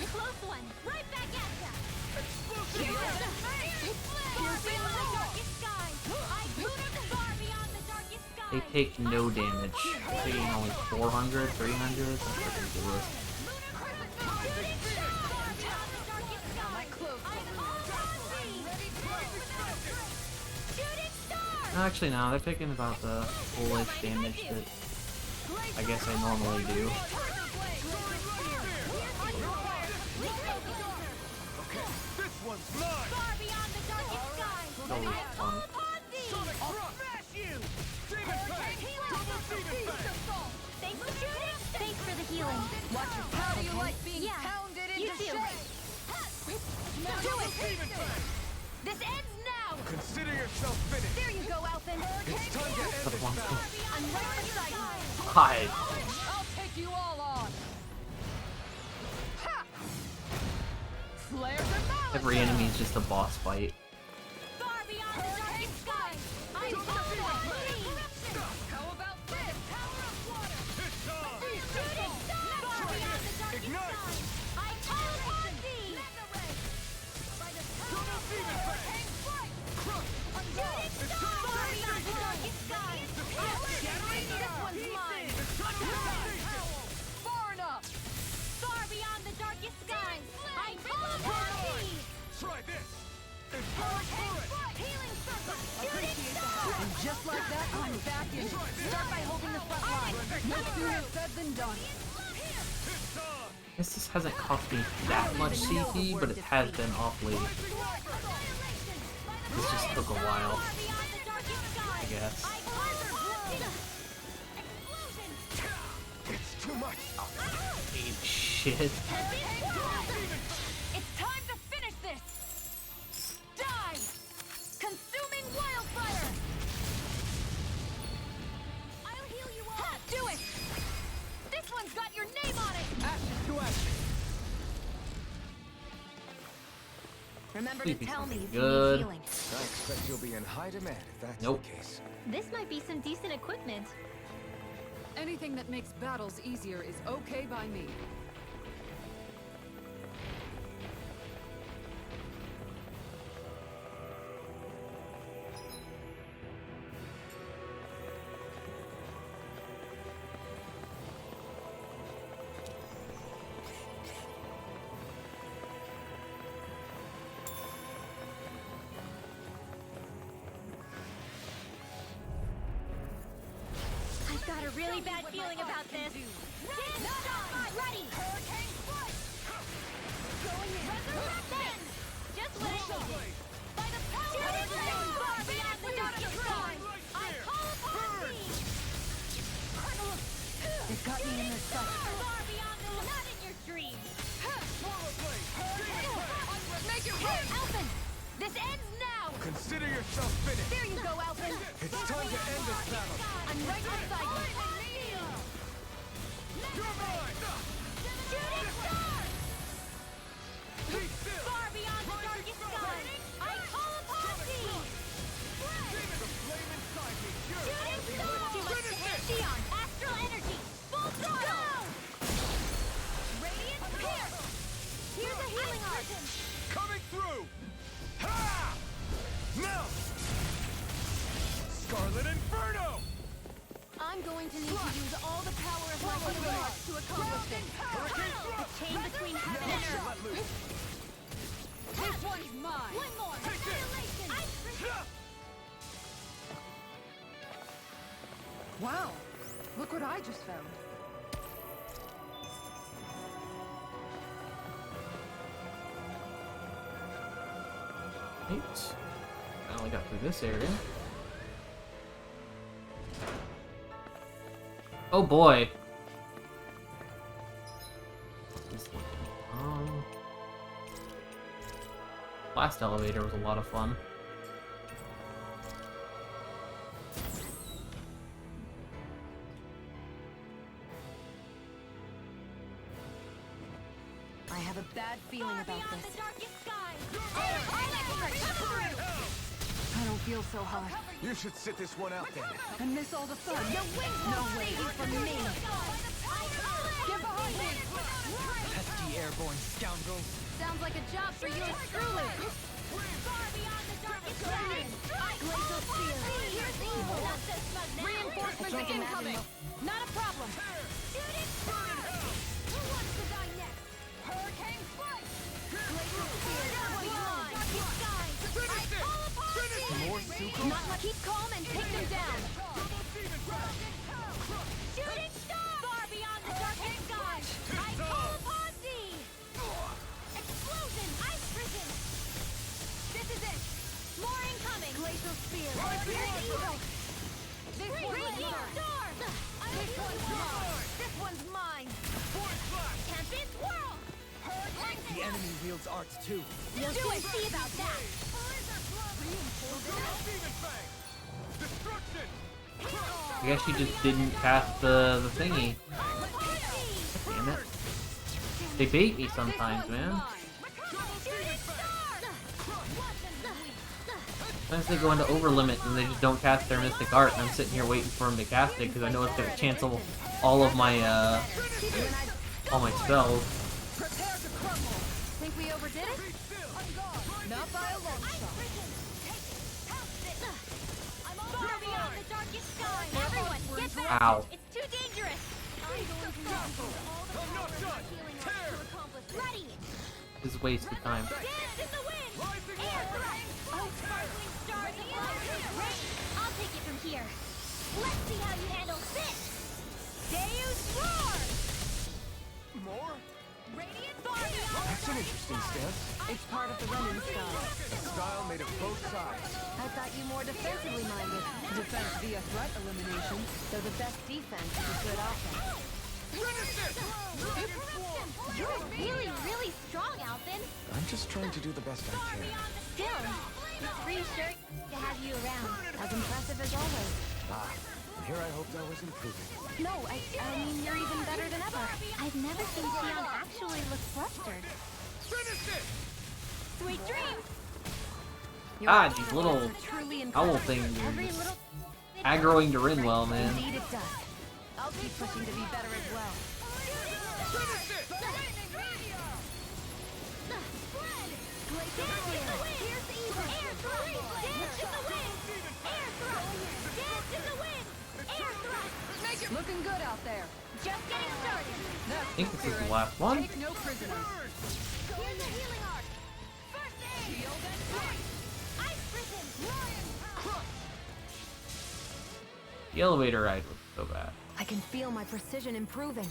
Close one! Right back at ya! Far beyond the darkest sky! I far beyond the darkest sky! They take no damage. They're taking only 400, 300. That's ridiculous. Shooting star! Far beyond the darkest sky! I call upon thee! Shooting star! Actually, no, they're taking about the full-ish damage that I guess I normally do. This one's mine! Far beyond the darkest sky! Oh, I call fun. upon thee! Smash you! Demon Fang! Double Demon Fang! Thanks for shooting! Thanks for the healing. Watch your How do you like being Yeah, pounded you into too. shape? Do it! Demon Fang! This ends now! Consider yourself finished! There you go, Alphen! It's time to end For the this one battle! I'm right beside you! God. I'll take you all on. Ha! Flare de Malita! Every enemy is just a boss fight. Far beyond the darkest sky! I call upon thee! How about this? Power of water! It's on! Shooting star! Far beyond the darkest Ignite! sky! I call upon thee! Double Demon Fang! Crush! Shooting star! Far beyond the darkest sky! This one's mine! Far enough! Far beyond the darkest sky! I call upon thee! Try this! Inferno Turret! Healing circle! Shooting star! And just like that, I'm back in it. Start by holding the front line. No sooner said than done. It's on! This hasn't cost me that much CP, but it has been off late. This just took a while, Far beyond the darkest sky! I guess. I call upon thee! Explosion! It's too much! Shit. It's time to finish this! Die! Consuming wildfire! I'll heal you all! Do it! This one's got your name on it! Ashes to ashes! Remember Please to be tell me something if you good. need healing. I expect you'll be in high demand if that's Nope. the case. This might be some decent equipment. Anything that makes battles easier is okay by me. I've got a really bad feeling about this. Ready! Hurricane strike! Going in! Resurrection! Just what I needed! sight. Far beyond the not in your dreams. Make it rain! Alphen, this ends now. Consider yourself finished. There you go, Alphen. It's time to end this battle. I'm right beside you. You're mine! Shooting star. Be still! Far beyond the darkest sky, I call upon thee. Demon of flame inside me! Shooting star. Too much to hand. Xion, astral energy, full throttle. Radiant pierce. Here's a healing art. Coming through! Ha! Melt! Scarlet Inferno! I'm going to need to use all the power of my healing arts to accomplish this. Hurricane The thrust! chain between heaven and earth. Let loose! This one's mine. One more. Take this. Annihilation. Wow, look what I just found. Right. Finally got through this area. Oh boy. Last elevator was a lot of fun. I have a bad feeling Far about beyond this. the darkest skies. I don't feel so hot. You should sit this one out then. And miss all the fun. Your wings won't save you from me. Get behind me! Pesky airborne scoundrels. Sounds like a job for you truly. Far beyond the darkest skies. Glacial spear. Here's evil. Not so smug now. Reinforcements incoming. Not a problem. Shooting star. Who wants to die next? Hurricane strike. Glacial spear. Beyond darkest skies. I call upon thee. More Suko? Not much. Keep calm and take them down. Shooting star. Far beyond the darkest skies. I call upon thee. Explosion. Ice prison. This is it. More incoming. Glacial spear. Here's evil. This one's mine. This one's mine. This one's mine. Tempest whirl. The enemy wields arts too. You'll soon see about that. Demon Fang! Destruction! I guess she just didn't cast the thingy. Damn it. They bait me sometimes, man. Sometimes they go into over limit and they just don't cast their mystic art, and I'm sitting here waiting for them to cast it because I know it's gonna cancel all of my spells. Think we overdid it? Not by a long shot. Far beyond the darkest sky. Everyone, get back! Ow. It's too dangerous. I'm going to need to use all the power of my healing arts to accomplish this. Ready! This is wasted time. Dance in the wind! Air thrust! Oh, sparkling stars above! Rain! I'll take it from here. Let's see how you handle this! Deus roar! More? Radiant far beyond That's an interesting stance. It's part of the running style. A style made of both sides. I thought you more defensively minded. Defense via threat elimination. So the best defense is a good offense. You're really, really strong, Alphen. I'm just trying to do the best I can. Still, it's reassuring to have you around. As impressive as always. Ah, and here I hoped I was improving. No, I mean, you're even better than ever. I've never seen Xion actually look flustered. Finish it! Sweet dreams! Your Ah, arts these and little skills are truly owl incredible. things are Every just little... aggroing to Rinwell, man. Indeed it does. I'll keep pushing to be better as well. Finish it! Looking good out there. Just getting started. That's I think the this is the spirit. last one. Take no prisoners. Here's the healing art. First aid. Shield and strike. Ice prison. The elevator ride was so bad. I can feel my precision improving.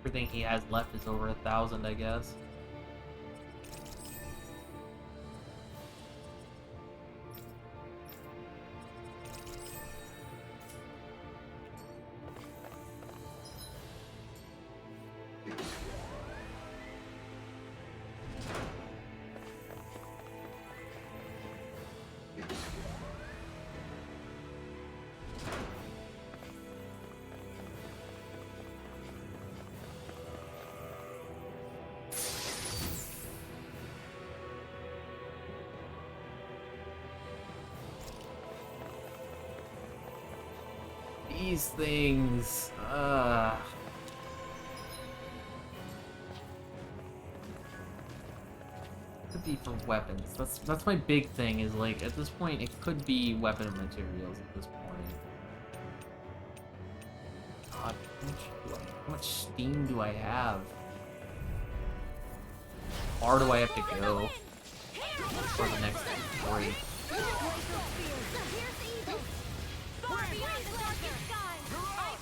everything he has left is over 1,000, I guess. These things, could be for weapons. That's my big thing. Is like at this point, it could be weapon materials at this point. God, how much steam do I have? How far do I have to go for the next story?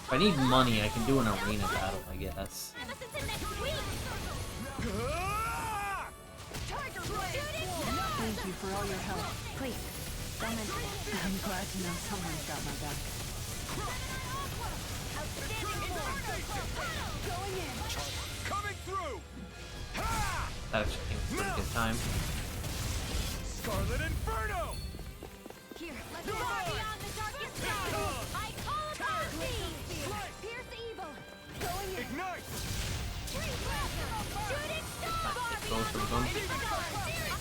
If I need money, I can do an arena battle, I guess. Thank you for all your help. Please, don't mention it. I'm glad to know someone's got my back. Coming through! That actually came at a pretty good time. Scarlet Inferno! Here, let's far beyond the darkest sky. I call upon thee. Pierce evil. Going in. Ignite! Shooting star. Both of them.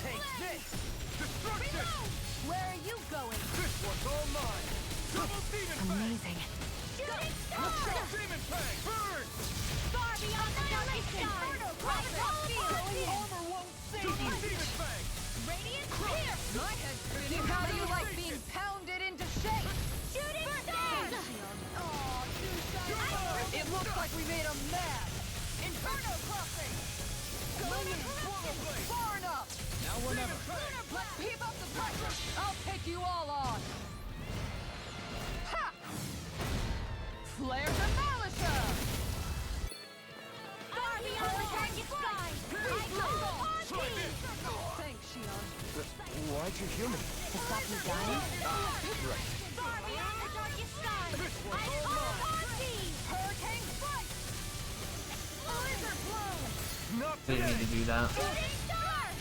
Take this! Destruction! Where are you going? This one's all mine! Double Demon Fang! Amazing. Shooting star. Demon Fang! Burn! Far beyond the darkest sky. I call upon thee. Armor won't save you! Demon Fang! Radiant pierce. My head's spinning. How do you like being pounded into shape? Shooting star. It looks like we made a mess. Inferno crossing. Going in. Far enough. Now or never! Let's keep up the pressure. I'll take you all on. Ha! Flare Demolisher. Far beyond the darkest sky. I call upon thee. Thanks, Shion. Why'd you heal me? To stop you dying? Far beyond the darkest sky. I call upon thee. Hurricane Strike. Blizzard blow. Not Didn't need to do that. Shooting star.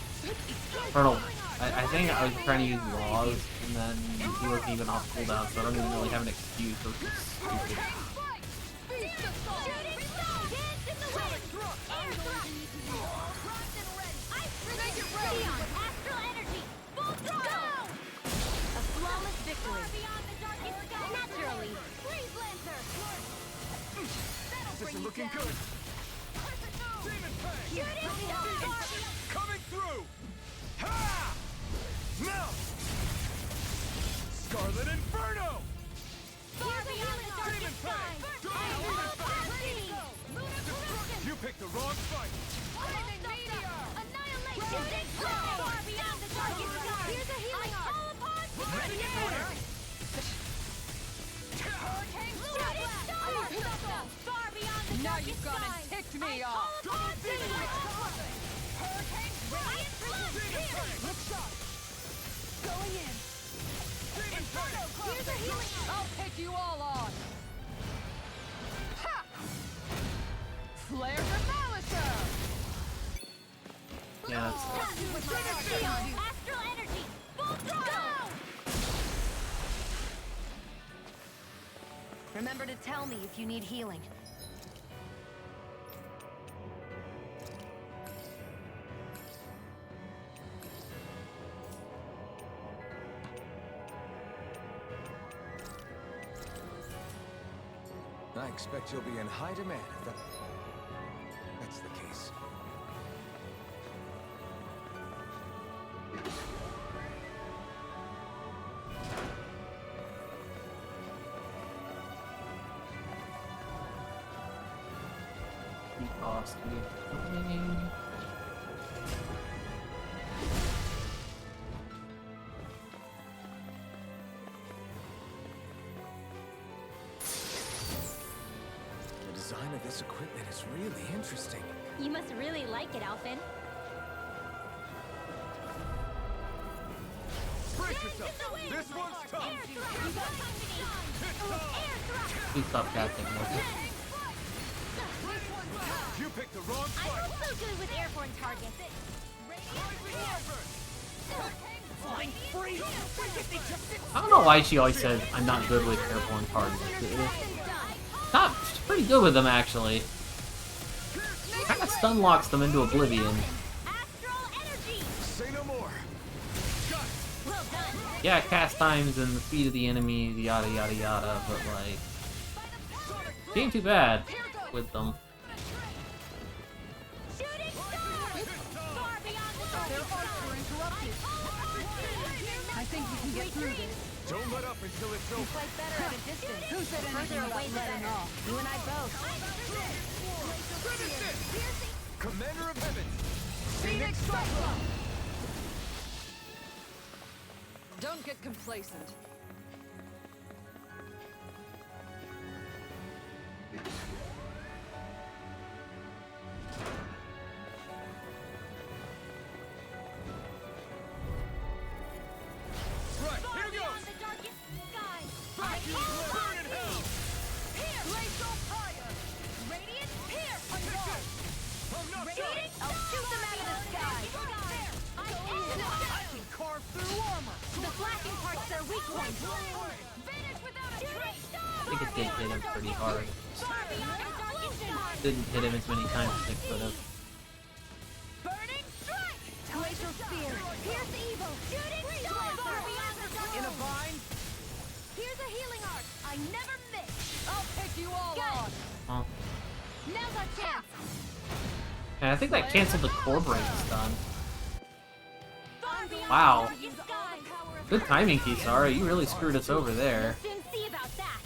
Colonel, I think I was trying to use laws, and then he wasn't even off cooldown, so I don't even really have an excuse. It was just stupid. Strike. Beast Assault. Shooting star. Dance in the wind. Air thrust. Primed and ready. Ice Make it grenade. ready. Xeon. Astral energy. Full throttle. A flawless victory. Far beyond the darkest sky. Naturally. Freeze Lancer. This is looking good! Demon Fang! Shooting star. Coming through! Ha! Now! Scarlet Inferno! Far beyond the darkest sky. I call upon thee. Lunar collision. You picked the wrong fight! Flaming meteor. Annihilation. Shooting star. Far beyond the darkest sky. Here's a healing arm. I call upon thee. Ready in order! Hurricane Shooting star. Far beyond the Now darkest you've gone sky. and ticked I me call off. upon thee. Hurricane Radiant flood. Here. Look shot. Going in. Inferno. Here's a healing arm. I'll take you all on. Ha! Flare Demolisher. Yeah, that's it. With my Xeon. Astral energy. Full throttle. Remember to tell me if you need healing. I expect you'll be in high demand if that's the case. Cost me. design of this equipment is really interesting. You must really like it, Alphen. Brace yourself. This one's tough. Please stop casting more. You picked the wrong I'm fight. also good with airborne targets. I don't know why she always says I'm not good with airborne targets. She's pretty good with them, actually. Kind of stun locks them into oblivion. Astral energy. Say no more. Well done. Yeah, cast times and the speed of the enemy, yada yada yada, but like, she ain't too bad with them. Shooting star. Far beyond the target. I think we can get through this. Don't let up until it's over. Fight better at a distance. Who said anything Further away about the letting better. off? You and I both. Commander of Heaven. Phoenix Cyclone! Don't get complacent. Right, Far here beyond goes. the darkest sky. I Vacuum call burn in upon hell. thee. Here. Glacial fire. Radiant here. On guard. I'm not Radiant. I'll shoot them out of the sky. I can carve through armor. The flashing part's their weak point. Vanish without a trace. I think it did hit him pretty hard. Far beyond the darkest sky. Didn't hit him as many times as it could have. Burning strike. Glacial spear. Pierce evil. Shooting star. Far beyond the darkest. In a bind. Here's a healing arc. I never miss. I'll pick you all Got on. it. Oh. Now's our chance. And I think that canceled the core break stun. Far beyond Wow. the darkest sky. Good timing, Kisara. You really screwed us over there. We'll soon see about that.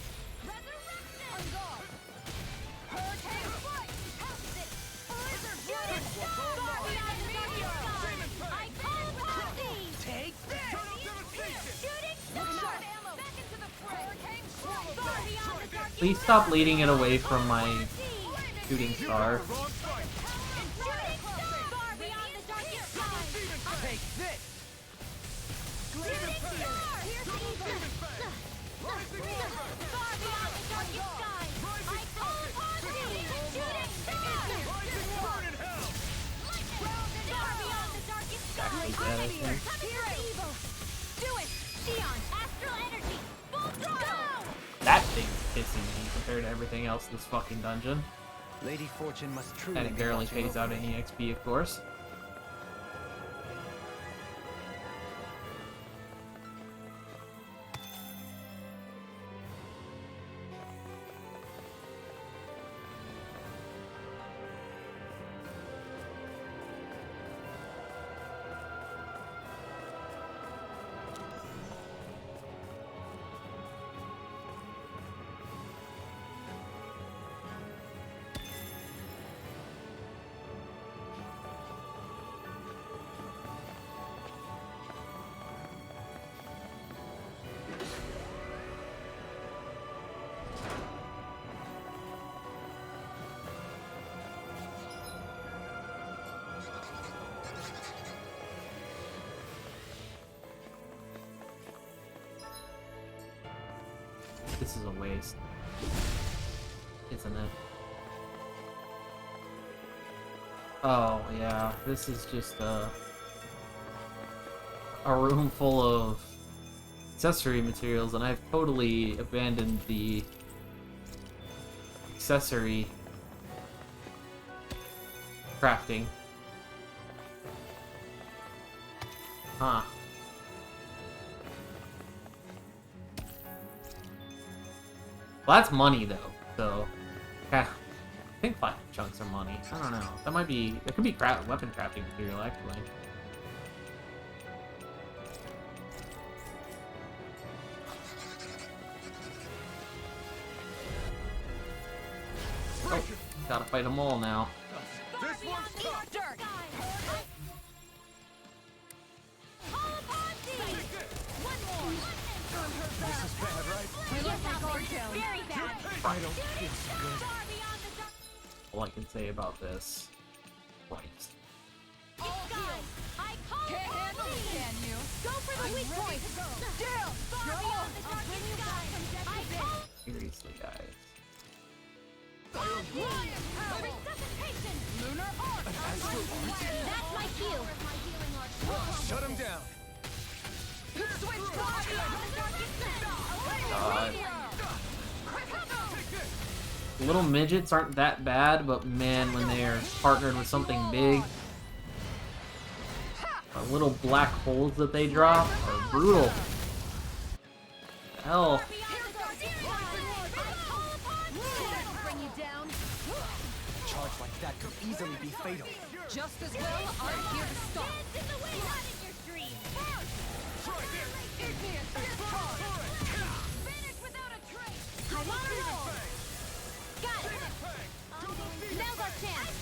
Resurrection. On guard. Hurricane strike. Pounce it. Shooting star. Far beyond the darkest sky. I call upon thee. Take this. Turtle devastation. Shooting star. Back into the fray. Hurricane strike. Far beyond the darkest Please stop leading it away from my sea. shooting star. Wrong fight. Shooting star. Far beyond the darkest sky. Take this. Shooting star. Here's the evil. Far beyond the darkest sky. I call upon thee. Shooting star. Burn in hell. Far beyond the darkest sky. Exactly that, I think. Here's evil. Do it. Sion. Astral energy. Full throttle. That thing's pissing me compared to everything else in this fucking dungeon. Lady Fortune must truly And it be barely watching pays over out me. any XP, of course. This is a waste. Isn't it? Oh, yeah. This is just a room full of accessory materials, and I've totally abandoned the accessory crafting. Huh. Well, that's money, though, so... Yeah, I think 5 chunks are money. I don't know. That might be... There could be weapon crafting material, actually. Oh, gotta fight them all now. This one's tough. Dirt. Call upon thee. One more. This is bad, right? Yes, Alphen. Very bad. I don't feel Shooting so good. star beyond the all I can say about this. Christ. Guys, I call Can't upon handle it, thee. can you? Go for the weak point. Down! Far beyond the darkest sky. I call Seriously, guys. resuscitation. Lunar Arc! That's my cue. Shut him down. Switch fire! God. Little midgets aren't that bad, but man, when they are partnered with something big, the little black holes that they drop are brutal. Hell. Bring you down. Charge like that could easily be fatal. Just as well, I'm here to stop. Igneous discharge! Finish without a trace. I'm on a roll. Got it. Now's our chance.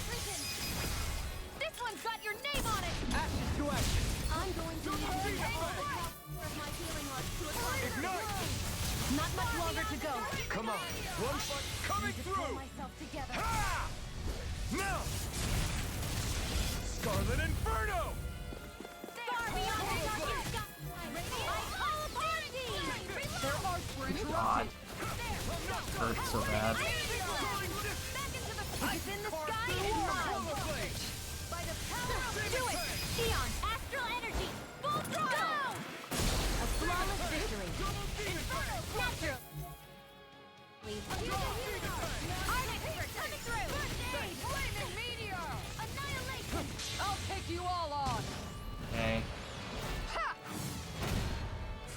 This one's got your name on it. Ashes to action. I'm going to use all the power of my healing arts to acquire. Ignite! Not much longer to go. Come on. One shot coming Pull through. myself together. Ha! Now! Scarlet Inferno! Far beyond the darkest sky. I call upon thee. Their arts were God. interrupted. Hurts so bad. Back into the fight. It's in the sky and mine. By the power of do it. Xion, astral energy. Full throttle. A flawless victory. Natural. Arctic coming through. Flaming meteor! Annihilation. I'll take you all on. Okay. Ha!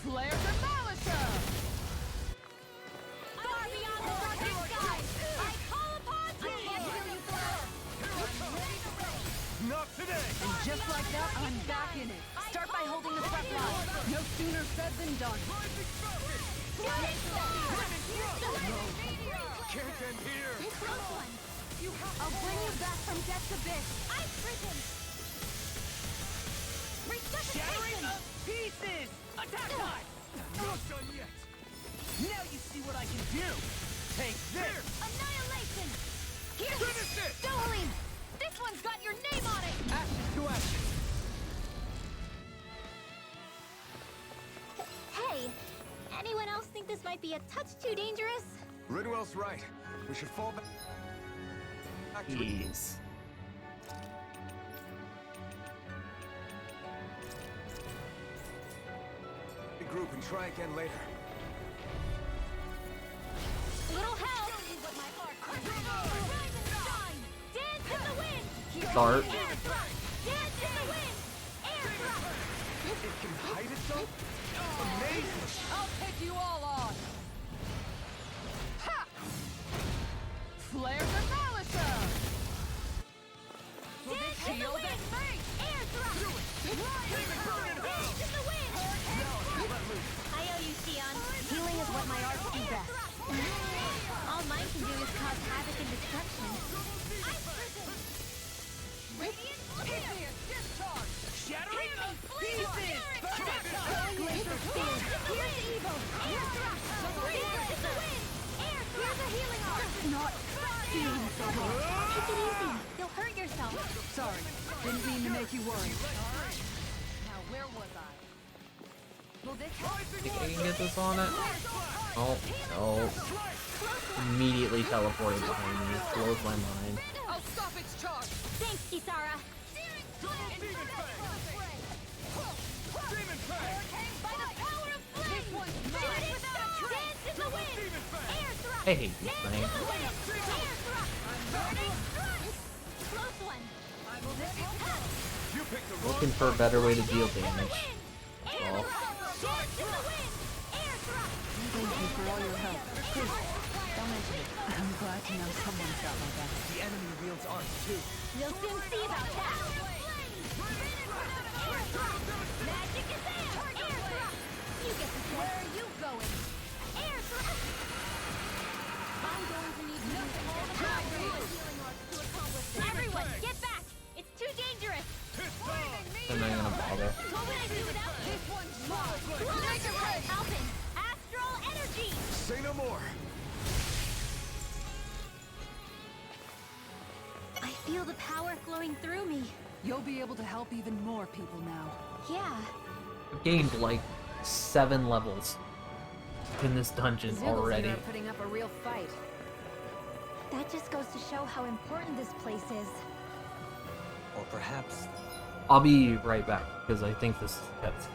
Flare Demolisher! Far beyond the darkest sky. I call upon thee. I can't hear you forever. I'm ready to race. Not today! And just like that, I'm back in it. Start by holding the front line. No sooner said than done. Can't end here! Close one. I'll bring you back from death's abyss. I've risen. Shattering Resuscitation. of pieces! Attack time! Not done yet! Now you see what I can do! Take this! Annihilation. Here. Finish it! Dohalim. This one's got your name on it. Ashes to action! Hey, anyone else think this might be a touch too dangerous? Ridwell's right. We should fall back. Jeez. Group and try again later. Little help. Rise and shine. Dance in the wind. Start. Air thrust. Dance in the wind. Air thrust. It can hide itself? Amazing! I'll take you all on. Ha! Flare Demolisher! Dance in the Shield wind. and face! Air thrust. Dance in the wind. I owe you, Xion. Healing is what my arts do best. All mine can do is cause havoc and destruction. I've risen. Radiant Igneous discharge! Shattering of pieces! Glacier spear. Here's evil. Air thrust. Dance in the wind. Air thrust. Here's a healing art. Not feeling so well. Take it easy. You'll hurt yourself. Sorry, didn't mean to make you worry. Now where was I? Will this help? Think I can get this on it? Oh, no. Immediately teleported behind me. Blows my mind. I'll stop its charge! Thanks, Kisara. Demon Fang! By the power of flame. Shoot it without a trace. Dance in the wind. Air thrust. I hate these Dance in things. the wind. Air thrust. Burning strike. Close one. You picked the wrong Looking for a better way to deal damage. Air Oh. thrust. Dance in the wind. Air thrust. Thank you for all your help. Please, don't mention it. I'm glad to know someone's got my back. The enemy wields arms too. We'll soon see about that. Air thrust. Magic is air. Air thrust. You get the point. Where are you going? Air thrust. I'm going to need all the power of my healing arts to accomplish this. Everyone, get back! It's too dangerous. I'm not gonna bother. What would I do without this one's mine? Alpin, astral energy. Say no more. feel the power flowing through me. You'll be able to help even more people now. Yeah. I've gained like 7 levels in this dungeon already. are putting up a real fight. That just goes to show how important this place is. Or perhaps I'll be right back because I think this is kept.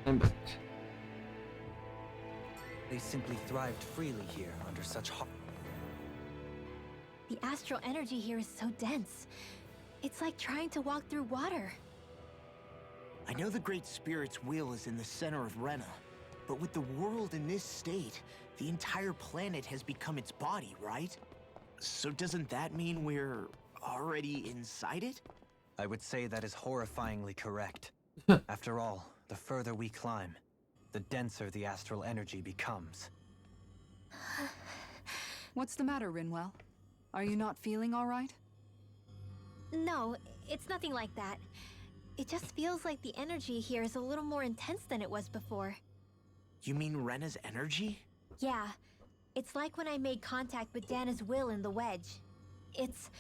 I'm back. they simply thrived freely here under such The astral energy here is so dense. It's like trying to walk through water. I know the Great Spirit's will is in the center of Rena, but with the world in this state, the entire planet has become its body, right? So doesn't that mean we're already inside it? I would say that is horrifyingly correct. After all, the further we climb, the denser the astral energy becomes. What's the matter, Rinwell? Are you not feeling all right? No, it's nothing like that. It just feels like the energy here is a little more intense than it was before. You mean Rena's energy? Yeah, it's like when I made contact with Dana's will in the wedge. It's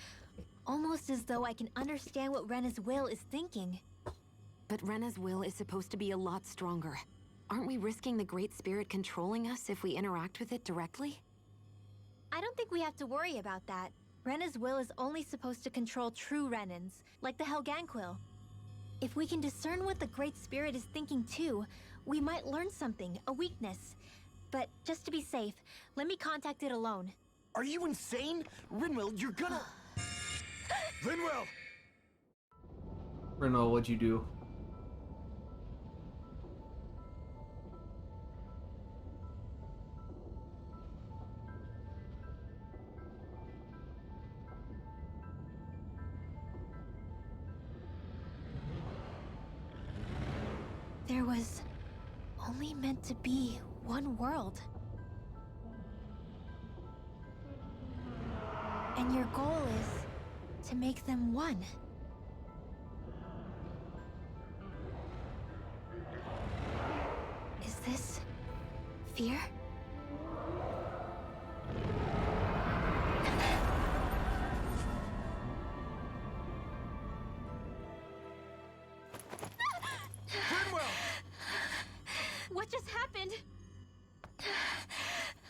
almost as though I can understand what Rena's will is thinking. But Rena's will is supposed to be a lot stronger. Aren't we risking the Great Spirit controlling us if we interact with it directly? I don't think we have to worry about that. Rena's will is only supposed to control true Renans, like the Helganquil. If we can discern what the Great Spirit is thinking too, we might learn something, a weakness. But just to be safe, let me contact it alone. Are you insane? Rinwell, you're gonna... Rinwell! Renault, what'd you do? There was only meant to be one world. And your goal is to make them one. Is this fear? What just happened?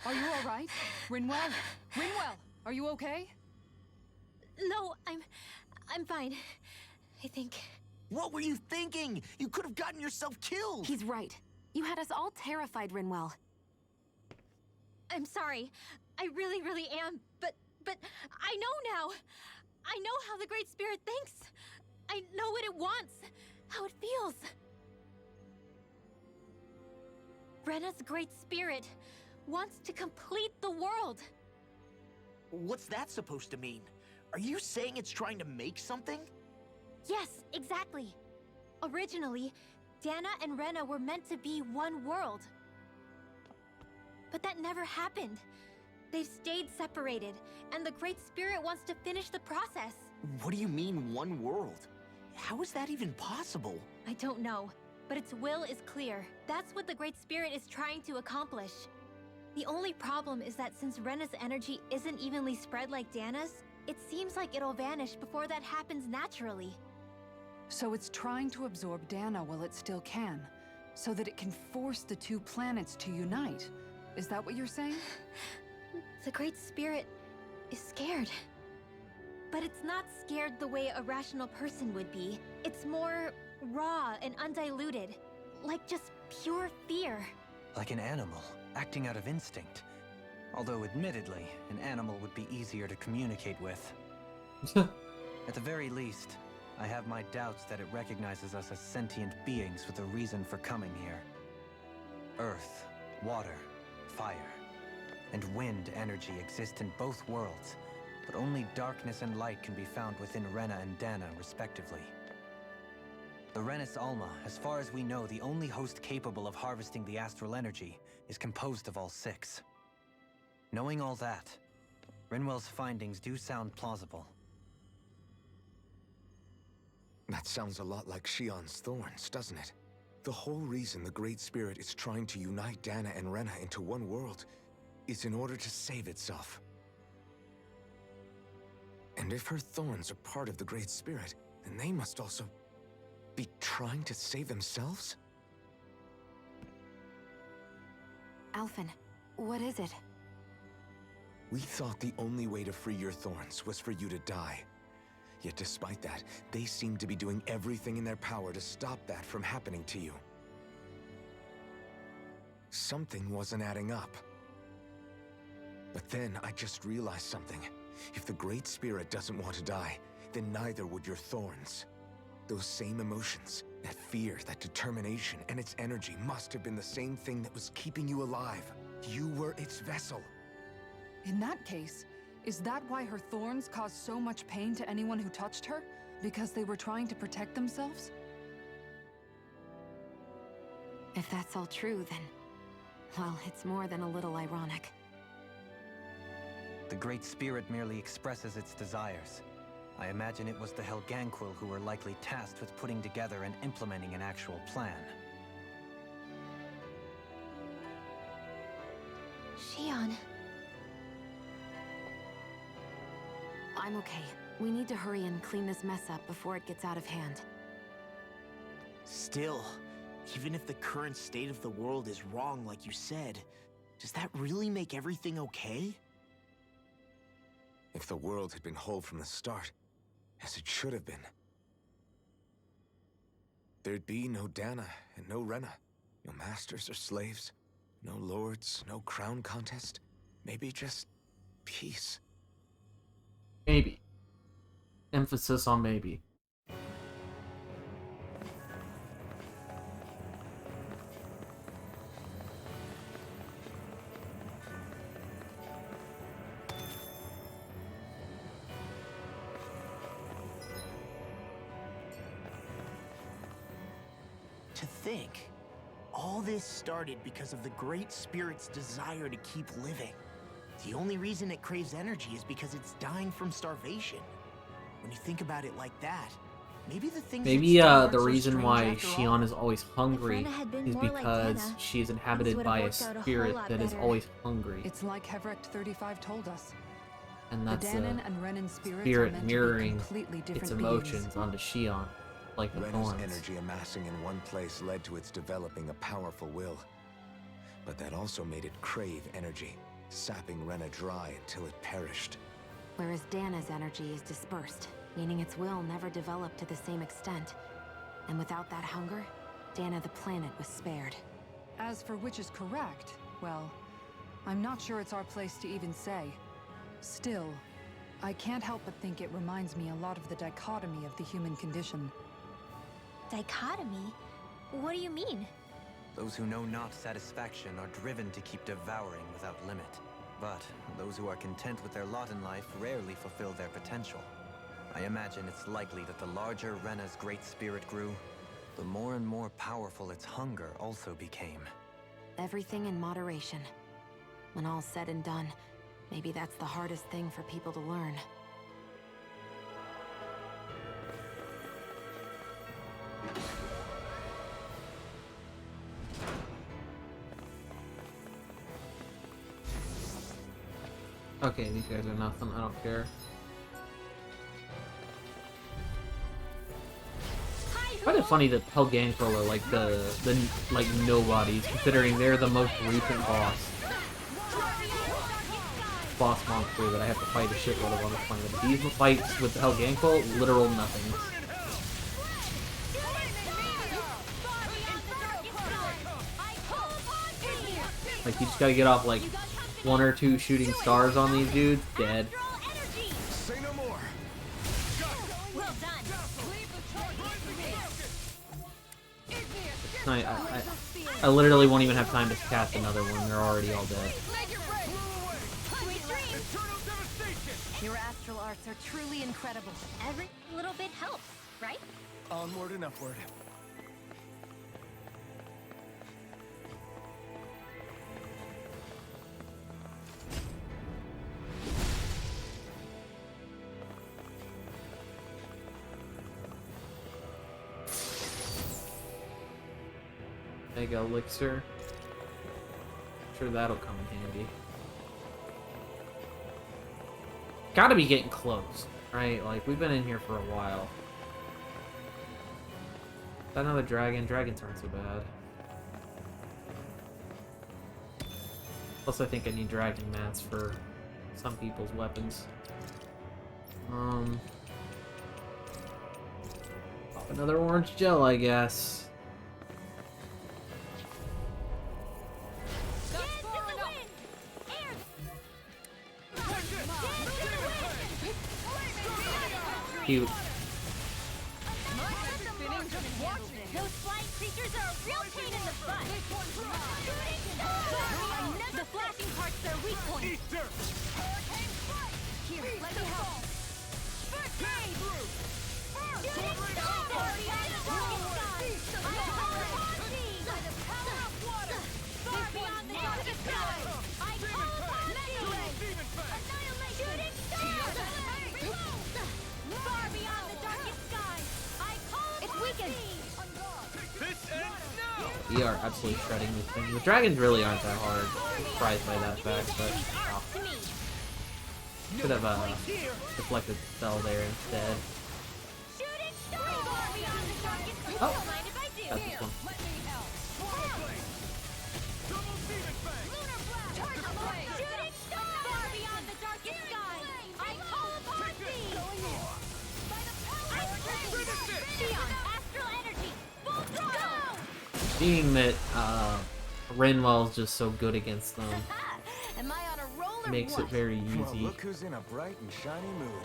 Are you all right? Rinwell? Rinwell, are you okay? No, I'm fine. I think. What were you thinking? You could have gotten yourself killed! He's right. You had us all terrified, Rinwell. I'm sorry. I really, really am. But I know now. I know how the Great Spirit thinks. I know what it wants, how it feels. Rena's Great Spirit wants to complete the world. What's that supposed to mean? Are you saying it's trying to make something? Yes, exactly. Originally, Dana and Rena were meant to be one world. But that never happened. They've stayed separated, and the Great Spirit wants to finish the process. What do you mean, one world? How is that even possible? I don't know, but its will is clear. That's what the Great Spirit is trying to accomplish. The only problem is that since Rena's energy isn't evenly spread like Dana's, it seems like it'll vanish before that happens naturally. So it's trying to absorb Dana while it still can, so that it can force the two planets to unite. Is that what you're saying? The Great Spirit is scared. But it's not scared the way a rational person would be. It's more raw and undiluted. Like just pure fear. Like an animal, acting out of instinct. Although, admittedly, an animal would be easier to communicate with. At the very least, I have my doubts that it recognizes us as sentient beings with a reason for coming here. Earth, water, fire, and wind energy exist in both worlds, but only darkness and light can be found within Rena and Dana, respectively. The Renis Alma, as far as we know, the only host capable of harvesting the astral energy, is composed of all 6. Knowing all that, Rinwell's findings do sound plausible. That sounds a lot like Shion's thorns, doesn't it? The whole reason the Great Spirit is trying to unite Dana and Rena into one world is in order to save itself. And if her thorns are part of the Great Spirit, then they must also be trying to save themselves? Alphen, what is it? We thought the only way to free your thorns was for you to die. Yet despite that, they seem to be doing everything in their power to stop that from happening to you. Something wasn't adding up. But then I just realized something. If the Great Spirit doesn't want to die, then neither would your thorns. Those same emotions, that fear, that determination, and its energy must have been the same thing that was keeping you alive. You were its vessel. In that case, is that why her thorns caused so much pain to anyone who touched her? Because they were trying to protect themselves? If that's all true, then... well, it's more than a little ironic. The Great Spirit merely expresses its desires. I imagine it was the Helganquil who were likely tasked with putting together and implementing an actual plan. Shion. I'm okay. We need to hurry and clean this mess up before it gets out of hand. Still, even if the current state of the world is wrong like you said, does that really make everything okay? If the world had been whole from the start, as it should have been, there'd be no Dana and no Rena, no masters or slaves, no lords, no crown contest, maybe just peace. Maybe. Emphasis on maybe. To think, all this started because of the Great Spirit's desire to keep living. The only reason it craves energy is because it's dying from starvation. When you think about it like that, maybe the things Maybe aren't the so reason strange why after Shion all. is always hungry Rena had been is more like because Dana, she is things inhabited would by have a worked out a whole spirit lot that is better. always hungry. It's like Hevrecht 35 told us. And The that's Danon and Renan spirits are spirit meant to be mirroring completely different its beings. emotions onto Shion, like the Rena's thorns. energy amassing in one place led to its developing a powerful will. But that also made it crave energy, sapping Rena dry until it perished. Whereas Dana's energy is dispersed, meaning its will never developed to the same extent. And without that hunger, Dana the planet was spared. As for which is correct, well, I'm not sure it's our place to even say. Still, I can't help but think it reminds me a lot of the dichotomy of the human condition. Dichotomy? What do you mean? Those who know not satisfaction are driven to keep devouring without limit. But those who are content with their lot in life rarely fulfill their potential. I imagine it's likely that the larger Rena's Great Spirit grew, the more and more powerful its hunger also became. Everything in moderation. When all's said and done, maybe that's the hardest thing for people to learn. Okay, these guys are nothing. I don't care. I find it funny that Helganquil are like the like nobodies, considering they're the most recent boss monster that I have to fight a shitload of on this planet. These fights with Helganquil, literal nothings. Like, you just gotta get off like 1 or 2 shooting stars on these dudes, dead. Say no more. Well done. I literally won't even have time to cast another one. They're already all dead. Sweet dreams. Eternal devastation. Your astral arts are truly incredible. Every little bit helps, right? Onward and upward. Mega Elixir. Sure, that'll come in handy. Gotta be getting close, right? Like, we've been in here for a while. Is that another dragon? Dragons aren't so bad. Plus, I think I need dragon mats for some people's weapons. Pop another orange gel, I guess. Cute. Those flying creatures are a real pain in the butt. The flashing part's their weak point. Here, let me help. Shooting star! Far beyond the darkest sky, I call upon thee! Shooting star! Far beyond the darkest sky, I call upon thee! This ends now. We are absolutely shredding this thing. The dragons really aren't that hard. I'm surprised by that fact, but wow. Could have deflected the spell there instead. Shooting star! Far beyond the darkest sky. Oh, Don't mind if I do. that's this one. Double demon fang. Shooting star! Far beyond the darkest sky, I call upon thee! Ice cream! Shion, astral energy, full throttle! Being that Rinwell's just so good against them, Am I on a roll or makes what? it very Well, easy look who's in a bright and shiny mood.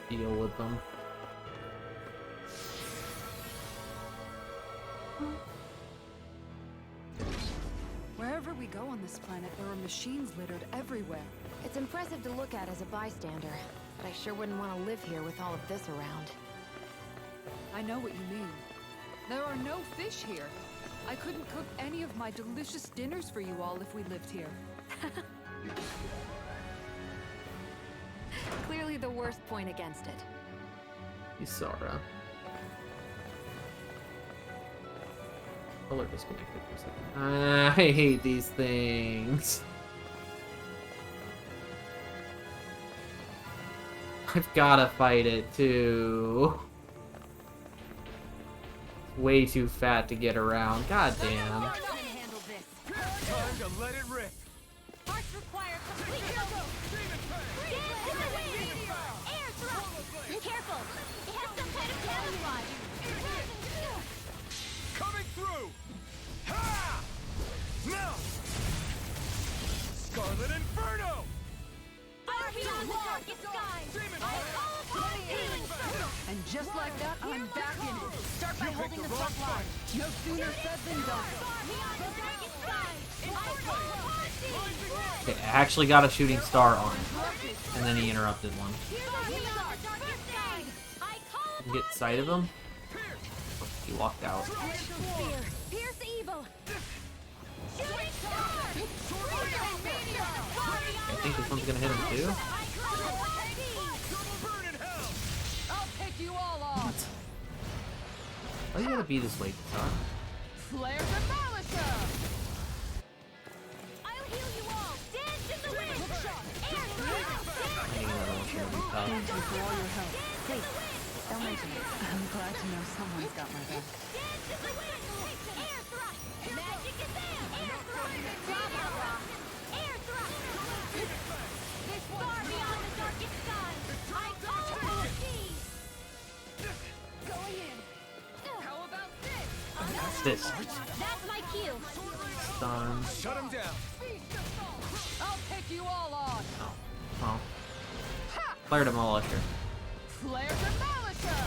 to deal with them. Wherever we go on this planet, there are machines littered everywhere. It's impressive to look at as a bystander, but I sure wouldn't want to live here with all of this around. I know what you mean. There are no fish here. I couldn't cook any of my delicious dinners for you all if we lived here. Clearly the worst point against it. Isara. Color disconnected for a second. I hate these things. I've gotta fight it too. Way too fat to get around. God damn. Time to let it rip. Parts require complete focus. Dance in the wind! Air thrust! Careful! It has some kind of camouflage! Coming through. Ha! Now. Scarlet Inferno. Far beyond the darkest sky, I call upon thee! And just like that, I'm back in it. Start by holding the front line. No sooner said than done. Far beyond the darkest sky, I call upon thee! Okay, I actually got a shooting star on it. And then he interrupted one. Far beyond the darkest sky, I call You can get sight of him? He walked out. Spear! Pierce evil! Shooting star! I think this one's gonna hit him too. I'll pick you all off. Why you gotta be this way, Katana? Flare Demolisher! I'll heal you all! Dance in the wind! all your help. Please, don't mention it. I'm glad to know someone's got my back. Dance in the wind! Air thrust! Magic is there! Air thrust! Bravo rock! Air thrust! Far beyond the darkest skies! I call upon thee! Going in! How about this? That's this. That's my cue! Stun. Shut him down. I'll take you all on. Oh. Flare Demolisher. Flare Demolisher!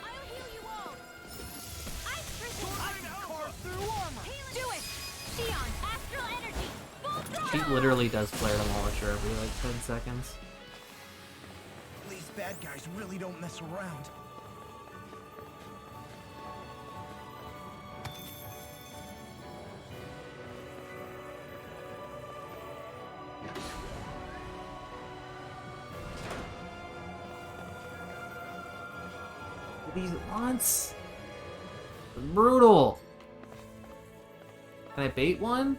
I'll heal you all! Ice crystal! Carve through armor. Do it! Xion, astral energy! Full throttle! She literally does Flare Demolisher every like 10 seconds. These bad guys really don't mess around. These at once? Brutal! Can I bait one?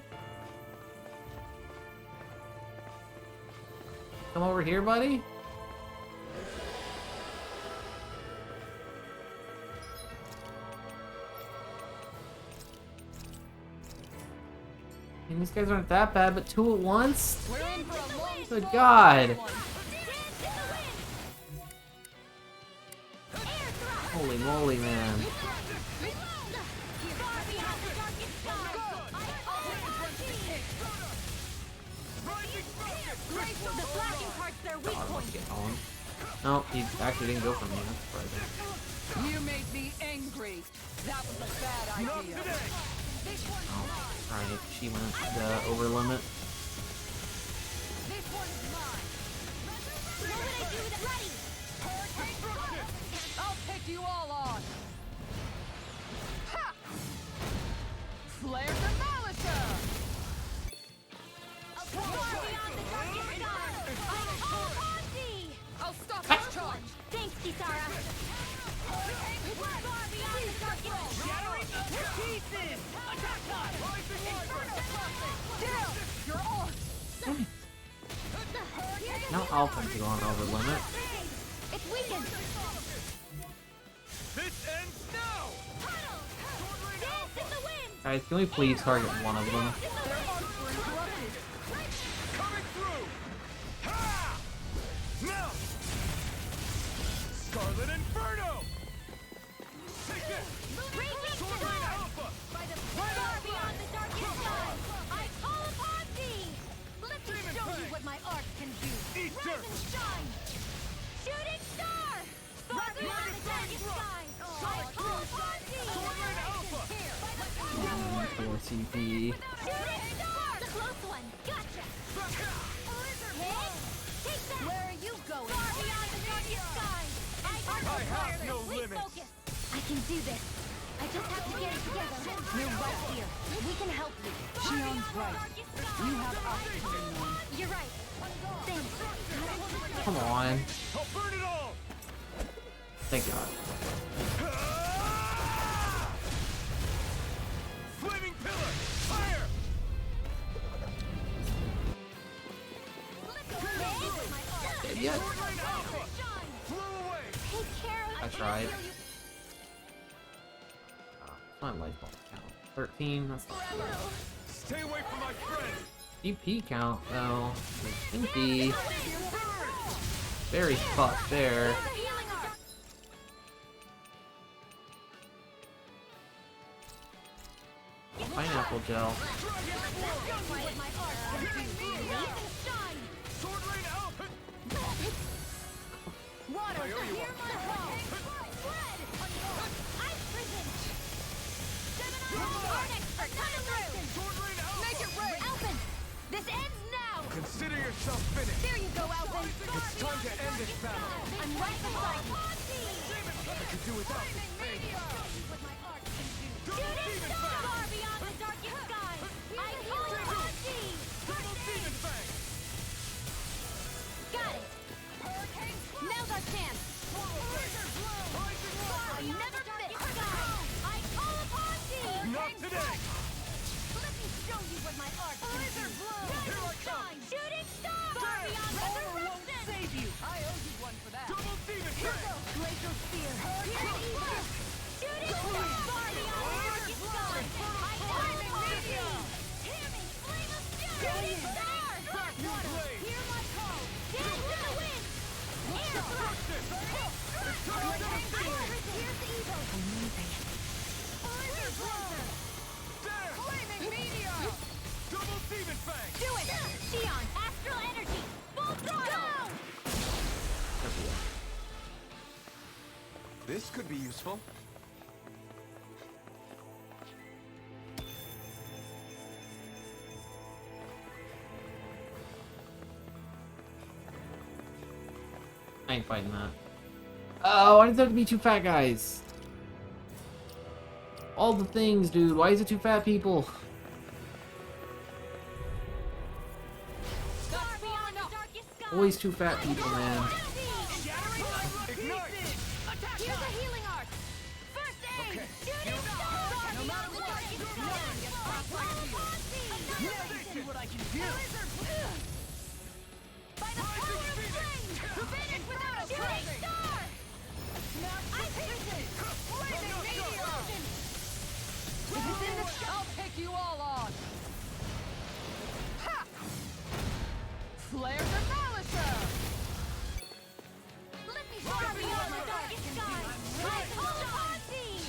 Come over here, buddy? And these guys aren't that bad, but two at once? We're in for a long Good slog, God! everyone. Holy moly, man. The flashing part's their weak God, point. let's get on. No, he actually didn't go for me. That's surprising. You made me angry. That was a bad idea. Oh, alright, she went over limit. This one's mine. What would I do with it? Ready? I'll take you all on. Ha! Flare Demolisher! Far beyond the darkest skies. I call upon thee. I'll stop this charge. Thanks, Kisara. Far beyond the darkest skies. Pieces! Attack time! Down! You're on! Now Alpha's going over limit. It's weakened. This ends now! Dance in the wind. Guys, can we please target one of them? Coming through! Ha! Now! Scarlet Inferno! Take this! Raging Sword storm. Rain Alpha! Far beyond the darkest skies. I call upon thee. Let me Demon show you Fang. what my art can do. Eat Rise dirt. and shine. Shooting star. Far beyond the darkest skies. I call upon thee. Sword Rain Alpha! For CP. Shooting star. The close one. Gotcha. Hit. Take that. Where are you going? Far beyond the darkest skies. I have no Please limits. focus. I can do this. I just have to get it together. You're right here. We can help you. Shion's right. You have us to lean on. You're right. Thanks. Come on. I'll burn it all! Thank God. Flaming Pillar! Fire! Dead yet? Sword Rain Alpha! Flew away! Take care of I tried. My life ball count. 13, that's not good. Stay away from my friend! EP count, though. Stinky. Very fucked there. Pineapple gel. Sword Rain Alpha! Water, hear my call. Flood. Ice prison. Gemini, expert, coming through. Sword Rain Alpha! Make it rain. Alphen, this ends now. Consider yourself finished! There you go, Alphen. It's time to end this battle! I'm right beside you. I could do without this thing! Shooting star. Far beyond the darkest skies. I call upon thee. Double Demon Fang! Got it. Now's our chance. I never miss. I call upon thee. Not today! Let me show you what my art can do. Here I come! Shooting star. Far beyond the Power won't save you! Glacial Spear. Here's evil. Shooting star. Far beyond the darkest sky. I teleport thee. Hear me, flame of fury. Shooting star. Hear my call. Dance in the wind. Air thrust. Glacial Spear. Here's the evil. Amazing. Blizzard Blazer. Flaming meteor! Double demon fang! Do it! Shion, astral energy! Full throttle! This could be useful. I ain't fighting that. Oh, why does there have to be two fat guys? All the things, dude. Why is it two fat people? Far beyond the darkest sky! Always two fat people, man. Ignite! Here's a healing arc! First aid! Shooting star! No matter what, See what I can do! By the power of flame! Finish without a shooting star! I prison! Flaming meteor! I'll pick you all on! Ha! Flare demolisher! Let me far beyond the darkest sky! I call upon thee!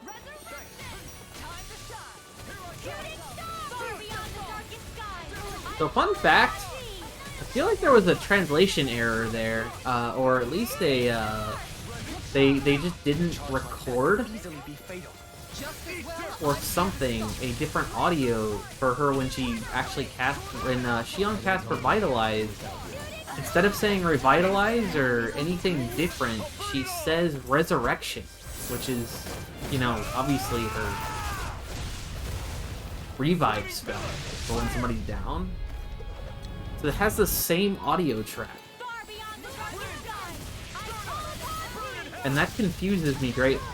Resurrection! Time to shine! Shooting star! Far beyond the darkest sky! So, fun fact, I feel like there was a translation error there, or at least a, they just didn't record Easily be fatal. or something, a different audio for her when she actually cast, when Shion cast Revitalize. Instead of saying Revitalize or anything different, she says Resurrection, which is, you know, obviously her revive spell for when somebody's down. So it has the same audio track. Far beyond the darkest sky! I call upon thee! And that confuses me greatly.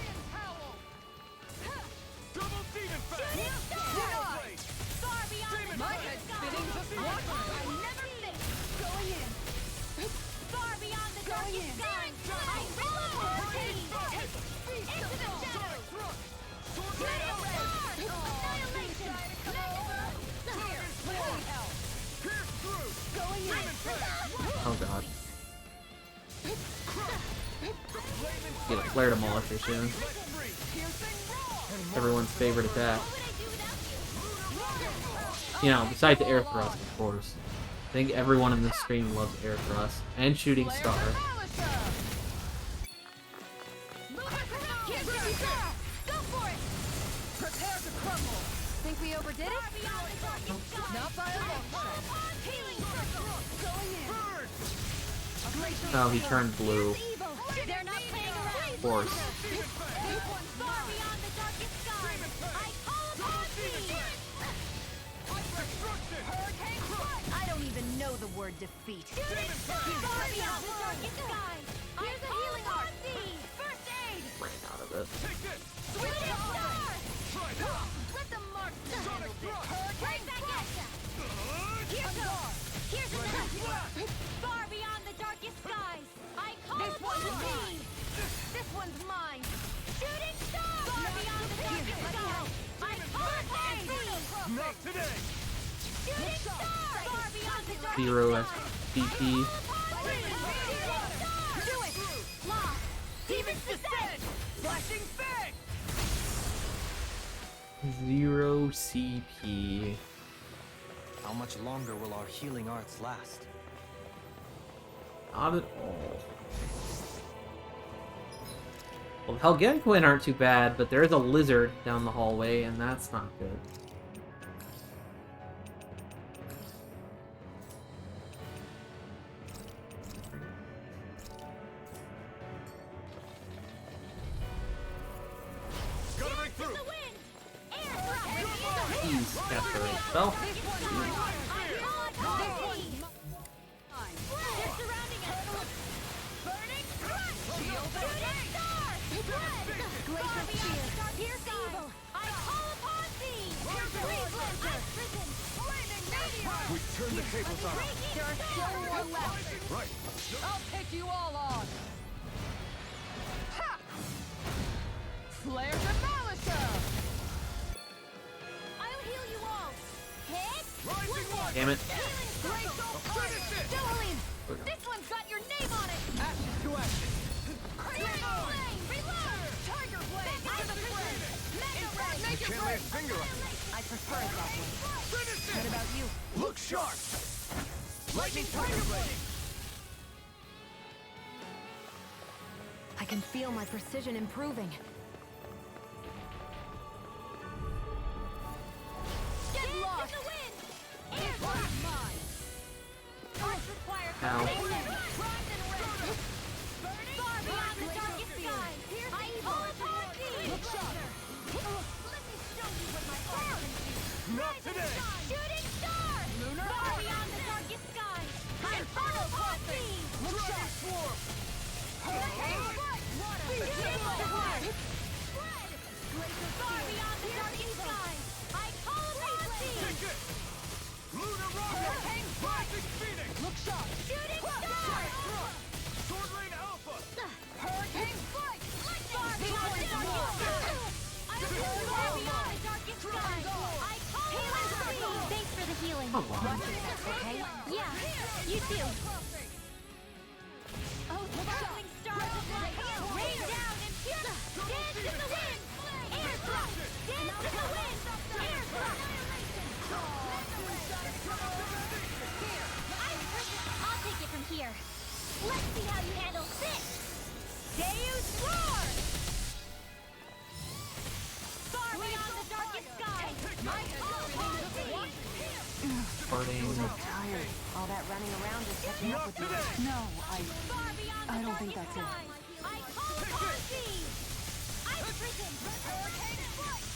Double demon fang! Shooting star! Far beyond the darkest sky! I never miss! Going in! Far beyond the darkest sky! I call upon thee! Into the shadows! Shooting star! Annihilation! Pierce through! Going in! Oh god. Get a flare demolisher soon. Everyone's favorite attack. You know, besides the air thrust, of course. I think everyone in this stream loves air thrust and shooting star. Here's your star! Go for it! Prepare to crumble! Think we overdid it? Not by a long shot. Healing circle! Going in! Oh, he turned blue. Evil! They're not playing around! Of course. Far beyond the darkest sky! I call upon thee! Hurricane strike! I don't even know the word defeat. Shooting star! Far beyond the darkest sky! Here's a healing arc! First aid! Ran out of it. Shooting star! Let the mark handle this! Hurricane strike! Here's a Here's another! Far beyond the darkest skies! I call upon thee! This one's mine! Shooting star! Far beyond the darkest sky! I call upon thee! Not today! Shooting star! Far beyond the darkest Zero sky! SPP. Do it! Lost! Demon's descent! Flashing fang! Zero CP. How much longer will our healing arts last? Not at all. Well, Helgenquin aren't too bad, but there is a lizard down the hallway, and that's not good. Gotta break through! The wind! Air thrust! Please cast the right spell. I call upon thee! They're surrounding us! Burning crush! Shooting star! Blood! Glacial spear! Here's evil! I call upon thee! Freeze Blazer! Flaming meteor! We turn the tables on! There are still more left! Right! I'll pick you all on! Flare the Malisa! I'll heal you all. Hit. Rising one! Damn it. Dohalim, this one's got your name on it. Action to action! Searing flame. Reload. Tiger blade. Mega ray. I can't lay a finger on it. I prefer it that way. Finish What it! about you? Look sharp! Lightning Tiger Blade! I can feel my precision improving. Get lost. In the wind. Air blast mine. Arts require Ow. coordination. Rise and rest. Far beyond the darkest skies. I call upon thee. Look sharper. Let me show you what my art can do. Not Rise and today! shine. Shooting star. Far beyond the darkest skies. I call upon thee. Look sharp! Swarm! Hurricane foot. Water. Shooting star. Spread. Far beyond the darkest skies. I call upon thee. Take it! Lunar Rocket! Hurricane Rising Phoenix! Look sharp. Shooting star. Sword Rain Alpha! Hurricane strike. Far beyond the darkest skies. I far beyond the darkest skies. I call upon thee. Thanks for the healing. Come on. Okay? Yeah. You too. Oh, sparkling stars of light. Rain down and pierce. Dance in the wind. Air thrust. Dance in the wind. Air thrust. I'll take it from here. Let's see how you handle this. Deus roar. Far beyond the darkest skies. My call upon thee. Farting. Tired. All that running around is catching up Not with me. today! No, Far beyond I the don't think darkest that's it. skies. I call upon thee. I've risen. Hurricane strike.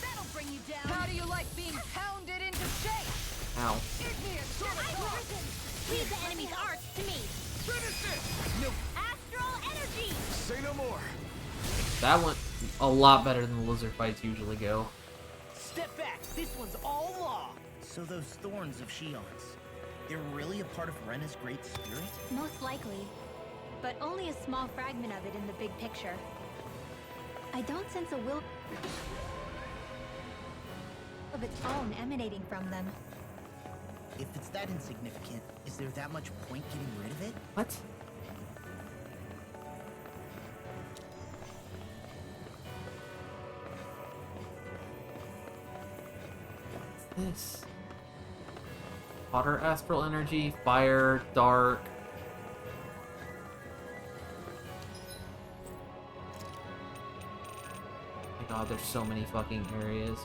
That'll bring you down. How do you like being pounded into shape? Ow. Igneous I've risen. Leave the enemy's arts to me. Finish it! Astral energy. Say no more! That went a lot better than the lizard fights usually go. Step back. This one's all law. So those thorns of Shion's, they're really a part of Rena's great spirit? Most likely, but only a small fragment of it in the big picture. I don't sense a will of its own emanating from them. If it's that insignificant, is there that much point getting rid of it? What? What's this? Water, astral energy, fire, dark. Oh my god, there's so many fucking areas.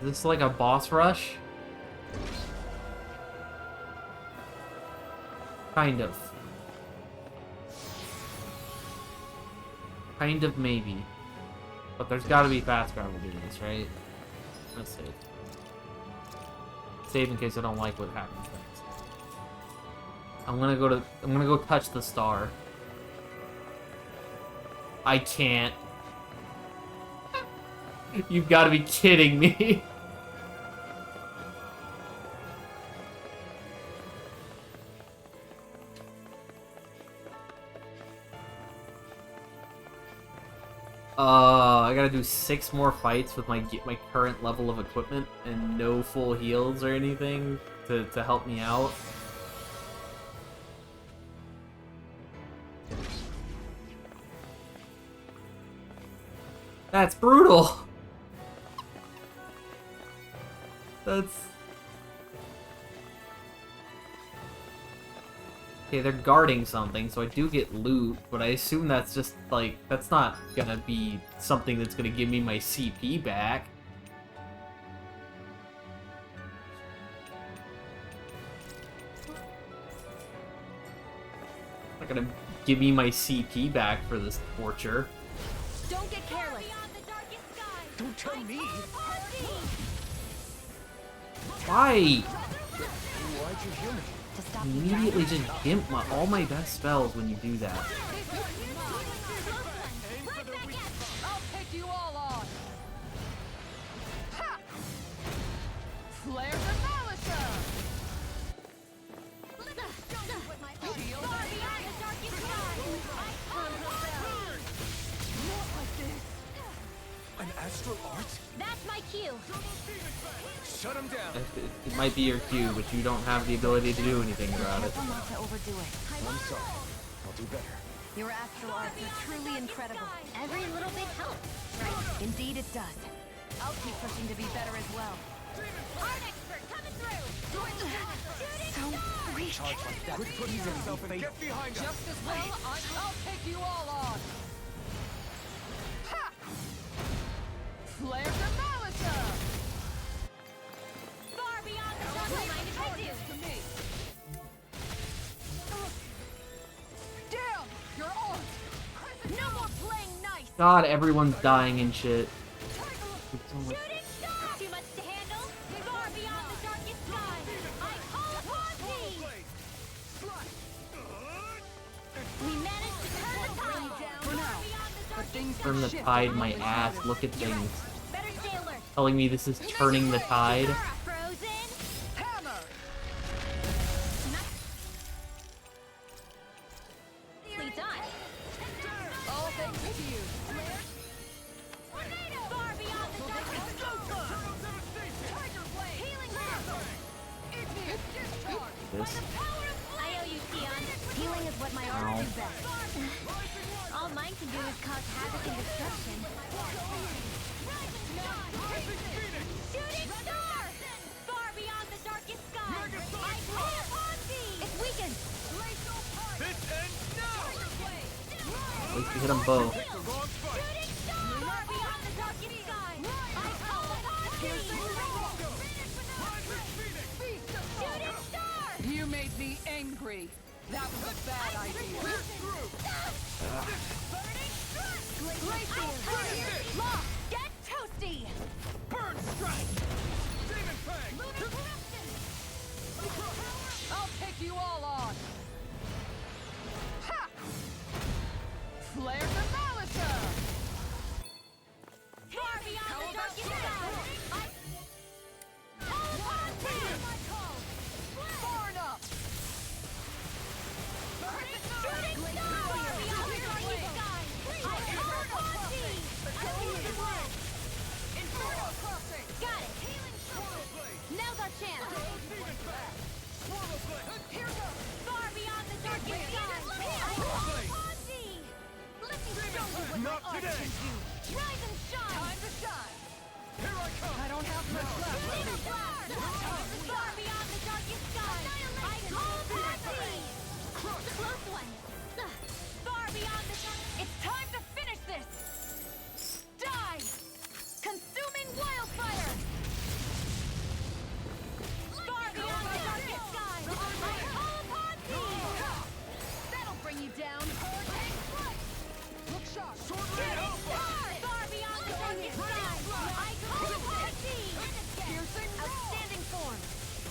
Is this like a boss rush? Kind of. Kind of, maybe. But there's gotta be fast travel doing this, right? Let's save. Save in case I don't like what happens next. I'm gonna go touch the star. I can't. You've gotta be kidding me. I gotta do 6 more fights with my current level of equipment and no full heals or anything to help me out. That's brutal. That's... Okay, they're guarding something, so I do get loot, but I assume that's just, like, that's not gonna be something that's gonna give me my CP back. Not gonna give me my CP back for this torture. Don't get careless. Beyond the darkest skies. Don't tell me! Why? Why'd you heal me? To stop You you immediately just gimp all my best spells when you do that. I'll take you all on. Ha! Flare the Malisa! An astral art? That's my cue. Shut him down! It might be your cue, but you don't have the ability to do anything about it. Careful not to overdo it. I'm sorry. I'll do better. Your astral arts are truly incredible. Every little bit helps. Right. Indeed it does. I'll keep pushing to be better as well. Art expert coming through. So weak. Charge like that. Quit putting yourself and get behind us! Just as well, I'll take you all on. Ha! Flare the Malisa! Far beyond the level mind if I do. To me. Damn! You're on! No more playing nice. God, everyone's dying and shit. Shooting star. Too much to handle. Far beyond the darkest sky. I call upon thee. We managed to turn the tide. For now. Far beyond the darkest Things Turn the shift tide, along my the ass. way. Look at things. better stay alert. Telling me this is turning the tide. Frozen. Hammer! Nicely done. All thanks to you. Far beyond the darkest Tiger Blade! healing Igneous discharge! This. I owe you, Sion. Healing is what my Ow. arts do best. All mine can do is cause havoc and destruction. Shooting star! Far beyond the darkest sky. I call upon thee. It's weakened. This ends now! At least we hit them both. Pick the wrong fight! Shooting star! Far beyond the darkest sky. I call upon thee. Shooting star! You made me angry. That was a bad idea. Glacier! Lock! Get toasty! Burn strike! Demon Fang! I'll take you all on. Ha! Flare the Malisa! Far beyond the darkest sky. I call upon thee. Far enough! Shooting star! Far beyond the darkest sky. I call upon thee. Inferno crossing! Got it. Now's our chance. Here goes! Far beyond the darkest sky. I call upon thee. Let me show you what Not my art today. can do. Rise and shine. Time to shine! Here I come! I don't have much left. Shooting star! Far beyond the darkest sky. I call upon thee. Close one. Far beyond the darkest. It's time to finish this. Die! Consuming wildfire! Far beyond the darkest sky. I call upon thee. That'll bring you down. Look sharp! Shooting star! Far beyond the darkest sky. I call upon thee. Piercing Outstanding form.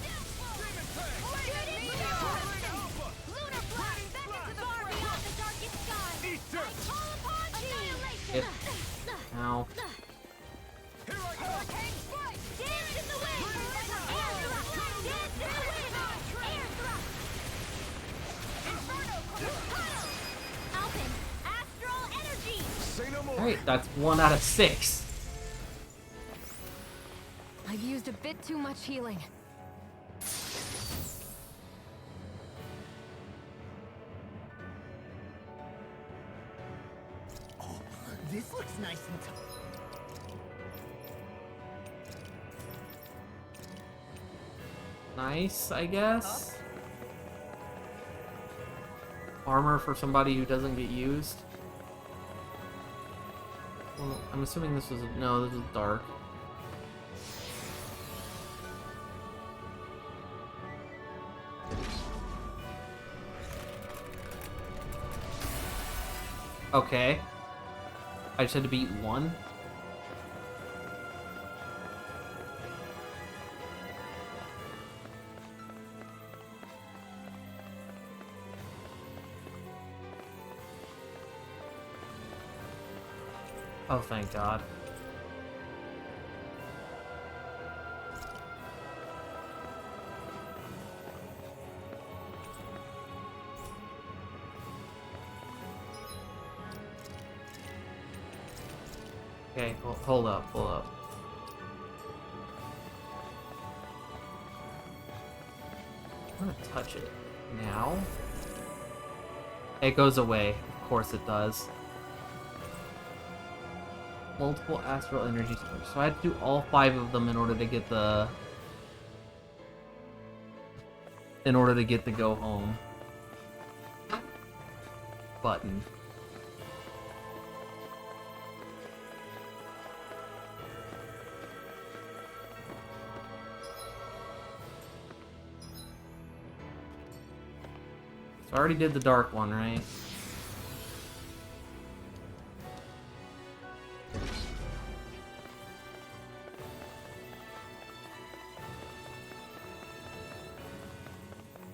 Demon Fang! Shooting star! Lunar blast! Far beyond the darkest sky. Eat dirt! I call upon thee. Yep. Ow. Here I come! Dance in the wind! Air thrust! Dance in the wind! Air thrust! Inferno! Alpin! Astral energy! Say no more! Alright, that's 1 out of 6. I've used a bit too much healing. This looks nice and tough. Nice, I guess. Armor for somebody who doesn't get used. Well, I'm assuming this was no, this is dark. Okay. I just had to beat one. Oh, thank God. Okay, hold up, hold up. I'm gonna touch it now. It goes away. Of course it does. Multiple astral energy sources. So I had to do all 5 of them in order to get the... go home button. So I already did the dark one, right?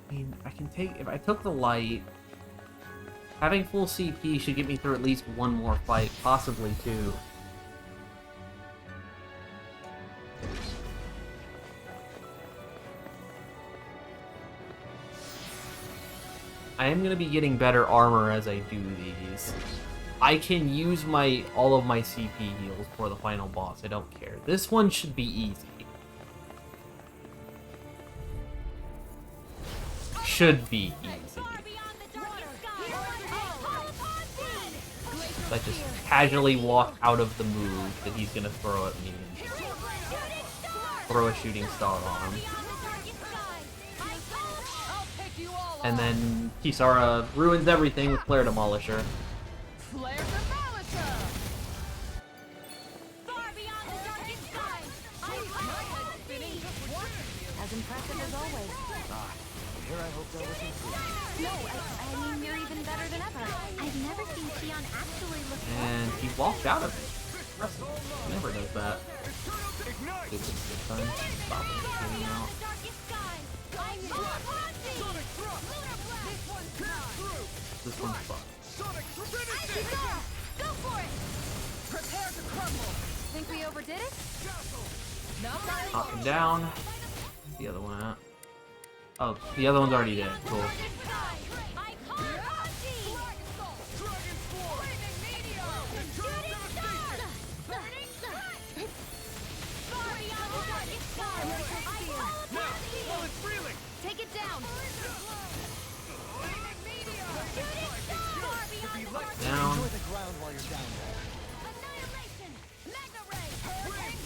I mean, I can take... If I took the light, having full CP should get me through at least one more fight, possibly 2. I am going to be getting better armor as I do these. I can use all of my CP heals for the final boss. I don't care. This one should be easy. Should be easy. I just casually walk out of the move that he's going to throw at me and throw a shooting star on him. And then Kisara ruins everything with Flare Demolisher. Flare Demolisher! Far beyond the darkest skies! As impressive as always. Here I hope there was improvement. No, I mean, you're even better than ever. I've never seen Shion actually look... And he walked out of it. He never does that. Stupid time. Stop it. Out. This one's fucked. Go for it! Prepare to crumble! Think we overdid it? Knock him down. The other one out. Oh, the other one's already dead. Cool. Take it down! Down. Enjoy the ground while you're down there. Annihilation! Mega Ray!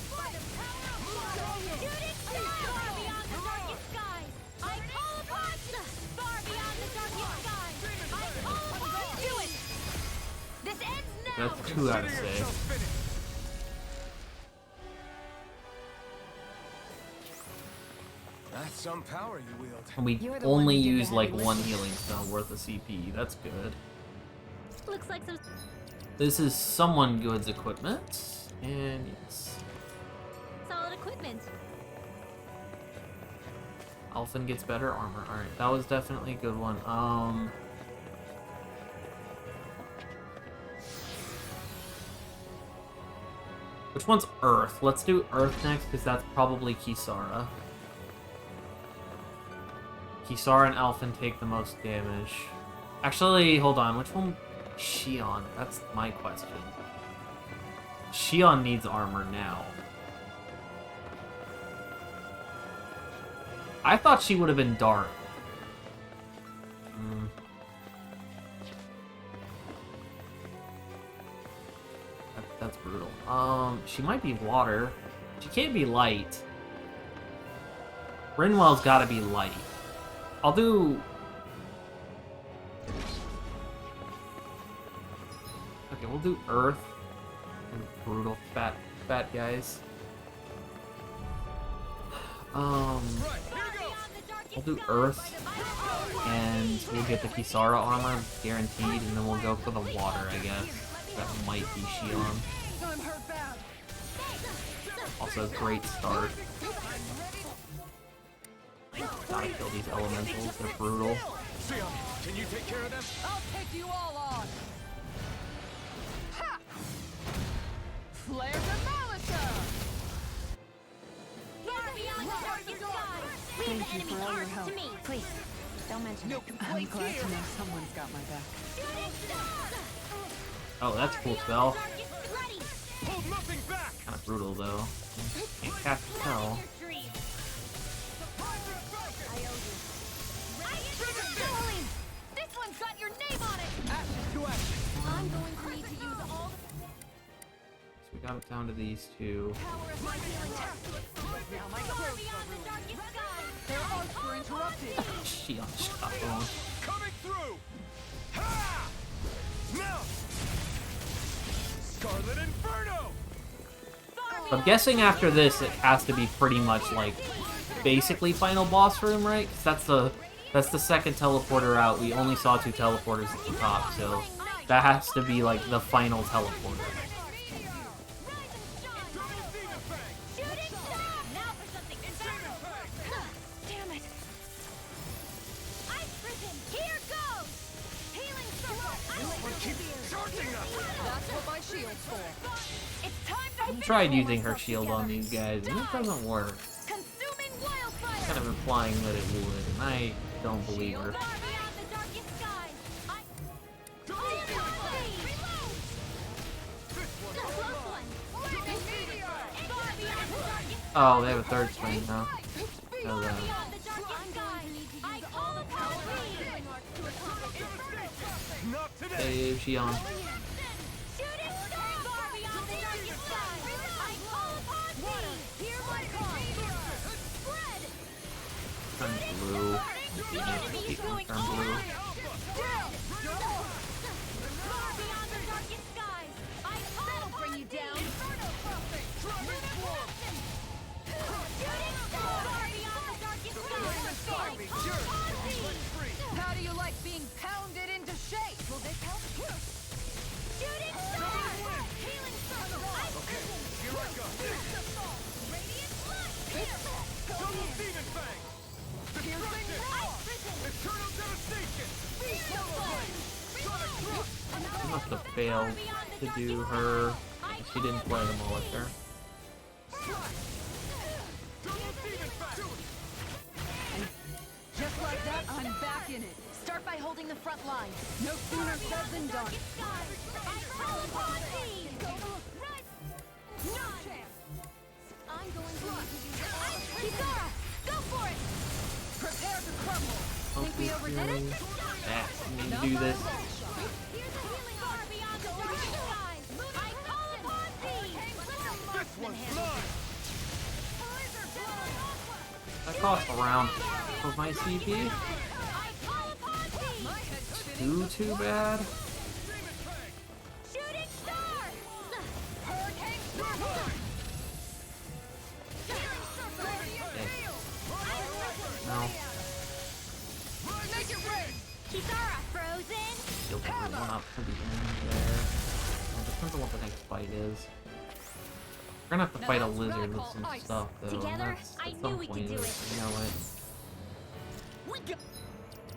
By the power of fire! Shooting star! Far beyond the darkest skies! I call upon you! Far beyond the darkest skies! I call upon you! Do it! This ends now! That's 2 out of 6. That's some power you wield. And we You're the only one who did the use like heavy 1 lifting. healing stone worth of CP. That's good. Looks like some This is someone good's equipment. And yes. solid equipment. Alphen gets better armor. Alright, that was definitely a good one. Which one's Earth? Let's do Earth next, because that's probably Kisara. Kisara and Alphen take the most damage. Actually, hold on. Which one? Shion. That's my question. Shion needs armor now. I thought she would have been dark. That's brutal. She might be water. She can't be light. Rinwell's gotta be light. I'll do... Okay, we'll do Earth. Brutal fat guys. I'll do Earth, and we'll get the Kisara armor, guaranteed, and then we'll go for the water, I guess. That might be Shion. Also, great start. Gotta kill these elementals, they're brutal. Shion, can you take care of them? I'll take you all on! Flare Demolisher! Far beyond the darkest skies! Leave Thank the you enemy for all your arms help. to me! Please, don't mention No it. I'm complaints glad here. to know someone's got my back. Shooting star! Oh, that's a cool Far spell. beyond the darkest ready! Hold nothing back! Kind of brutal though. Can't cast a spell. Your dreams. I owe you. Dohalim! This one's got your name on it! Action to action! I'm going to need to use all the So we got it down to these two. power of my healing test. Now my Far clothes beyond the darkest skies! Their arcs were interrupted. She on shot on. Coming through! Ha! Now! Scarlet Inferno! I'm guessing after this it has to be pretty much like basically final boss room, right? 'Cause that's the second teleporter out. We only saw 2 teleporters at the top, so that has to be like the final teleporter. Shooting star! Now for something infernal! Damn it! Ice prison! Here goes! Healing circle! Keep charging us! That's what my shield's for. It's time to I tried using her shield on these guys, and it doesn't work. consuming wildfire! Kind of implying that it would, and I don't believe her. Far beyond the darkest skies! Reload! Close one! Flaming meteor! Far beyond the darkest Oh, they have a third string now. Far So, beyond the darkest skies! I call upon thee! Not today! save Xion. Shooting star! Far beyond the darkest skies! I call upon thee! Hear my call! Spread! Turn blue. The enemy is going Turn all blue. out! Down! Far beyond the darkest skies! I call upon thee! Inferno crossing! Lunar corruption! Shooting star! Far beyond the darkest skies! I call upon thee! How do you like being pounded into shape? Will this help? Shooting star! Healing circle! Ice prison! Here I go! Radiant light! Here! Double Demon Fang! Destruction! Ice prison! Eternal Devastation! Beast flame! Sonic Thrust! She must have failed to do her. She didn't play them all with her. Double Demon Fang! Just like that, I'm back in it. Start by holding the front line. No sooner said than done. I call upon thee! Right! No chance! I'm going to need to use it. Kisara! Go for it! Prepare to crumble. Think we overdid it? Yeah, I need to do this. Here's a healing far beyond the darkest skies! I call upon thee! This one's mine! That cost around for my CP. I call upon thee! Too bad. Shooting star! Hurricane Circle. Healing circle! No. Make it rain. Kisara! Frozen! Still put one up to the end there. Well, depends on what the next fight is. We're gonna have to Now fight a that's what I lizard with call some ice. stuff, though. Together, That's, I at knew some we could point do is- it. You know what? We got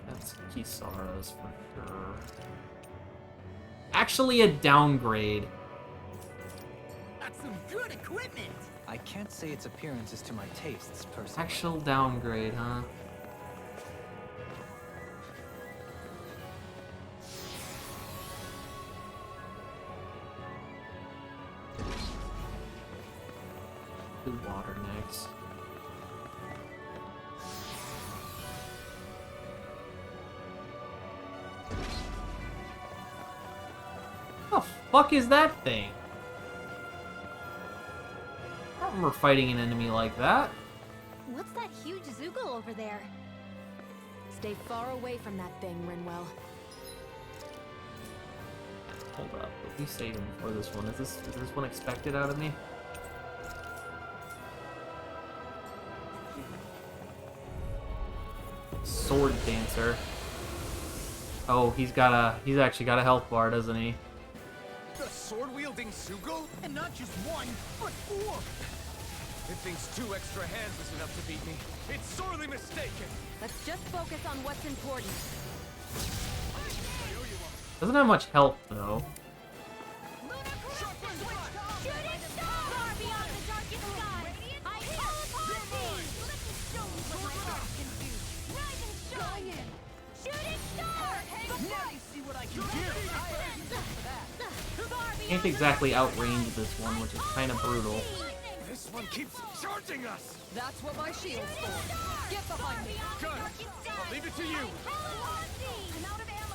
That's Kisara's for sure. Actually, a downgrade. some good equipment. I can't say its appearance is to my tastes, personally. Actual downgrade, huh? Do water next. What the fuck is that thing? I don't remember fighting an enemy like that. What's that huge Zoogle over there? Stay far away from that thing, Rinwell. Hold up, let me save him for this one. Is this one expected out of me? Sword Dancer. Oh, he's actually got a health bar, doesn't he? The sword-wielding Sugal? And not just one, but 4. It thinks 2 extra hands is enough to beat me. It's sorely mistaken. Let's just focus on what's important. Doesn't have much health though. Shooting Can't exactly outrange this one, which is kind of brutal. This one keeps charging us! That's what my shield's for. Get behind me. Good! I'll leave it to you! I'm out of ammo.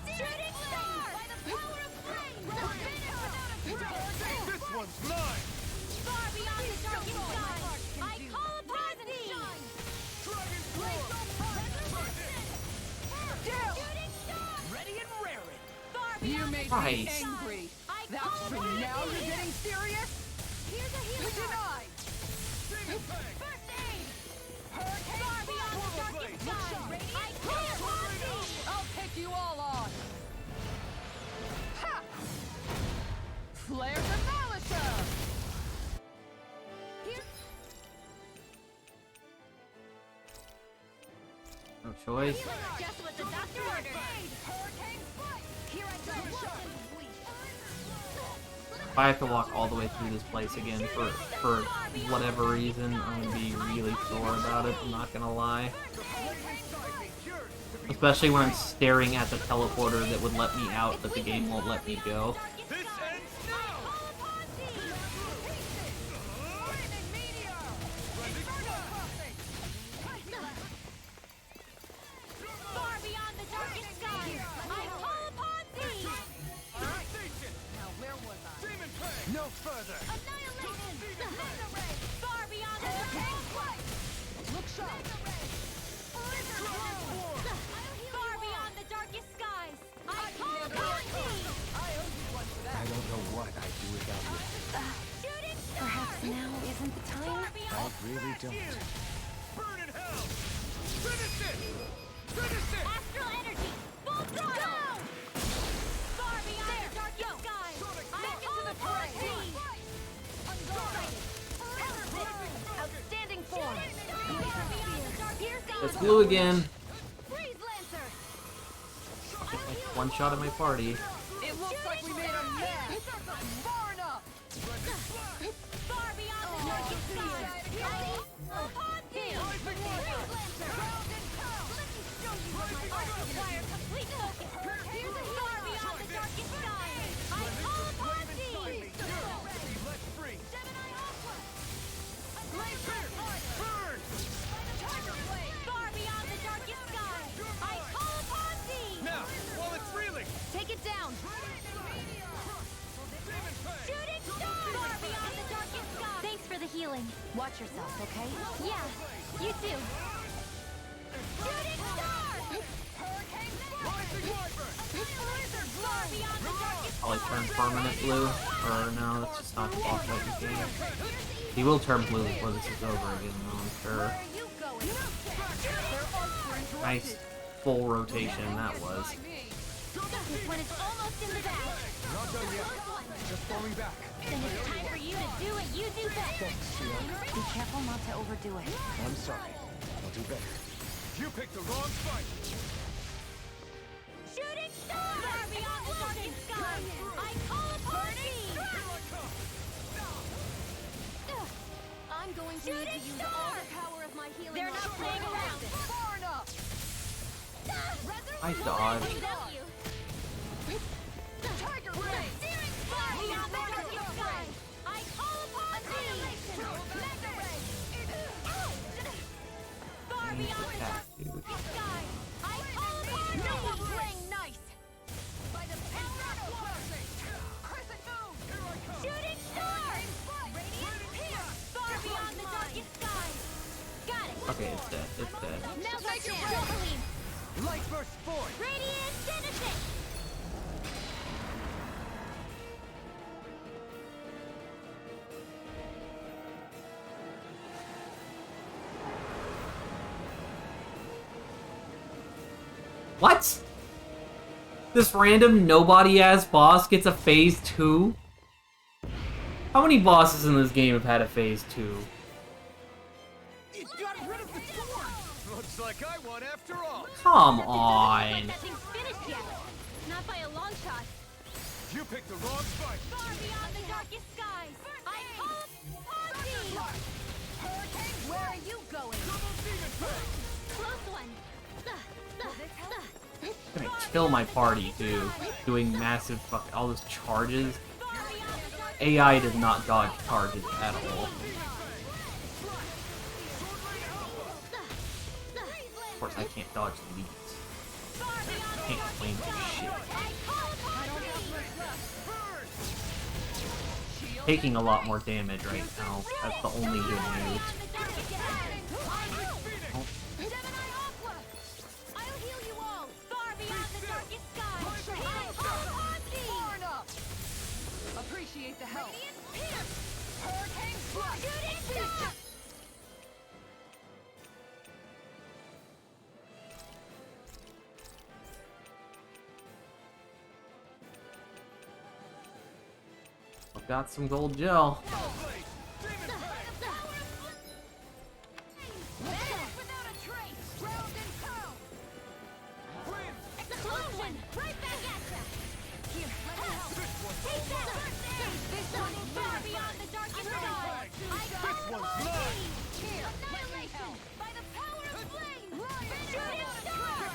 Shooting star! By the power of flame! We're finished without a This one's mine! Far beyond the darkest sky! I call upon thee! Dragon Form! Shooting star! Ready and raring. Far You beyond made Christ. me angry. I That's call for upon now thee! you're getting serious? Here's a healing Denied. First aid! Far beyond the darkest sky! I call upon thee! I'll take you all on. Ha! Flare Demolisher! Here, No choice. just what the doctor ordered. Hurricane strike! Here I go. If I have to walk all the way through this place again for whatever reason, I'm gonna be really sore about it, I'm not gonna lie. Especially when I'm staring at the teleporter that would let me out, but the game won't let me go. This ends now! Far beyond the darkest sky! I call upon thee! Now where was I? Demon Fang! No further! Annihilation! Far beyond the darkest sky! Look sharp. Far beyond the darkest skies! I call upon thee! I don't know what I'd do without you. Shooting star! Perhaps now isn't the time? Far I beyond really don't. Burn in hell! Finish it! Finish it! astral energy! Full throttle! Far beyond the darkest skies! I call upon thee! Outstanding form! Far beyond the darkest skies! It's blue again. Freeze Lancer! Like one shot at my party. It looks like we made a mess. Far enough. Far beyond the darkest skies! I call upon thee! Freeze Lancer! Let me show you what my art requires complete focus! Far beyond the darkest skies! I call upon thee! Let's free! Gemini Aqua! Burn! Far beyond the darkest skies! I call upon thee! Now, while it's reeling! Take it down! Shooting star! Far beyond the darkest skies! Thanks for the healing. Watch yourself, okay? Yeah, you too. Shooting star! Hurricane Rising Wyvern! Far beyond the darkest Probably turn permanent blue. Or no, that's just not the boss fight in the game. He will turn blue before this is over again, though, I'm sure. Where are you going? Nice full rotation that was. This one is almost in the bag. Not done yet. Just falling back. Then it's time for you to do what you do best. Be careful not to overdo it. I'm sorry. I'll do better. You picked the wrong fight! Shooting star! Far beyond the darkest skies! I call upon thee! I'm going to need to use all the power of my healing. They're not playing around. Far enough. I dodged. Tiger Blade. Far beyond the darkest skies! I call upon thee! Far beyond the Attack, dude. darkest skies! I call upon thee! No one playing nice! By the power of Crescent Moon! Shooting star! Radiant Pierce! Far beyond the darkest skies! Got it! Okay, it's dead. It's dead. Now let's do Doubling! Light burst forth! Radiant Genesis! What? This random nobody-ass boss gets a phase 2? How many bosses in this game have had a phase 2? It got rid of the thorn! Looks like I won after all! Come Like on! that thing's finished yet! Not by a long shot! You picked the wrong fight! Far beyond the darkest skies! I call upon thee! Hurricane, where are you going? Double Demon Fang! Close one! Gonna kill my party too, doing massive all those charges. AI does not dodge charges at all. Of course, I can't dodge leads. I can't claim shit. Taking a lot more damage right now. That's the only good news. Oh. Appreciate the help. Hurricane Shooting Star! I've got some gold gel. Explosion! Right back at ya! Here, let me help. Take that! This one far beyond the darkest sky! I call upon thee! Here, annihilation! By the power of flame! Shooting star!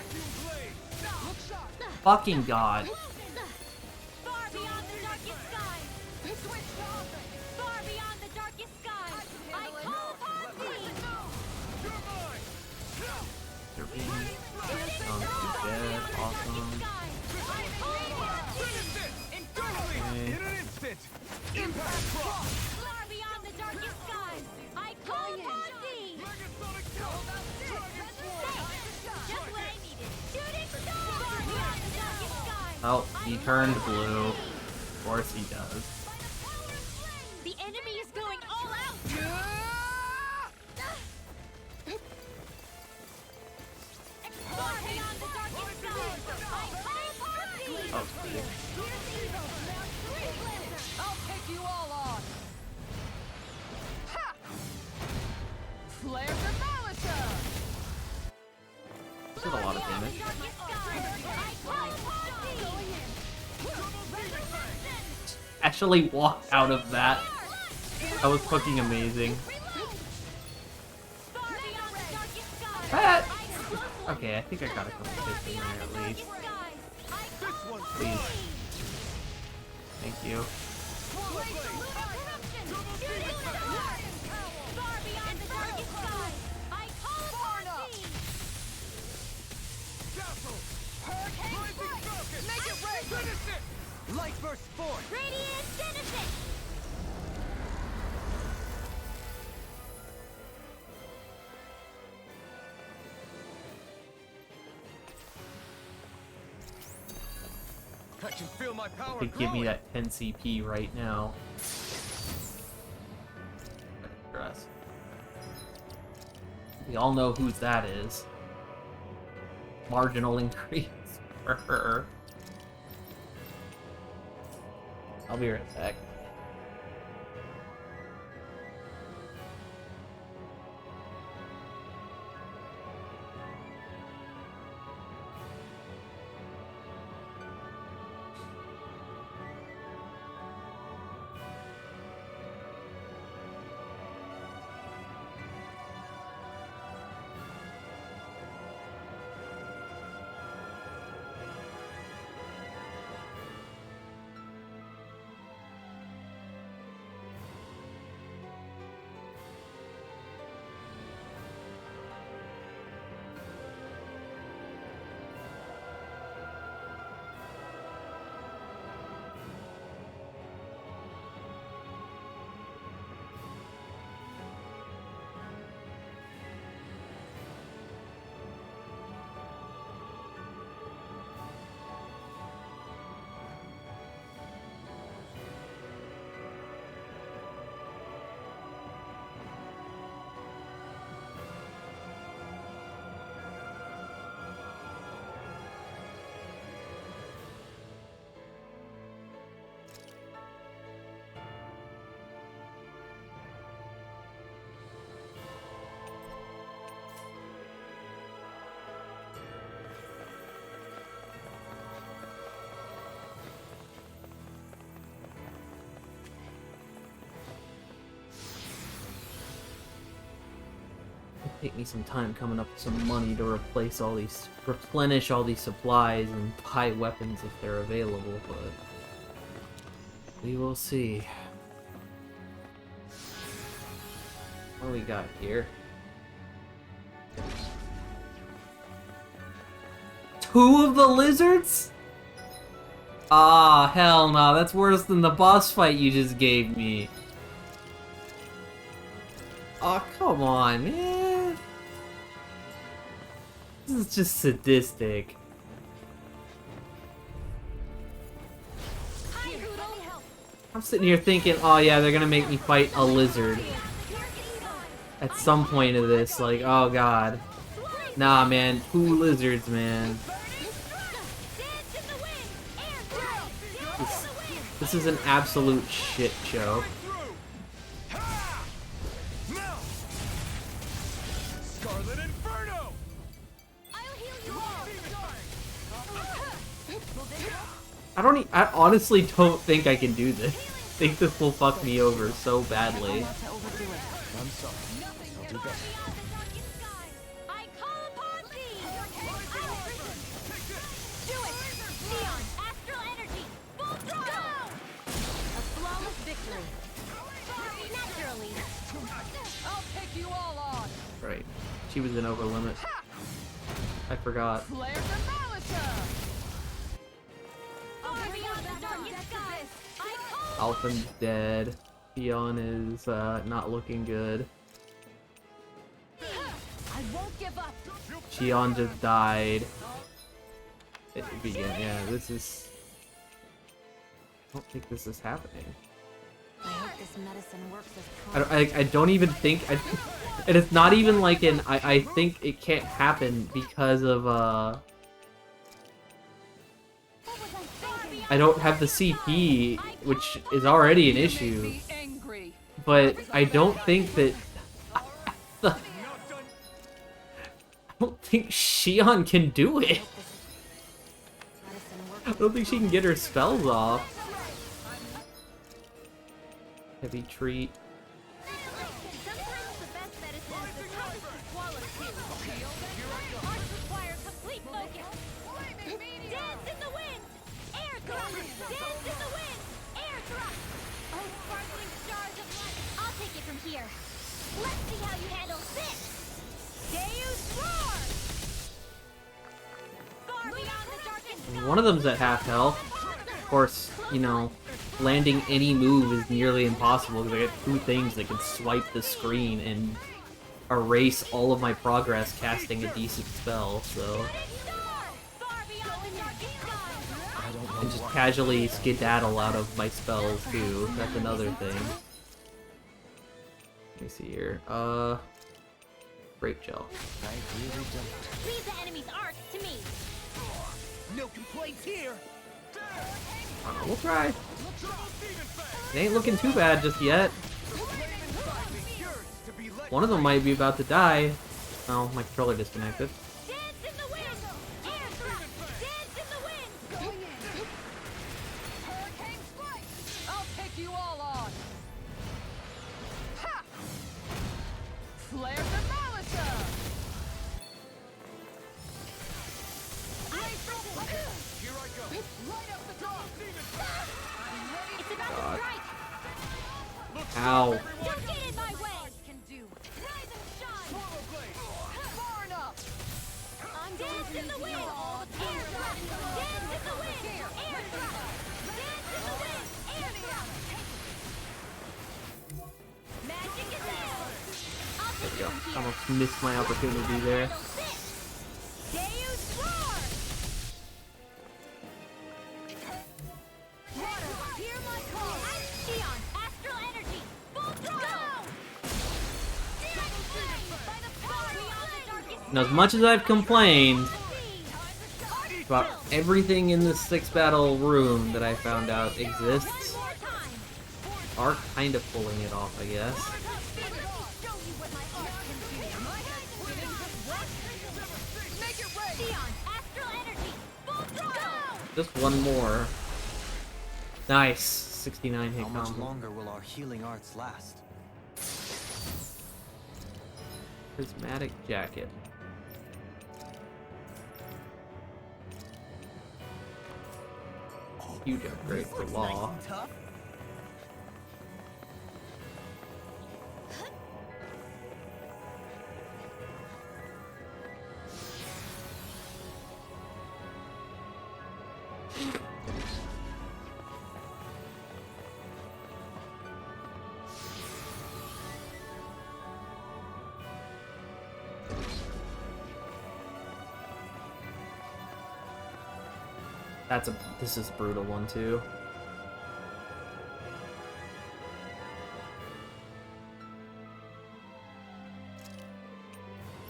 Look sharp! Fucking god. Far beyond the darkest sky! Switch to offense! Far beyond the darkest sky! I call upon thee! You're mine! They're being dead. Awesome. In an instant! Impact cross! Far beyond the darkest skies! I call upon thee! Megasonic Dragon Just what I needed! Shooting star! Far beyond the darkest skies! Oh, he turned blue. Of course he does. The enemy is going all out! Far beyond the darkest skies! I call upon thee! Oh, shit. I'll take you all on. Ha! Flare the Malisa! Did a lot of damage. Actually walked out of that. That was fucking amazing. That. Okay, I think I got a couple hits in there at least. Please. Thank you. Make it red! Finish it! Light burst forth! Radiant Genesis! I can feel my power Could give me growing. that 10 CP right now. Dress. We all know whose that is. Marginal increase for her. I'll be right back. take me some time coming up with some money to replenish all these supplies and buy weapons if they're available, but we will see. What do we got here? 2 of the lizards? Ah, hell no, that's worse than the boss fight you just gave me. Oh, come on, man. This is just sadistic. I'm sitting here thinking, oh yeah, they're gonna make me fight a lizard. At some point of this, like, oh god. Nah, man, 2 lizards, man. This is an absolute shit show. Scarlet Inferno! I honestly don't think I can do this. I think this will fuck me over so badly. I'm sorry. I'll do better. I call upon thee! Do it! Neon, astral energy, full throttle! A flawless victory. Naturally. I'll take you all on. Right. She was in over limit. I forgot. Flare the Malisa! Far beyond the darkest skies, I call Alphen's dead. Fion is not looking good. I won't give up. Xion just died. Yeah, this is... I don't think this is happening. I hope this medicine works as promised. I don't even think... and it's not even like an... I think it can't happen because of... I don't have the CP, which is already an issue. But I don't think that... I don't think Xion can do it. I don't think she can get her spells off. Heavy treat. Sometimes the best medicine is the toughest to swallow too. Hearts require complete focus. Dance in the wind! Air thrust! Dance in the wind! Air thrust! Oh, sparkling stars of light! I'll take it from here. Let's see how you handle this! Deus Roar! Far beyond the darkest sky! One of them's at half health. Of course, you know, landing any move is nearly impossible because I got 2 things that can swipe the screen and erase all of my progress casting a decent spell, so... And just casually skedaddle out of my spells, too. That's another thing. Let me see here. Grape gel. I really don't. Leave the enemy's arcs to me. No complaints here. We'll try. It ain't looking too bad just yet. One of them might be about to die. Oh, my controller disconnected. Dance in the wind! Air thrust! Dance in the wind! Going in! Hurricane strike! I'll take you all on. Ha! Flare the Malisa! Here I go. Light up the dog! It's about God. to strike! Ow. Don't get in my way! Can do. Rise and shine! Far enough! I'm dance in the wind! Air thrust! Dance in the wind! Air thrust! Dance in the wind! Air thrust! Magic is out! I'll There take we go. it from here. Almost missed my opportunity there. Deus Roar! Water, hear my call! I'm Xion, astral energy, full throttle! Dragon flame! By the far beyond the darkest Now, as much as I've complained about everything in this 6-battle room that I found out exists, are kind of pulling it off, I guess. Just one more. Nice. 69 hit How much combo. longer will our healing arts last? Prismatic jacket. Huge upgrade for Law. Nice and tough. This is a brutal one too.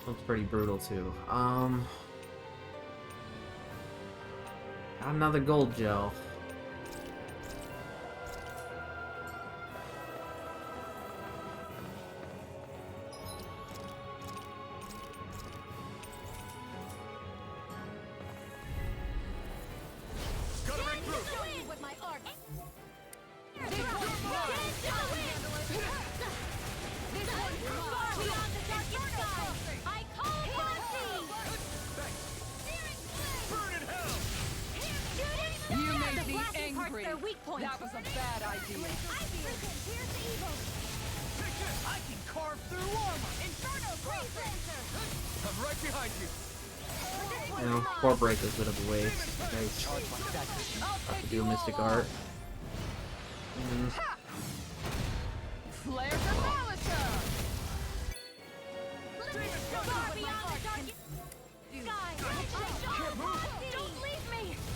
Looks pretty brutal too. Another gold gel. That was a bad idea. I can carve through armor. I'm right behind you. You know, 4 break is a bit of a waste. Nice. Have to do a Mystic Art. Flare the Malisa!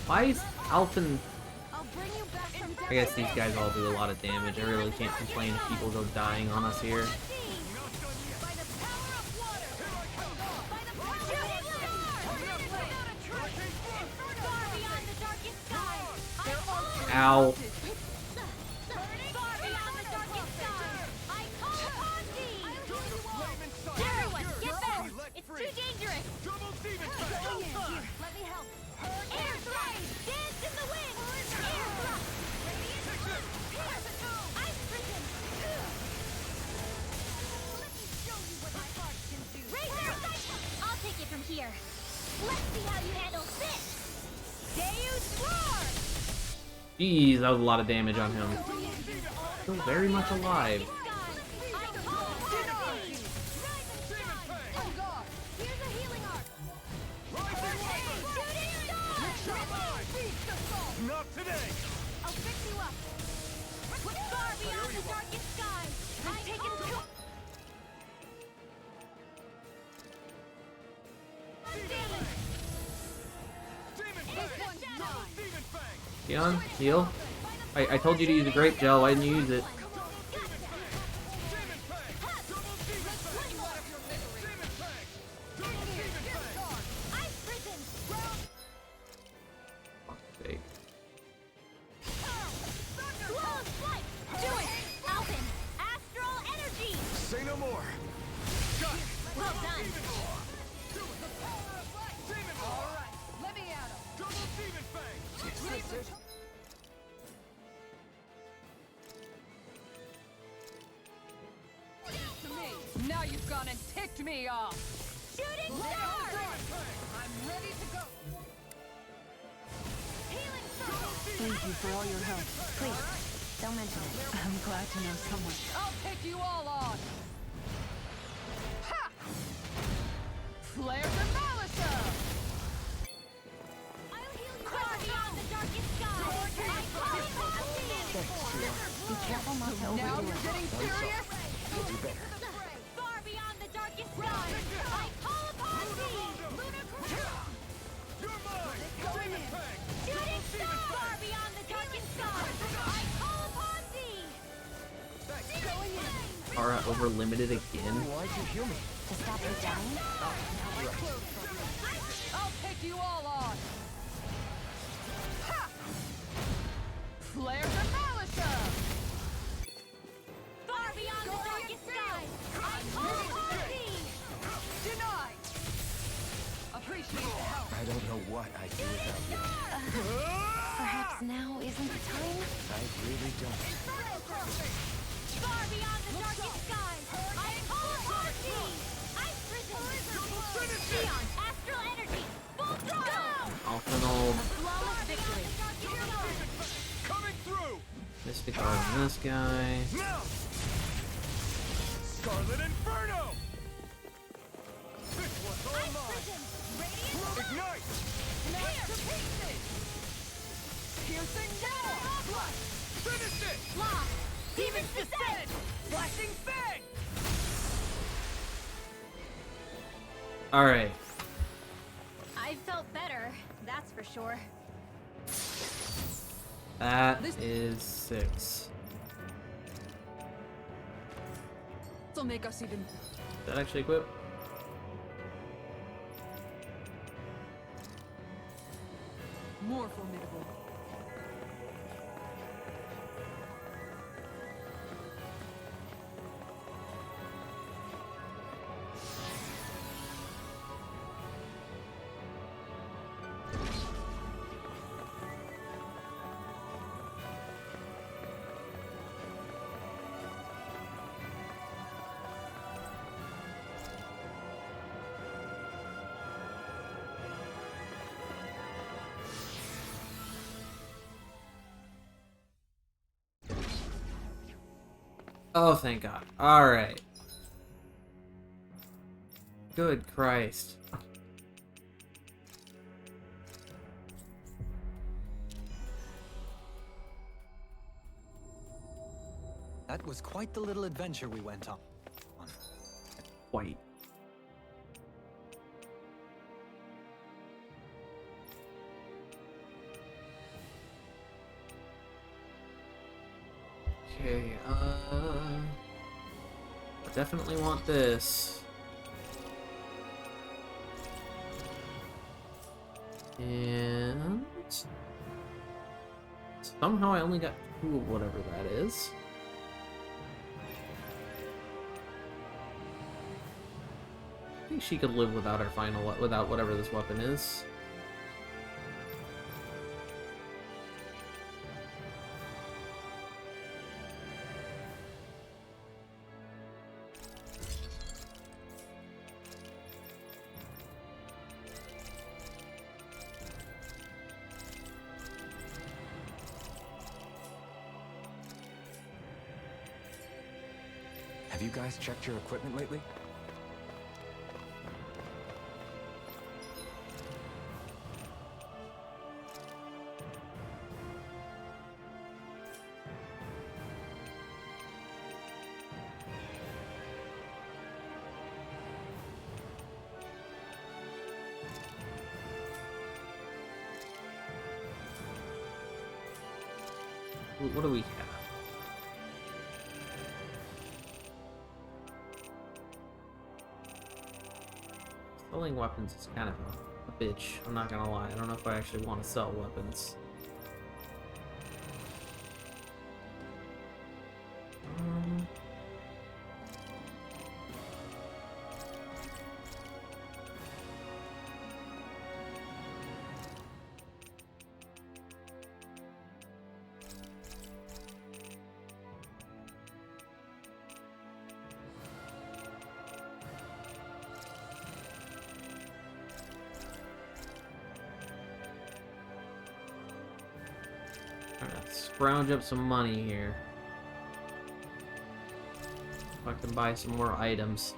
Why is Alphen... I guess these guys all do a lot of damage. I really can't complain if people go dying on us here. Ow. Everyone, get back! It's too dangerous! Let me help. Air thrust! Dance in the wind! Air thrust! Ice prison! Let me show you what my heart can do. Razor sight! I'll take it from here. Let's see how you handle this! Deus Roar! Jeez, that was a lot of damage on him. Still very much alive. Not today. I'll fix you up. Far beyond the darkest sky. I've taken two. Keon, heal. I told you to use a grape gel. Why didn't you use it? Say no more. Well done. Let me at him. Double Demon Fang. To me. Now you've gone and ticked me off. Shooting star! I'm ready to go. Healing circle. Thank you for all your help. Please, don't mention it. I'm glad to know someone. I'll take you all on. Ha! Flare the Malisa! I'll heal you. Far beyond the darkest sky. I call upon thee. Be careful not to Now overdo you're it. getting serious? You'll do better. Far beyond the darkest sky. I call upon thee. Lunar Cruise. You're mine. Demon Fang. Shooting star. Far beyond the darkest sky. I call upon thee. Going in. Aura over limited again. Why'd you heal me? To stop you dying? I'll take you all on. Ha! Flare the Malisa! Far beyond the darkest sky. I call upon thee. Denied! Appreciate the help. I don't know what I'd do without you. Perhaps now isn't the time? I really don't. Far beyond the darkest sky. I call upon thee. Ice Shion, astral energy, full throttle. Alphanol, Flawless victory. Coming through! Mystic Arm on this guy. Now! Scarlet Inferno! This one's all Ice mine! prism, radiant Ignite! smash to pieces. Piercing down. Finish it! Lock. Demon's descent. Flashing Fang! Alright. I felt better, that's for sure. That is 6. This'll make us even Did that actually equip? more formidable. Oh, thank God. Alright. Good Christ. That was quite the little adventure we went on. White. Okay, I definitely want this. And somehow I only got 2 of whatever that is. I think she could live without her final, without whatever this weapon is. Have you guys checked your equipment lately? What do we have? Selling weapons is kind of a bitch, I'm not gonna lie. I don't know if I actually want to sell weapons. Let's scrounge up some money here. If I can buy some more items.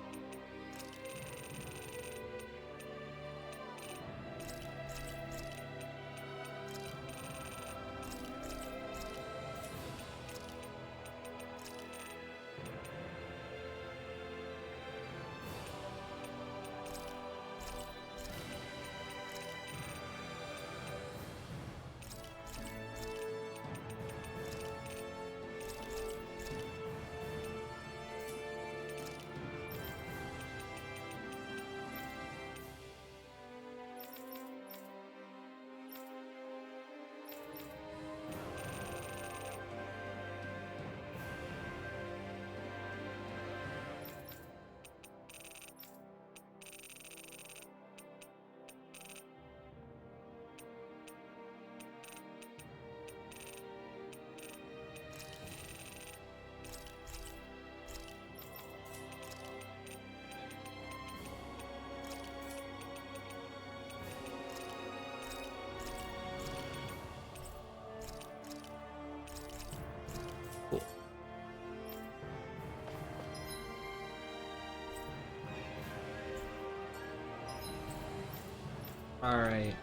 Alright.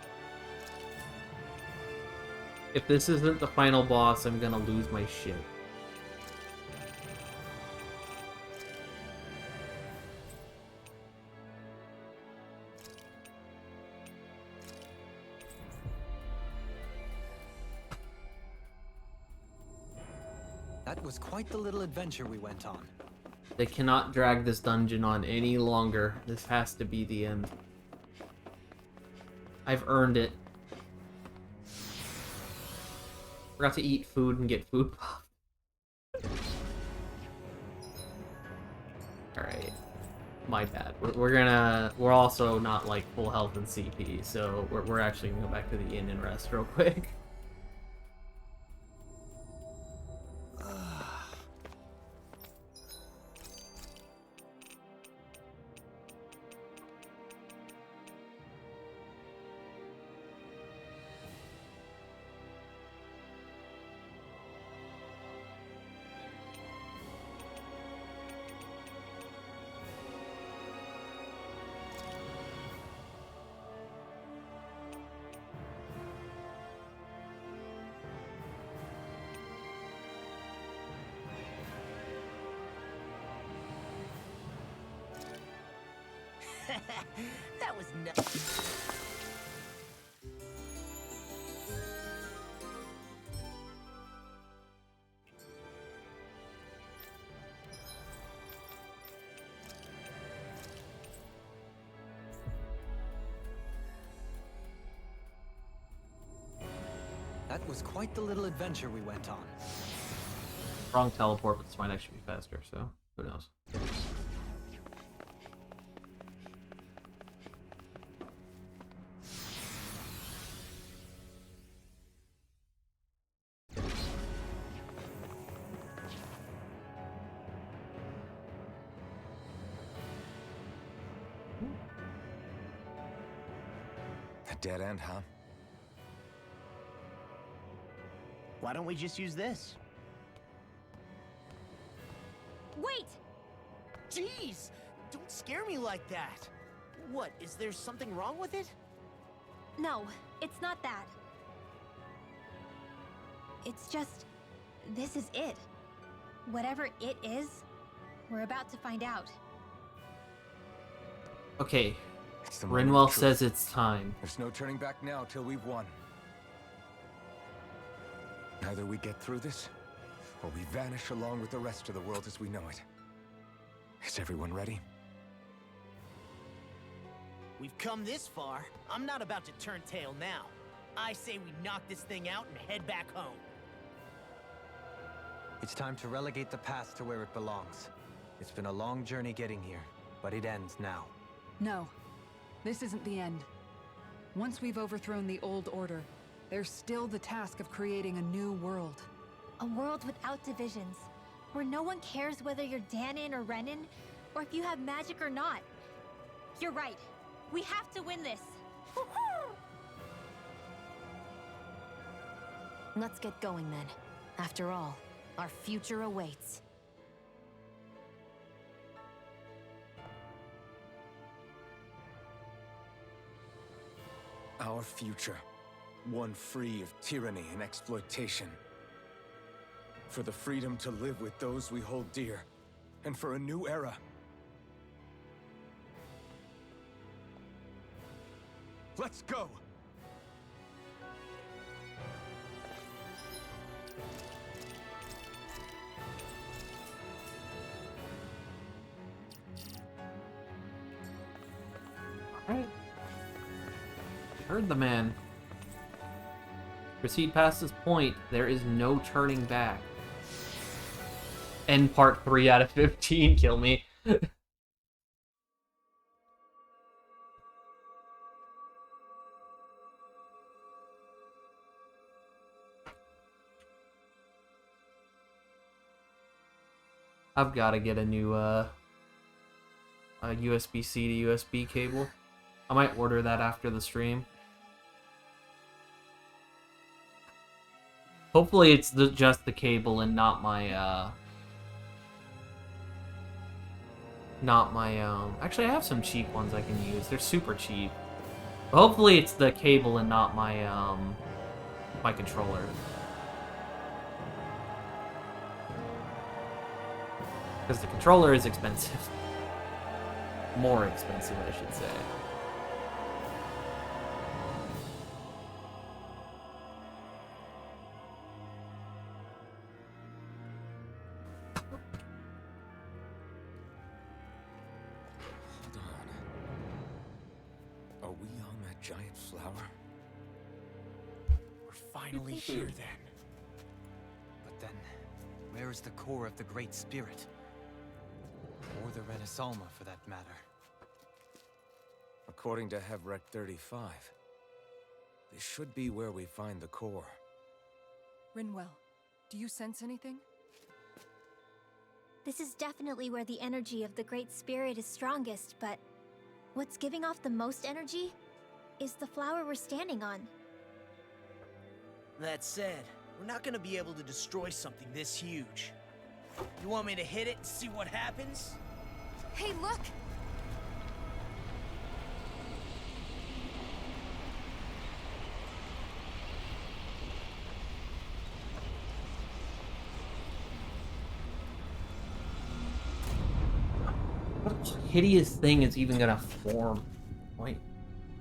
If this isn't the final boss, I'm gonna lose my shit. That was quite the little adventure we went on. They cannot drag this dungeon on any longer. This has to be the end. I've earned it. Forgot to eat food and get food puff. Alright. My bad. We're also not like full health and CP, so we're actually gonna go back to the inn and rest real quick. That was nuts. That was quite the little adventure we went on. Wrong teleport, but this might actually be faster, so who knows. A dead end, huh? Why don't we just use this? Wait! Jeez! Don't scare me like that! What, is there something wrong with it? No, it's not that. It's just... this is it. Whatever it is, we're about to find out. Okay. It's the moment of Rinwell truth. says it's time. There's no turning back now till we've won. Either we get through this, or we vanish along with the rest of the world as we know it. Is everyone ready? We've come this far. I'm not about to turn tail now. I say we knock this thing out and head back home. It's time to relegate the past to where it belongs. It's been a long journey getting here, but it ends now. No, this isn't the end. Once we've overthrown the old order, there's still the task of creating a new world. A world without divisions, where no one cares whether you're Danon or Renan, or if you have magic or not. You're right. We have to win this. Let's get going then. After all, our future awaits. Our future. One free of tyranny and exploitation. For the freedom to live with those we hold dear. And for a new era. Let's go! Alright. Heard the man. Proceed past this point, there is no turning back. End part 3 out of 15, kill me. I've got to get a new USB-C to USB cable. I might order that after the stream. Hopefully it's just the cable and not my, actually I have some cheap ones I can use. They're super cheap. Hopefully it's the cable and not my my controller. Because the controller is expensive. More expensive, I should say. Hold on. Are we on that giant flower? We're finally here then. But then, where is the core of the Great Spirit? Or the Renaissalma, for that matter. According to Hevrek 35, this should be where we find the core. Rinwell, do you sense anything? This is definitely where the energy of the Great Spirit is strongest, but what's giving off the most energy is the flower we're standing on. That said, we're not gonna be able to destroy something this huge. You want me to hit it and see what happens? Hey, look! What hideous thing is even gonna form? Wait.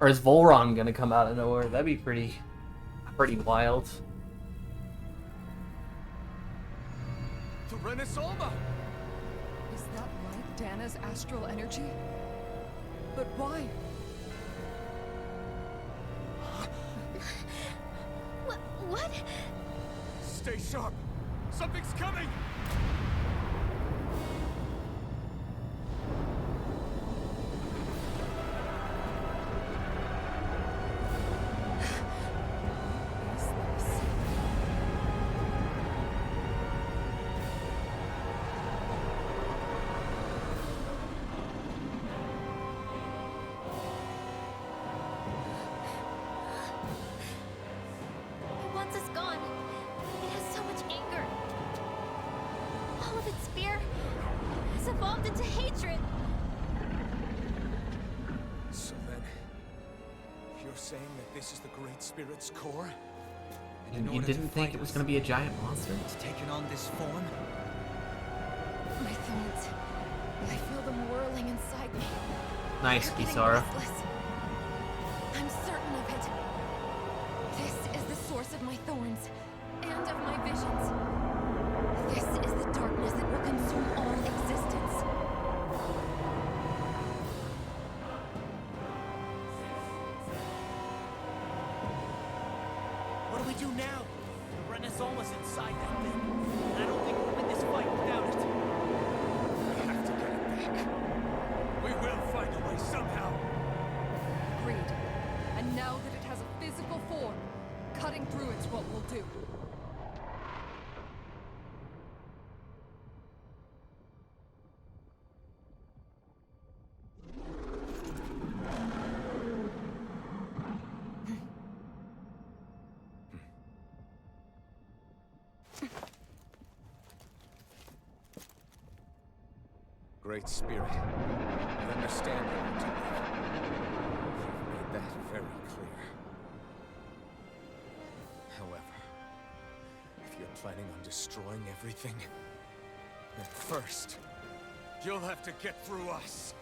Or is Volron gonna come out of nowhere? That'd be pretty wild. The Renaissalma! Is that like Dana's astral energy? But why? What? Stay sharp! Something's coming! It wants us gone. It has so much anger. All of its fear has evolved into hatred. So then, you're saying that this is the Great Spirit's core? And in You order to didn't think fight it was us, gonna be a giant monster? it's taken on this form? My thorns. I feel them whirling inside me. Nice, They're getting Kisara. restless. I'm certain of it. This is the source of my thorns and of my visions. This is the darkness that will consume all existence. What do we do now? The Renaissalma's inside that thing. I don't think we'll win this fight without it. We have to get it back. We will find a way somehow. Agreed. And now that it has a physical form, cutting through it's what we'll do. Great Spirit, I understand you want to live. You've made that very clear. However, if you're planning on destroying everything, then first, You'll have to get through us.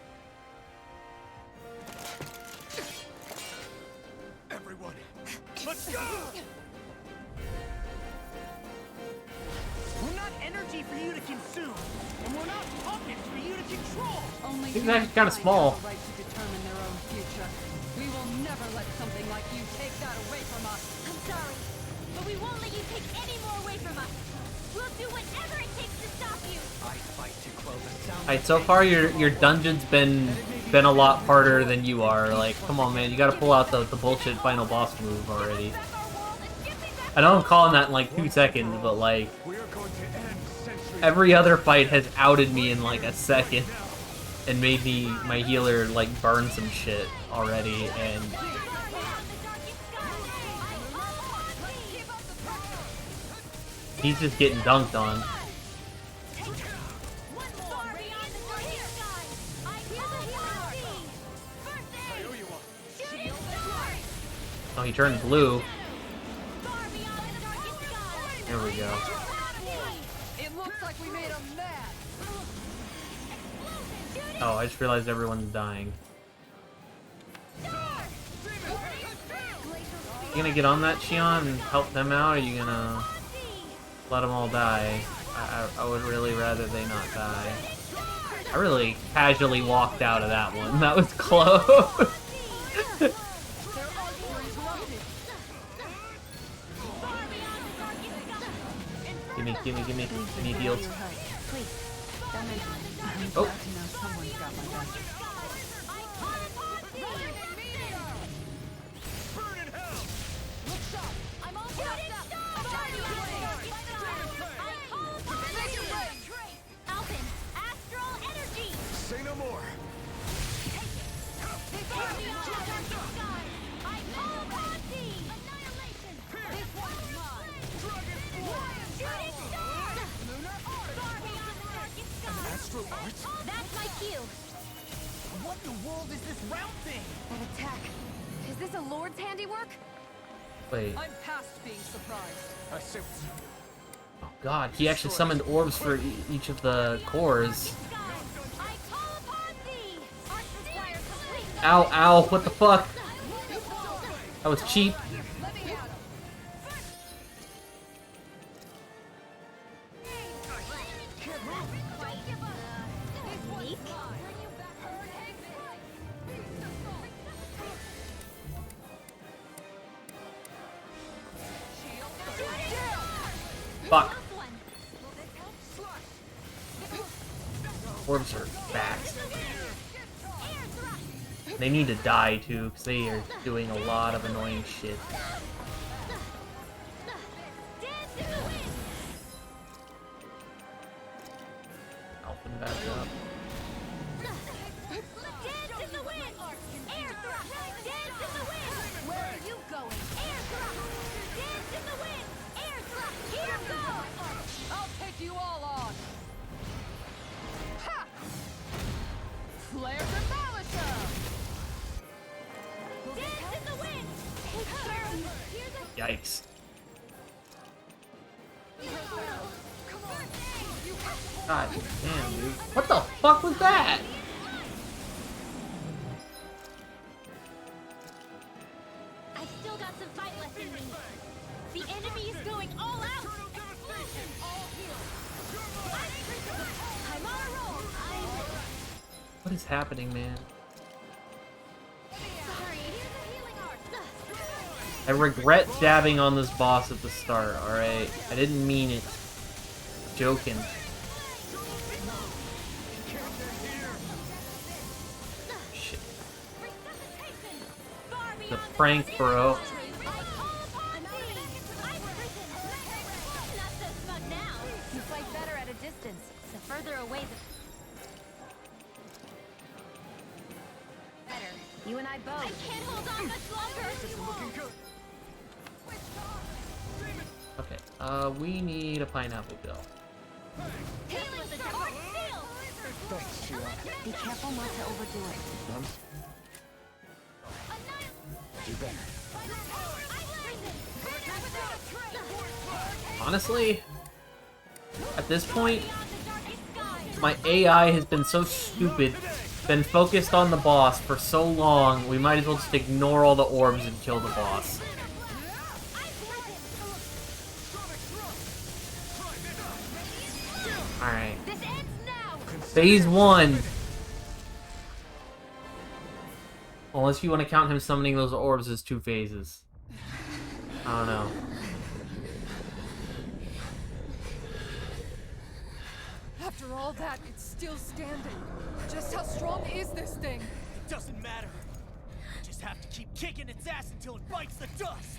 Everyone, let's go! We're not energy for you to consume, and we're not puppets for you to control. Only He's human actually kinda kind small. have the right to determine their own future. We will never let something like you take that away from us. I'm sorry, but we won't let you take any more away from us. We'll do whatever it takes to stop you. I fight to quell the sound. Alright, so far your dungeon's been a lot harder than you are. Like, come on, man, you gotta pull out the bullshit final boss move already. Back our world and give me back I know I'm calling that in like 2 seconds, but like We are going to end centuries. every other fight has outed me in like a second and made me my healer like burn some shit already, and he's just getting dunked on. Oh, he turned blue. Far beyond the darkest sky. There we go. It looks like we made a mess. Oh, I just realized everyone's dying. You gonna get on that, Shion, and help them out, or are you gonna let them all die? I would really rather they not die. I really casually walked out of that one. That was close. Gimme deals. Please, don't mention it. I'm Oh. glad to know someone's got my back. Burn in hell! I'm all jacked up. Alpin, astral energy. Say no more. Far beyond the darkest sky. I call upon thee. Annihilation. This one's mine. Shooting star. Far beyond the darkest sky. Astral arts? That's my cue. What in the world is this round thing? An attack. Is this a Lord's handiwork? Wait. I'm past being surprised. I say Oh god, he actually summoned orbs for each of the cores. I call upon thee. Arts require complete. Ow, ow, what the fuck? That was cheap. Let me have him. Fuck. Orbs are fast. They need to die too, because they are doing a lot of annoying shit. Helping back up. Dance in the wind! Air thrust! Dance in the wind! Where are you going? Air thrust! Dance in the wind! Air thrust! Here goes! I'll take you all on. Ha! Flare Demolisher! Dance in the wind! Take care! Here's a Yikes. God damn, dude. What the fuck was that? I've still got some fight left in me. The enemy is going all out! I'm on a roll! What is happening, man? Sorry. Here's a healing art. I regret dabbing on this boss at the start, alright? I didn't mean it. Joking. Shit. The prank, bro. You fight better at a distance. The further away, the better. You and I both. I can't hold on much longer. Okay, we need a pineapple pill. Healing the dark seal. Thanks, Shion. Be careful not to overdo it. Do better. Honestly, at this point, my AI has been so stupid, been focused on the boss for so long, we might as well just ignore all the orbs and kill the boss. Alright. Phase 1! Unless you want to count him summoning those orbs as 2 phases. I don't know. After all that, it's still standing. Just how strong is this thing? It doesn't matter. You just have to keep kicking its ass until it bites the dust.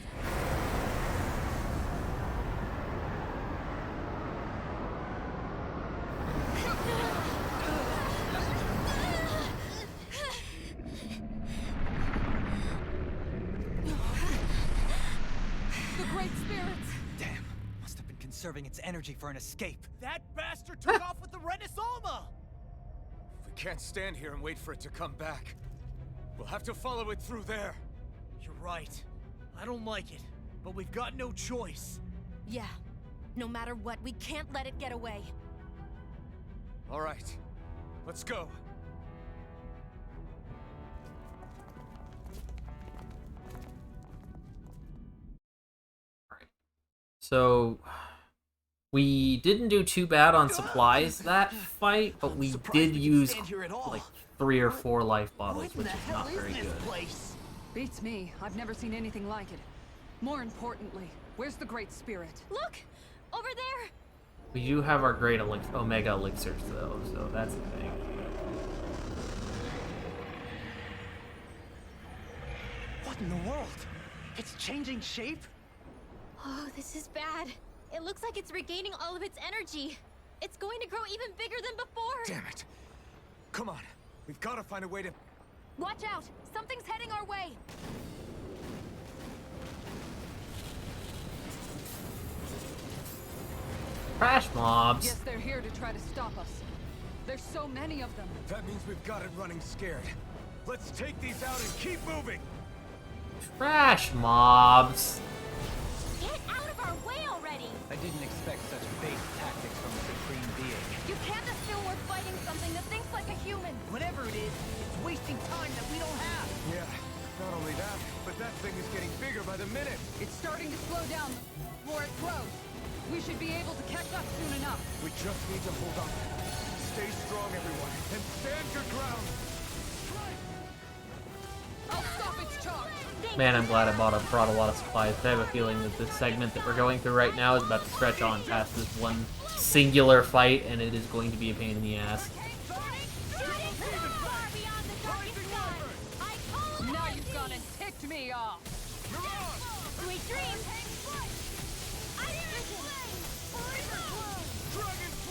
The Great Spirits! Damn, must have been conserving its energy for an escape. That bastard took off with the Renaissama! We can't stand here and wait for it to come back. We'll have to follow it through there. You're right. I don't like it, but we've got no choice. Yeah. No matter what, we can't let it get away. All right, let's go. So we didn't do too bad on supplies that fight, but we did use like 3 or 4 life bottles, which is not very good. Beats me. I've never seen anything like it. More importantly, where's the Great Spirit? Look! Over there! We do have our great Omega elixirs though, so that's the thing. What in the world? It's changing shape? Oh, this is bad. It looks like it's regaining all of its energy. It's going to grow even bigger than before. Damn it. Come on, we've got to find a way to... Watch out! Something's heading our way! Crash mobs! Guess they're here to try to stop us. There's so many of them. That means we've got it running scared. Let's take these out and keep moving! Crash mobs! Get out of our way already! I didn't expect such base tactics from a supreme being. You can't assume we're fighting something that thinks like a human! Whatever it is, it's wasting time that we don't have. Yeah, not only that, but that thing is getting bigger by the minute. It's starting to slow down before it grows. We should be able to catch up soon enough. We just need to hold on. Stay strong, everyone, and stand your ground. I'll stop its charge. Man, I'm glad I brought a lot of supplies. I have a feeling that this segment that we're going through right now is about to stretch on past this one singular fight, and it is going to be a pain in the ass. Now you've gone and ticked me off. Sweet dreams!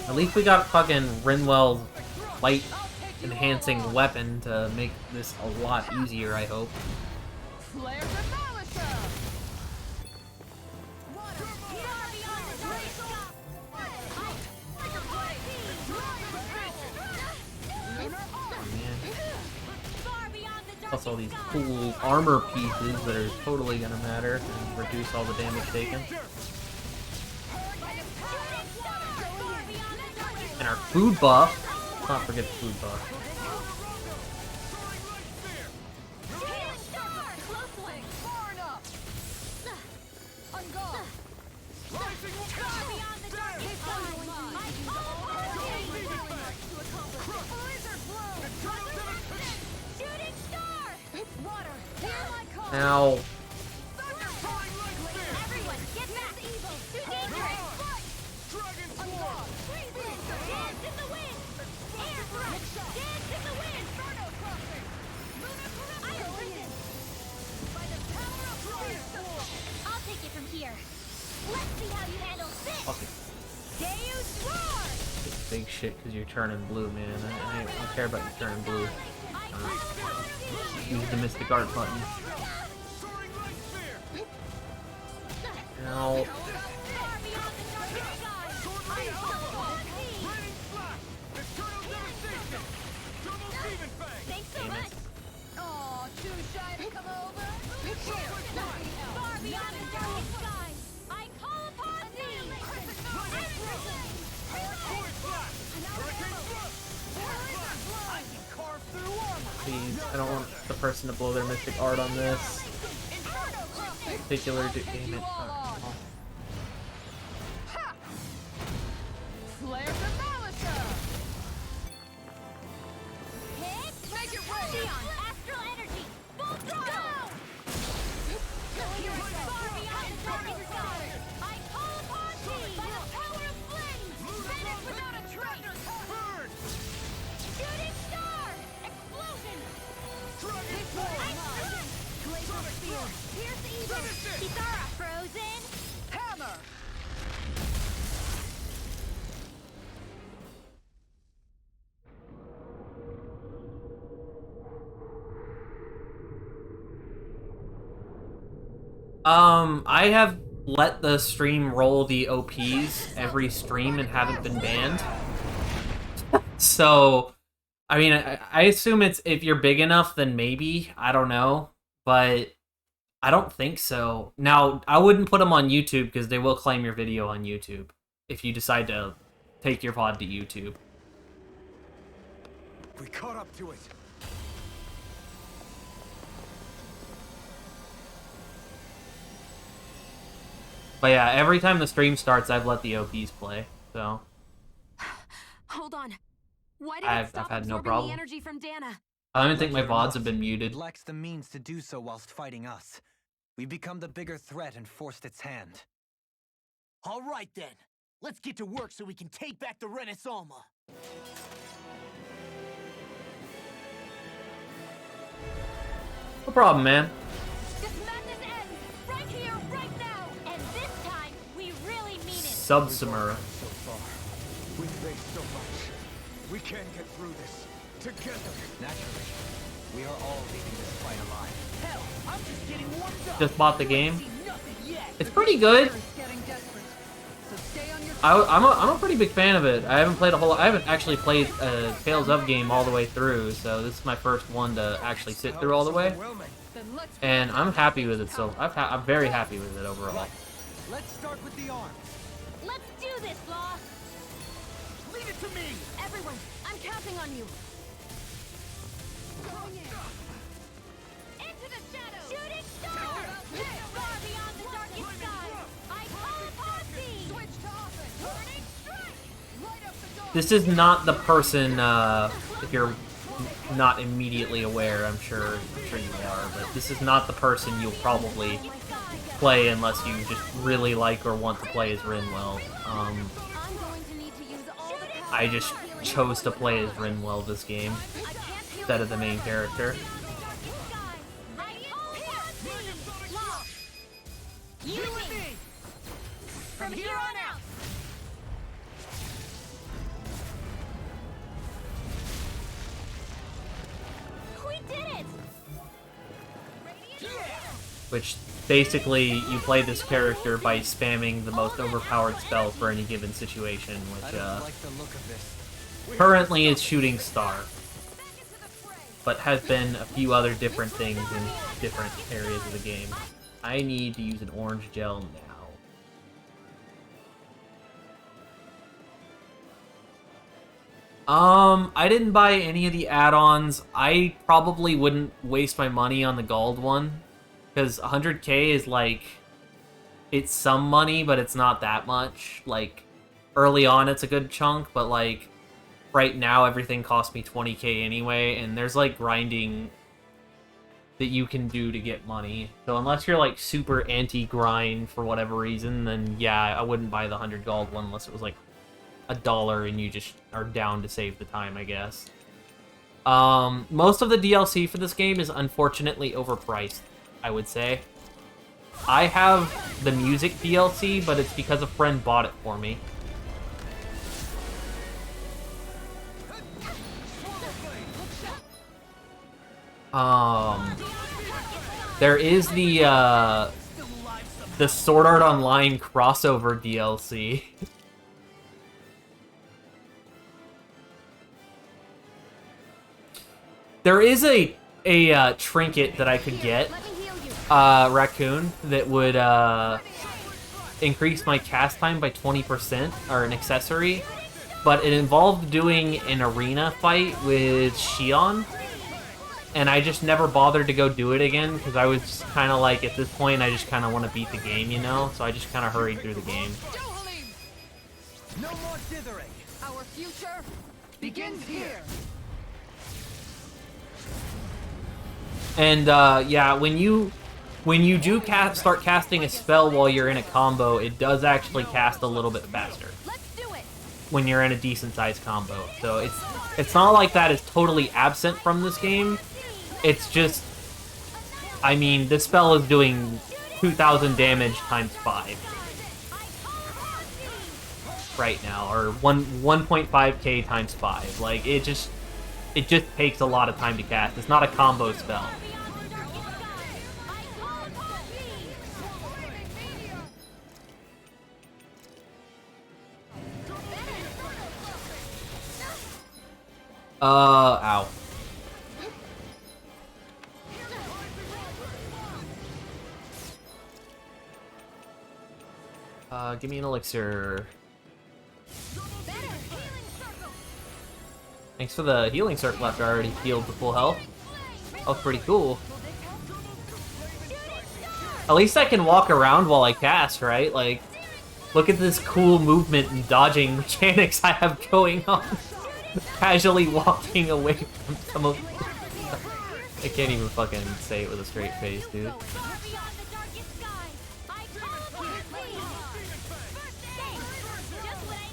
At least we got fucking Rinwell's light enhancing weapon to make this a lot easier, I hope. Flare the Demolisher! Plus all these cool armor pieces that are totally gonna matter and reduce all the damage taken. And our food buff. Let's not forget the food buff. Ow. Everyone, get back! Too dangerous! Dance in the wind! Air thrust! Dance in the wind! Iron prison! By the power of fire! I'll take it from here. Let's see how you handle this! Fuck it. Deus Roar! Big shit because you're turning blue, man. I don't care about you turning blue. Use the Mystic Art button. Ow. Thanks so much! Aw, too shy to come over? Far beyond the darkest sky, I call upon thee! I can carve through armor. Please, I don't want the person to blow their Mystic Art on this. Particular damn it. Oh. Flare the Demolisher! Hit! Make it rain! Xeon, astral energy! Full throttle! Far beyond the darkest sky, I call upon thee! By the power of flame! Vanish without a trace! Burn! Shooting star! Explosion! Glacial spear! Pierce the evil! Kitara, frozen! Hammer! I have let the stream roll the OPs every stream and haven't been banned. So, I mean, I assume it's if you're big enough, then maybe. I don't know. But I don't think so. Now, I wouldn't put them on YouTube because they will claim your video on YouTube if you decide to take your VOD to YouTube. We caught up to it. But yeah, every time the stream starts, I've let the OPs play, so... Hold on. Why did I've it stop had no absorbing problem. the energy from Dana? I don't even think my VODs have been It muted. lacks the means to do so whilst fighting us. We've become the bigger threat and forced its hand. All right then. Let's get to work so we can take back the Renaissama. No problem, man. This madness ends right here, right now. And this time, we really mean it. Subsumera. So far. We faced so much. We can get through this. Together. Naturally, we are all leaving this fight alive. Hell, I'm just getting warmed up. Just bought the game. See nothing yet. It's pretty good. It's getting desperate. So stay on your I'm a pretty big fan of it. I haven't actually played a Tales of game all the way through, so this is my first one to actually sit through all the way. Then let's And I'm happy with it, so I'm very happy with it overall. Let's start with the arms. Let's do this, Law. Leave it to me. Everyone, I'm counting on you. Into the shadows. Shooting star. Far beyond the darkest sky. I call upon thee. Switch to offense. Burning strike. light up the door. This is not the person, if you're not immediately aware, I'm sure you are, but this is not the person you'll probably play unless you just really like or want to play as Rinwell. I'm going to need to use all the power. I just chose to play as Rinwell this game I can't heal instead of the main character. I call upon thee. Law. You and me. From here on out. We did it. Which basically you play this character by spamming the most overpowered spell for any given situation, I which don't like the look of this. currently is Shooting Star, but has been a few other different things in different areas of the game. I need to use an orange gel now. I didn't buy any of the add-ons. I probably wouldn't waste my money on the gold one, because 100k is like, it's some money, but it's not that much. Like, early on it's a good chunk, but like, right now everything costs me 20k anyway, and there's like grinding that you can do to get money. So unless you're like super anti-grind for whatever reason, then yeah, I wouldn't buy the 100 gold one unless it was like $1 and you just are down to save the time, I guess. Most of the DLC for this game is unfortunately overpriced, I would say. I have the music DLC, but it's because a friend bought it for me. There is the Sword Art Online crossover DLC. There is a trinket that I could get, Raccoon, that would increase my cast time by 20%, or an accessory, but it involved doing an arena fight with Xion, and I just never bothered to go do it again, because I was kind of like, at this point, I just kind of want to beat the game, you know? So I just kind of hurried through the game. No more dithering. Our future begins here. And, yeah, when you do start casting a spell while you're in a combo, it does actually cast a little bit faster. Let's do it. When you're in a decent-sized combo. So it's not like that is totally absent from this game. It's just, I mean, this spell is doing 2,000 damage times 5 right now, or 1.5k times 5. Like, it just takes a lot of time to cast. It's not a combo spell. Ow. Give me an elixir. Better healing circle. Thanks for the healing circle after I already healed to full health. That was pretty cool. At least I can walk around while I cast, right? Like, look at this cool movement and dodging mechanics I have going on. Casually walking away from some of... I can't even fucking say it with a straight face, dude. Far beyond the darkest skies, I call upon thee. First aid. Just what I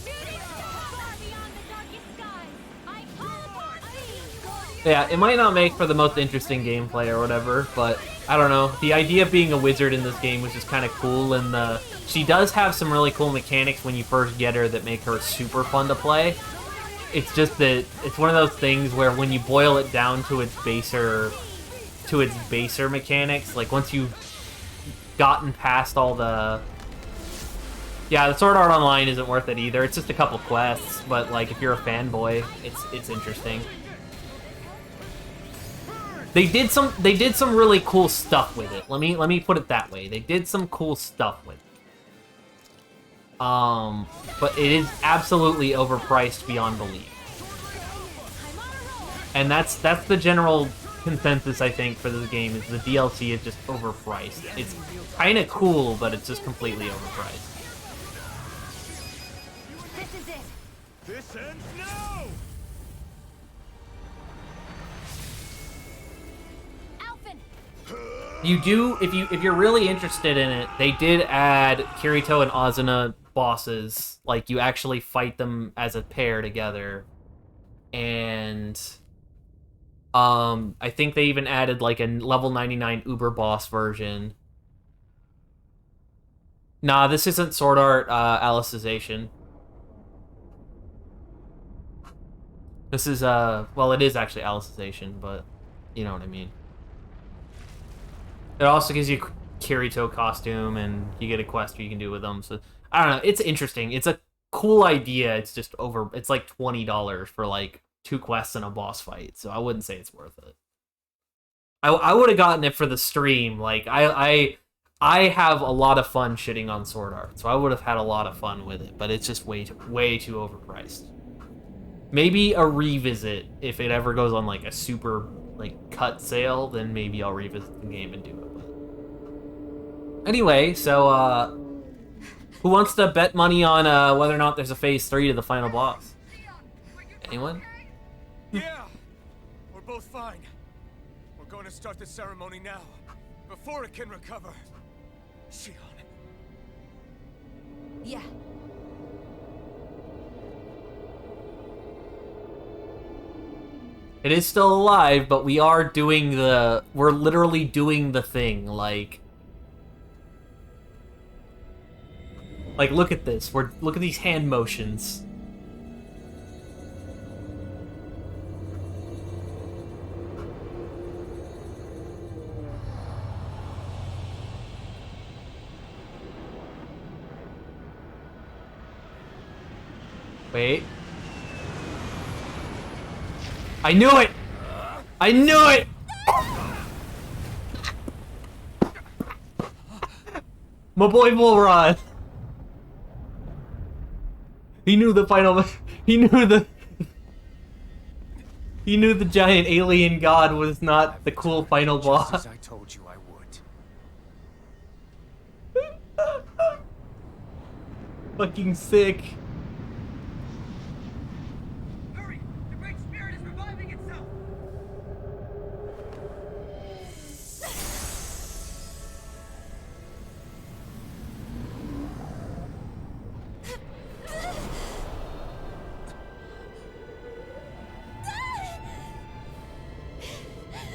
shooting star. Far beyond the darkest skies, I call upon thee. Yeah, it might not make for the most interesting gameplay or whatever, but I don't know. The idea of being a wizard in this game was just kind of cool, and she does have some really cool mechanics when you first get her that make her super fun to play. It's just that it's one of those things where when you boil it down to its baser mechanics, like once you've gotten past all the... Yeah, the Sword Art Online isn't worth it either. It's just a couple quests, but like if you're a fanboy, it's interesting. They did some really cool stuff with it. Let me put it that way. They did some cool stuff with it. But it is absolutely overpriced beyond belief. And that's the general consensus, I think, for this game, is the DLC is just overpriced. It's kind of cool, but it's just completely overpriced. This is it. This ends now! Alphen. You do, if you're really interested in it, they did add Kirito and Asuna bosses. Like, you actually fight them as a pair together. And I think they even added like a level 99 Uber boss version. Nah, this isn't Sword Art Alicization. This is well, it is actually Alicization, but you know what I mean. It also gives you Kirito costume, and you get a quest you can do with them. So I don't know. It's interesting. It's a cool idea. It's just it's like $20 for like 2 quests and a boss fight. So I wouldn't say it's worth it. I would have gotten it for the stream. Like I have a lot of fun shitting on Sword Art, so I would have had a lot of fun with it. But it's just way too overpriced. Maybe a revisit if it ever goes on like a super like cut sale. Then maybe I'll revisit the game and do it. But anyway, so who wants to bet money on whether or not there's a phase 3 to the final boss? Anyone? Yeah, we're both fine. We're going to start the ceremony now, before it can recover. Shion. Yeah. It is still alive, but we are doing we're literally doing the thing, like look at this. Look at these hand motions. Wait. I knew it! I knew it! My boy Volron. He knew the final... He knew the giant alien god was not the cool final boss. Just as I told you I would. Fucking sick. Hurry! The Great Spirit is reviving itself!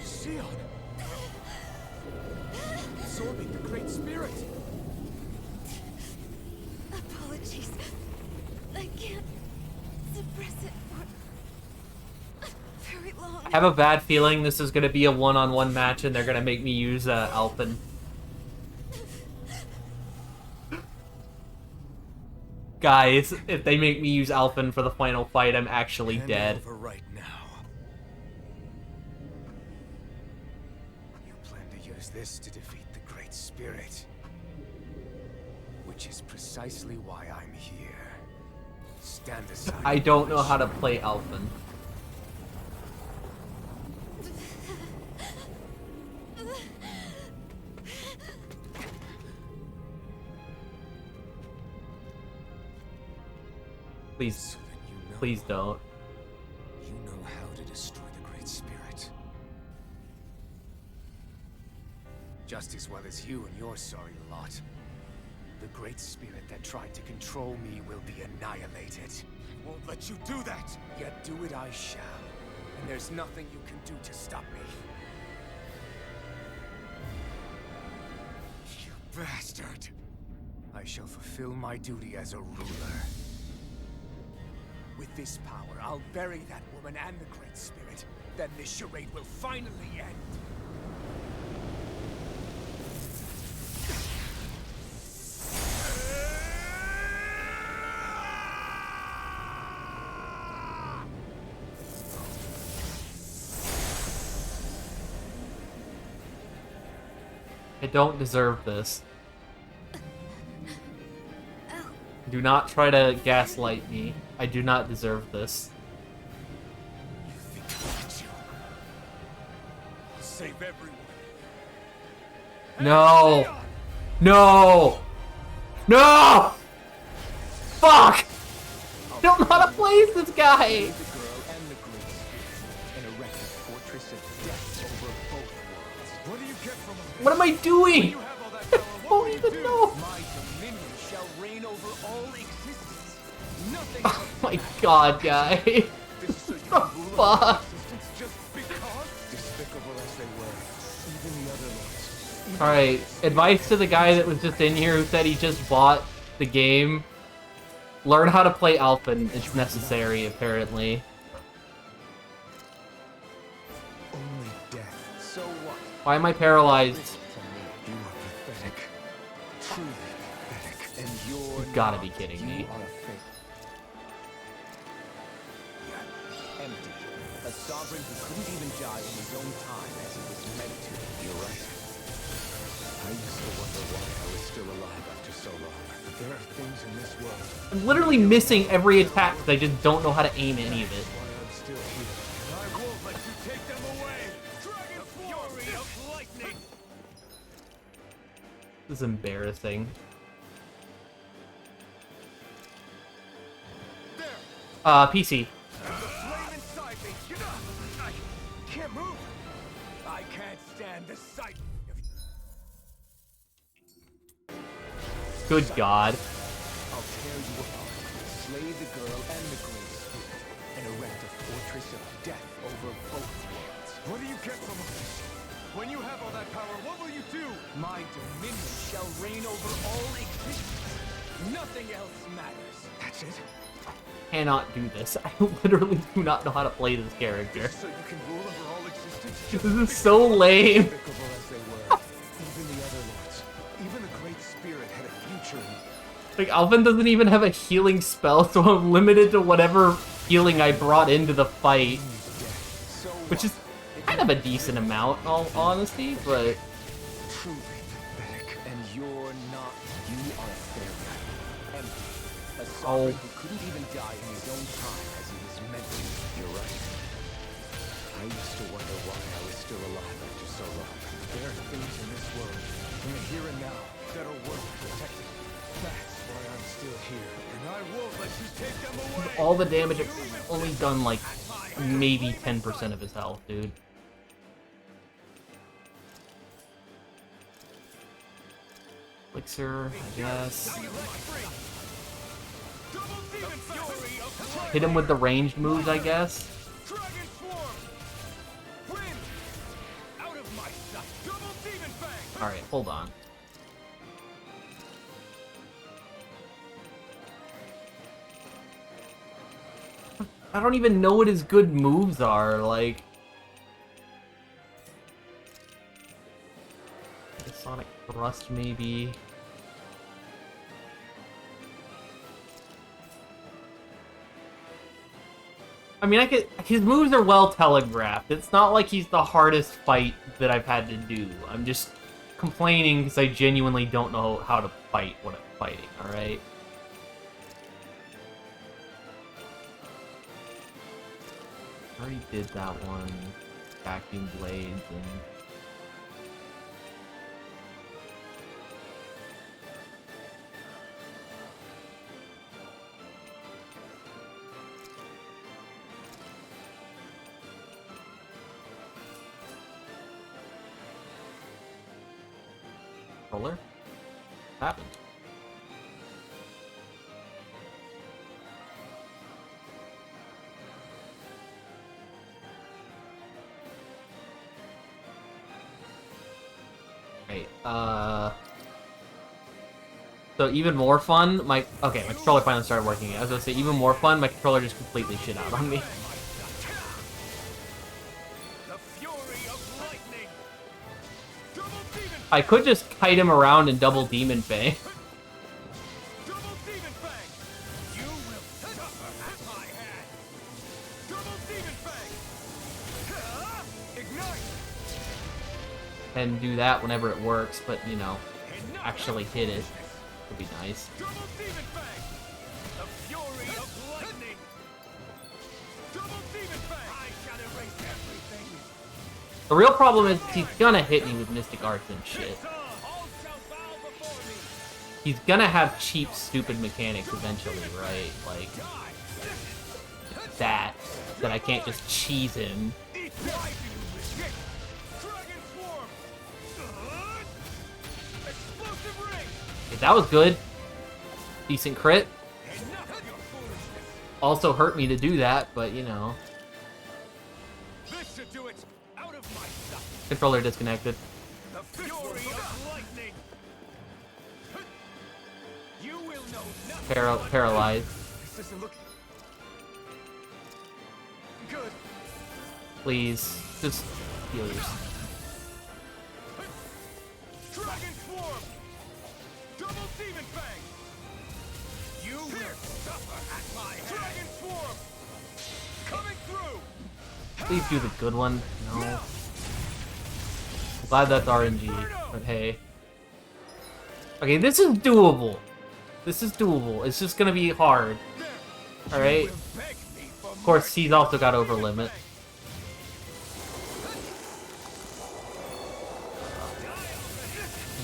Shion! Absorbing the Great Spirit! Apologies. I can't suppress it for very long. I have a bad feeling this is going to be a one-on-one match and they're going to make me use Alphen. Guys, if they make me use Alphen for the final fight, I'm actually dead. Over right now. You plan to use this to defeat the Great Spirit. Which is precisely why I'm here. Stand aside. I don't know how to play Alphen. Please, So then you know. please don't. You know how to destroy the Great Spirit. Just as well as you and your sorry lot. The Great Spirit that tried to control me will be annihilated. I won't let you do that! Yet do it I shall. And there's nothing you can do to stop me. You bastard! I shall fulfill my duty as a ruler. With this power, I'll bury that woman and the Great Spirit. Then this charade will finally end. I don't deserve this. Do not try to gaslight me. I do not deserve this. You think I'll let you? I'll save everyone. No! No! No! Fuck! I don't know how to play as this guy! The girl and the Great Spirit, and erect a fortress of death over both worlds. What do you get from us? What am I doing? You have all that power. I What don't will you even do? know. My dominion shall reign over all existence. Nothing Oh else my matters. god, guy. This is so you The can rule fuck? over existence just because? Despicable as they were, even the other lords. Even Alright, advice to the guy that was just in here who said he just bought the game. Learn how to play Alphen. It's necessary, apparently. only death. So what? Why am I paralyzed? To me, you are pathetic. Truly pathetic. And you're You've gotta not. be kidding me. You are a fake. Empty. A sovereign who couldn't even die in his own time as he was meant to. You're right. I used to wonder why I was still alive after so long. But there are things in this world. I'm literally missing every attack because I just don't know how to aim any of it. Why I'm still here. And I won't let you take them away. Dragon fury of lightning. This is embarrassing. There. PC. The flame inside me. Get up. I can't move. I can't stand the sight of Good god. I'll tear you apart, slay the girl and the Great Spirit, and erect a fortress of death over both worlds. What do you get from us? When you have all that power, what will you do? My dominion shall reign over all existence. Nothing else matters. That's it? Cannot do this. I literally do not know how to play this character. So you can rule over all existence? This is so lame. Despicable as they were, even the other lords, even the Great Spirit had a future in them. Like, Alphen doesn't even have a healing spell, so I'm limited to whatever healing I brought into the fight. So Which is kind of a decent amount, in all honesty, but... truly pathetic, and you're not. You are a failure. Empty. A sovereign who couldn't even die in his own time as he was meant to. You're right. I used to wonder why I was still alive after so long. There are things in this world, in the here and now, that are worth protecting. That's why I'm still here. And I won't let you take them away. All the damage, I've only done, like, maybe 10% of his health, dude. Elixir, I guess. Double demon fury of Hit him with the ranged moves, I guess. Dragon swarm. Wind. Out of my sight. Double demon fang. Alright, hold on. I don't even know what his good moves are, like... Sonic Thrust, maybe. I mean, his moves are well telegraphed. It's not like he's the hardest fight that I've had to do. I'm just complaining because I genuinely don't know how to fight what I'm fighting, alright? I already did that one. Vacuum blades and... Controller? What happened? Right, so even more fun, my controller finally started working. I was gonna say, even more fun, my controller just completely shit out on me. I could just kite him around and double Demon Fang. And do that whenever it works, but, you know, actually hit it would be nice. The real problem is he's gonna hit me with Mystic Arts and shit. He's gonna have cheap, stupid mechanics eventually, right? Like, that I can't just cheese him. Okay, that was good. Decent crit. Also hurt me to do that, but you know. Controller disconnected. Paralyzed. Please, just heal yourself. Dragon Swarm! Double Demon Fang! You will suffer at my hand! Dragon Swarm! Coming through! Please do the good one. No. I'm glad that's RNG, but hey. Okay, this is doable. This is doable. It's just gonna be hard. Alright? Of course, he's also got over limit.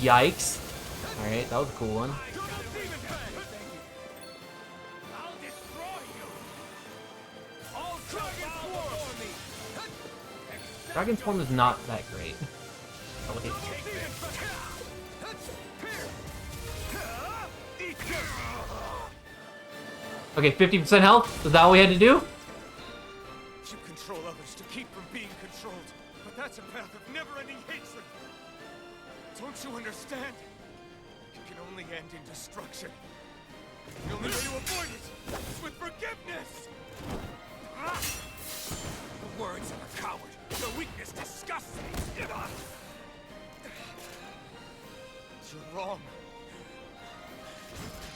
Yikes. Alright, that was a cool one. Dragon Swarm is not that great. Okay, 50% health? Is that what we had to do? You control others to keep from being controlled, but that's a path of never-ending hatred. Don't you understand? It can only end in destruction. The only way to avoid it is with forgiveness! The words of a coward. Your weakness disgusts me. You're wrong.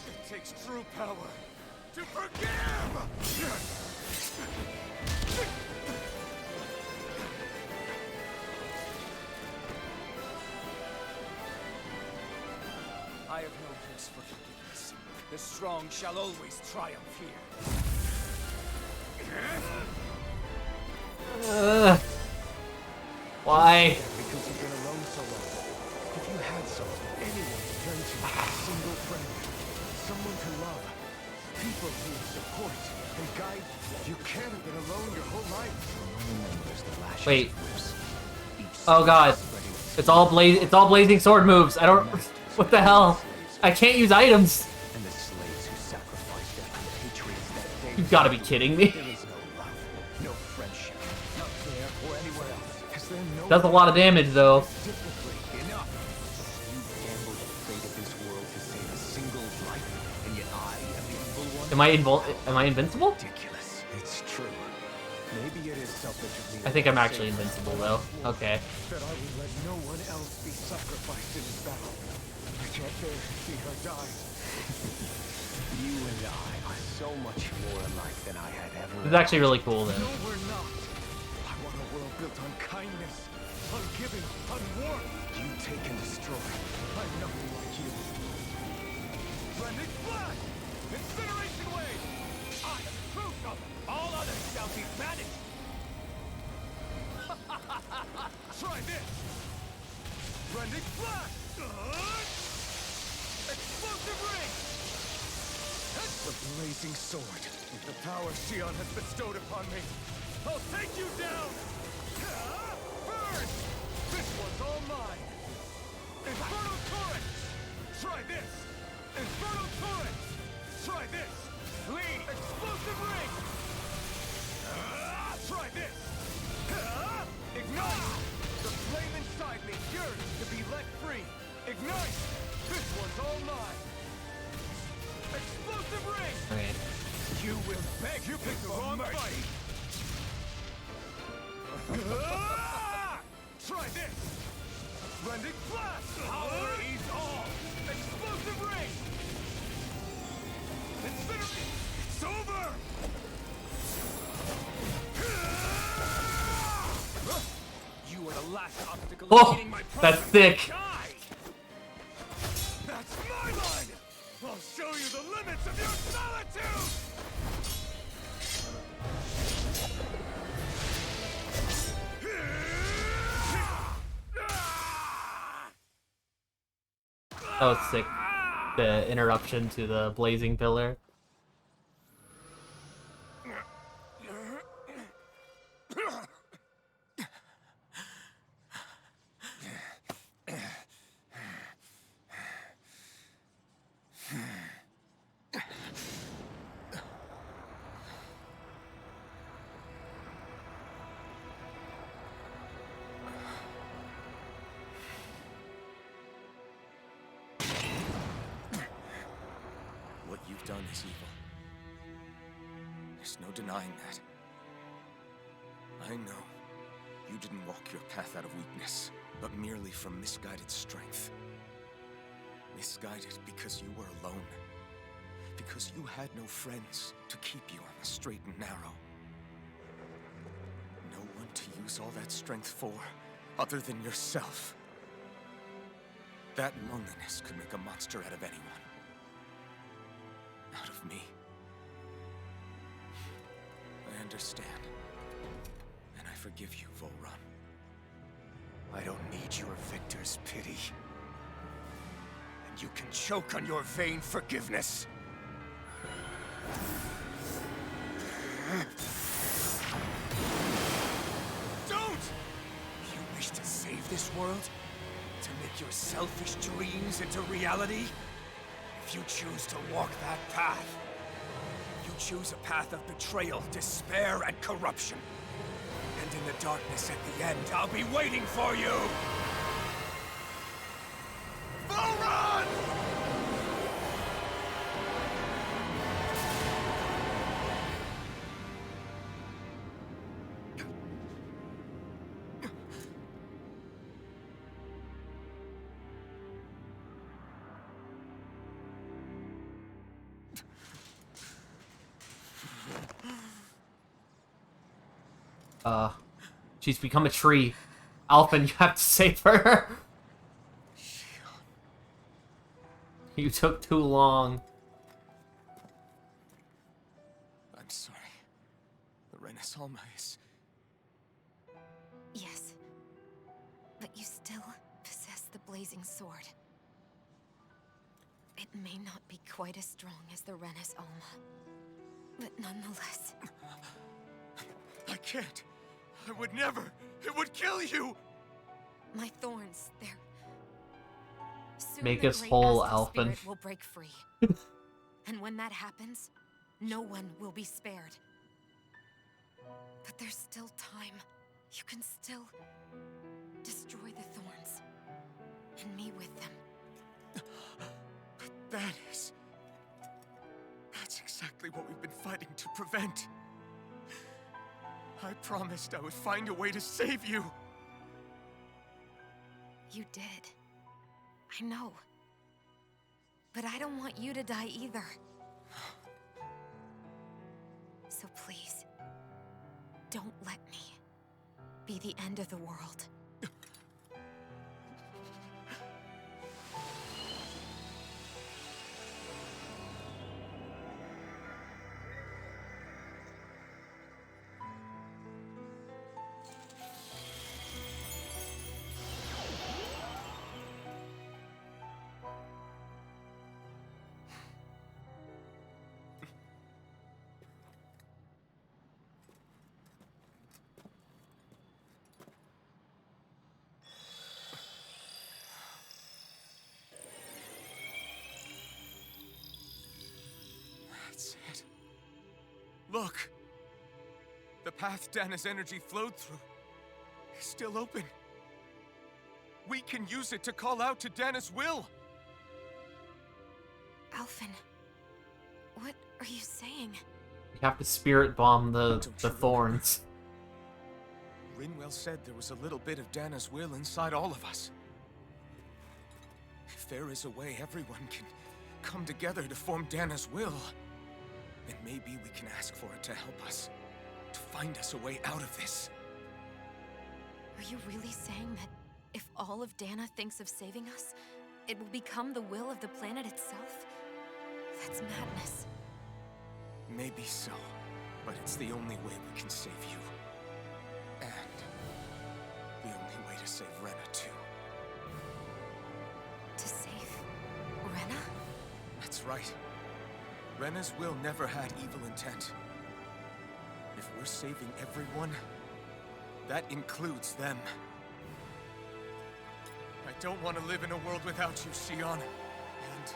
It takes true power to forgive! I have no use for forgiveness. The strong shall always triumph here. Why? Because you've been alone so long. If you had someone, anyone to turn to, a single friend, someone to love, people who support and guide, you can't have been alone your whole life. Wait. Oh god. It's all blazing sword moves. I don't. What the hell? I can't use items. And the slaves who sacrificed their compatriots that day. You've got to be kidding me. There is no love, no friendship, not there or anywhere else. Is there no Does a lot of damage though. enough? You gambled the fate of this world to save a single life, and yet I am the evil one. Am I invincible? Ridiculous. It's true. Maybe it is selfish of me. I think I'm actually invincible though. Okay. That I would let no one else be sacrificed in this battle. I can't bear to see her die. You and I are so much more alike than I had ever. This is actually really cool then. No, we're not. I want a world built on kindness, on giving, on warmth. You take and destroy. I'm nothing like you. Rending Flash! Incineration Wave! I am the true Shovel! All others shall be banished! Try this! Rending Flash! Explosive Ring! The blazing sword. With the power Shion has bestowed upon me, I'll take you down! Burn! This one's all mine! Inferno Torrent! Try this! Inferno Torrent! Try this! Lead! Explosive Ring! Try this! Ignite! The flame inside me yearns to be let free! Ignite! This one's all mine! Explosive Ring! Okay. You will beg you picked the wrong fight! Try this! Rending Flash! Power is all! Explosive Ring! Incinerate! It's over! You are the last obstacle Oh, defeating my that's progress. thick. Die! That's my line! I'll show you the limits of your solitude! That was sick. The interruption to the blazing pillar. What you've done is evil. There's no denying that. I know you didn't walk your path out of weakness, but merely from misguided strength. Misguided because you were alone. Because you had no friends to keep you on the straight and narrow. No one to use all that strength for, other than yourself. That loneliness could make a monster out of anyone. Out of me. I understand. And I forgive you, Volrun. I don't need your victor's pity. And you can choke on your vain forgiveness. Don't! You wish to save this world? To make your selfish dreams into reality? If you choose to walk that path, you choose a path of betrayal, despair, and corruption. And in the darkness at the end, I'll be waiting for you! Volrun! She's become a tree. Alphen, you have to save her. You took too long. I'm sorry. The Renis Alma is... Yes. But you still possess the blazing sword. It may not be quite as strong as the Renis Alma, but nonetheless... I can't. I would never. It would kill you. My thorns, they're... Soon Make the us great whole, Estus Alphen. spirit will break free. And when that happens, no one will be spared. But there's still time. You can still destroy the thorns. And me with them. But that's exactly what we've been fighting to prevent. I promised I would find a way to save you. You did. I know. But I don't want you to die either. So please, don't let me be the end of the world. Look! The path Dana's energy flowed through is still open. We can use it to call out to Dana's will! Alphen, what are you saying? You have to spirit bomb the thorns. Rinwell said there was a little bit of Dana's will inside all of us. If there is a way everyone can come together to form Dana's will, then maybe we can ask for it to help us, to find us a way out of this. Are you really saying that if all of Dana thinks of saving us, it will become the will of the planet itself? That's madness. Maybe so, but it's the only way we can save you. And the only way to save Rena, too. To save Rena? That's right. Rena's will never had evil intent. If we're saving everyone, that includes them. I don't want to live in a world without you, Xion. And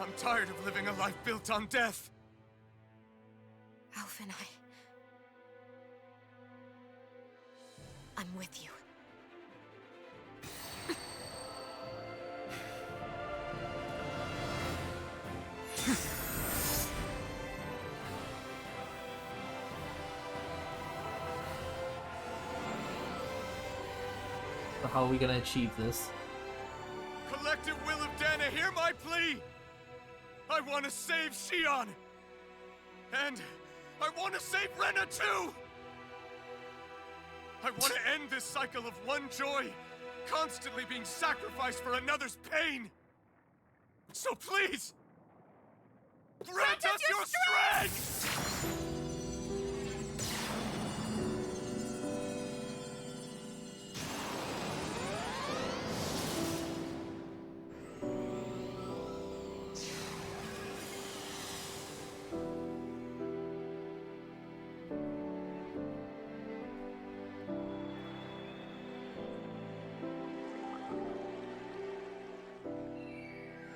I'm tired of living a life built on death. Alphen, I'm with you. So how are we gonna achieve this? Collective will of Dana, hear my plea! I want to save Xion! And I want to save Rena too! I want to end this cycle of one joy, constantly being sacrificed for another's pain! So please, grant us your strength!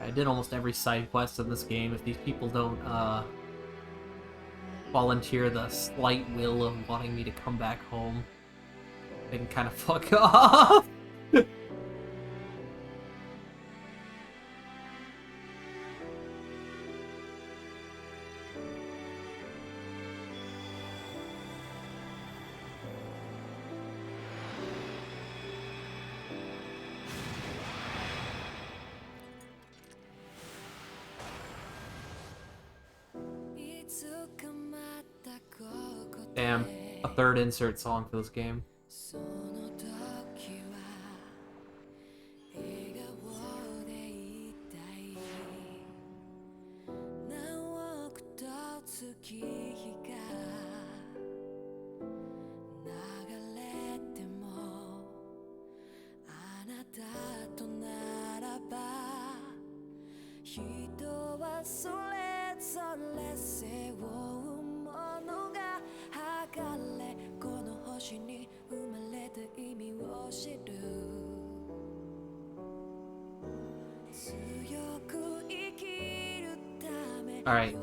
I did almost every side quest in this game. If these people don't volunteer the slight will of wanting me to come back home, they can kind of fuck off. Damn, a third insert song for this game. Alright.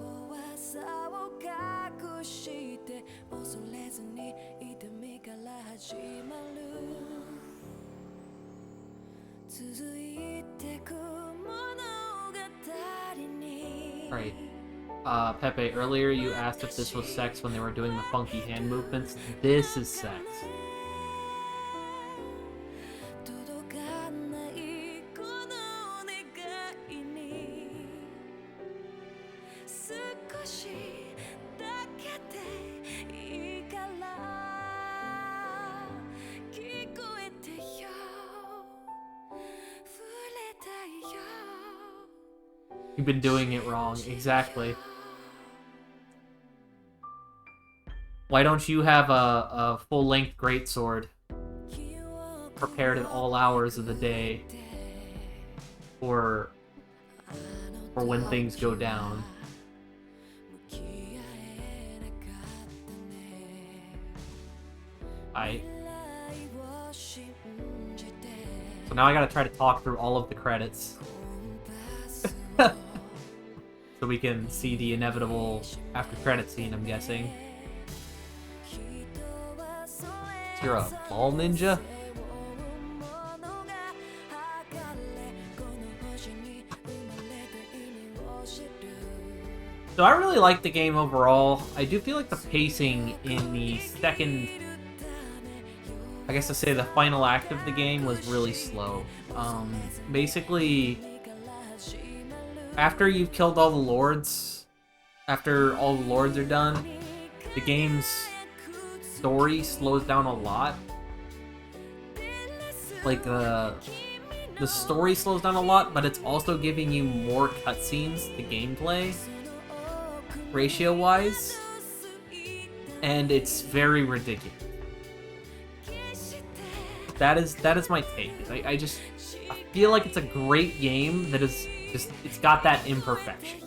Right. Pepe, earlier you asked if this was sex when they were doing the funky hand movements. This is sex. You've been doing it wrong, exactly. Why don't you have a full-length greatsword prepared at all hours of the day for when things go down? So now I gotta try to talk through all of the credits. so we can see the inevitable after credit scene, I'm guessing. You're a ball ninja? So I really like the game overall. I do feel like the pacing in the second, I guess to say the final act of the game was really slow. Basically, after you've killed all the lords, after all the lords are done, the game's story slows down a lot. Like, the story slows down a lot, but it's also giving you more cutscenes to gameplay, ratio-wise, and it's very ridiculous. That is my take. I feel like it's a great game that is just, it's got that imperfection.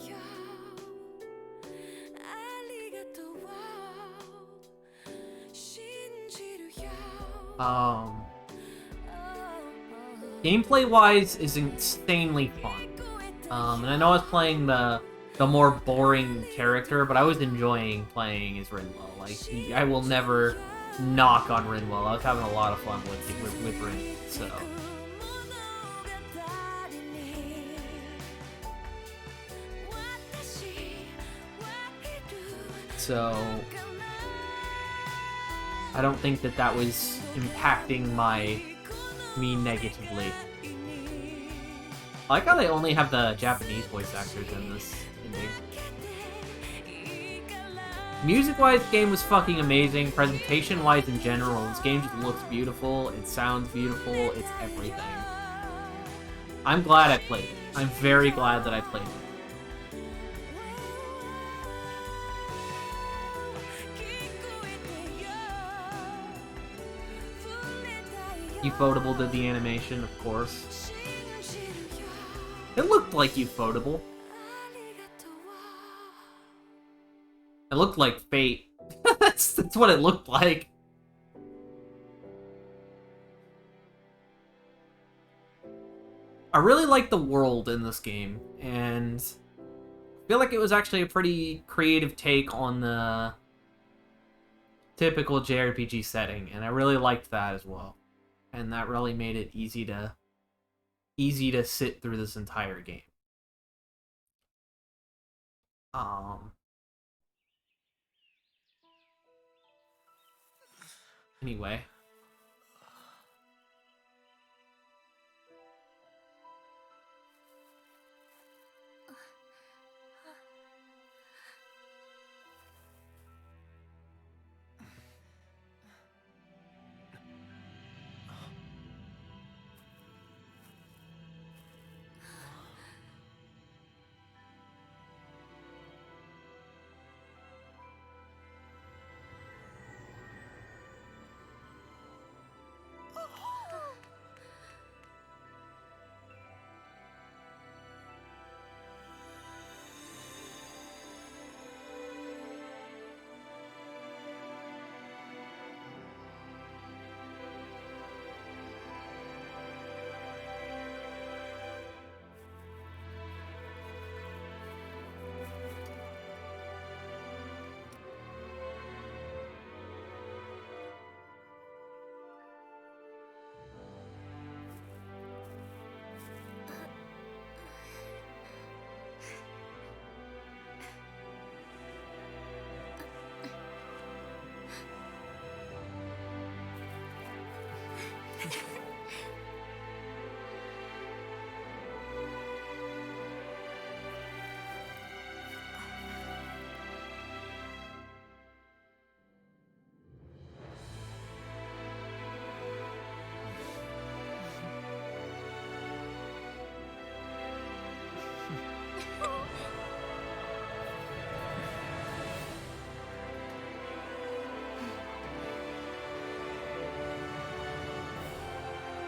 Gameplay-wise is insanely fun. And I know I was playing the more boring character, but I was enjoying playing as Rinwell. Like, I will never knock on Rinwell. I was having a lot of fun with Rin, so. So, I don't think that was impacting me negatively. I like how they only have the Japanese voice actors in this ending. Music-wise, the game was fucking amazing. Presentation-wise in general, this game just looks beautiful, it sounds beautiful, it's everything. I'm glad I played it. I'm very glad that I played it. Ufotable did the animation, of course. It looked like Ufotable. It looked like Fate. that's what it looked like. I really like the world in this game, and I feel like it was actually a pretty creative take on the typical JRPG setting, and I really liked that as well. And that really made it easy to sit through this entire game. Anyway.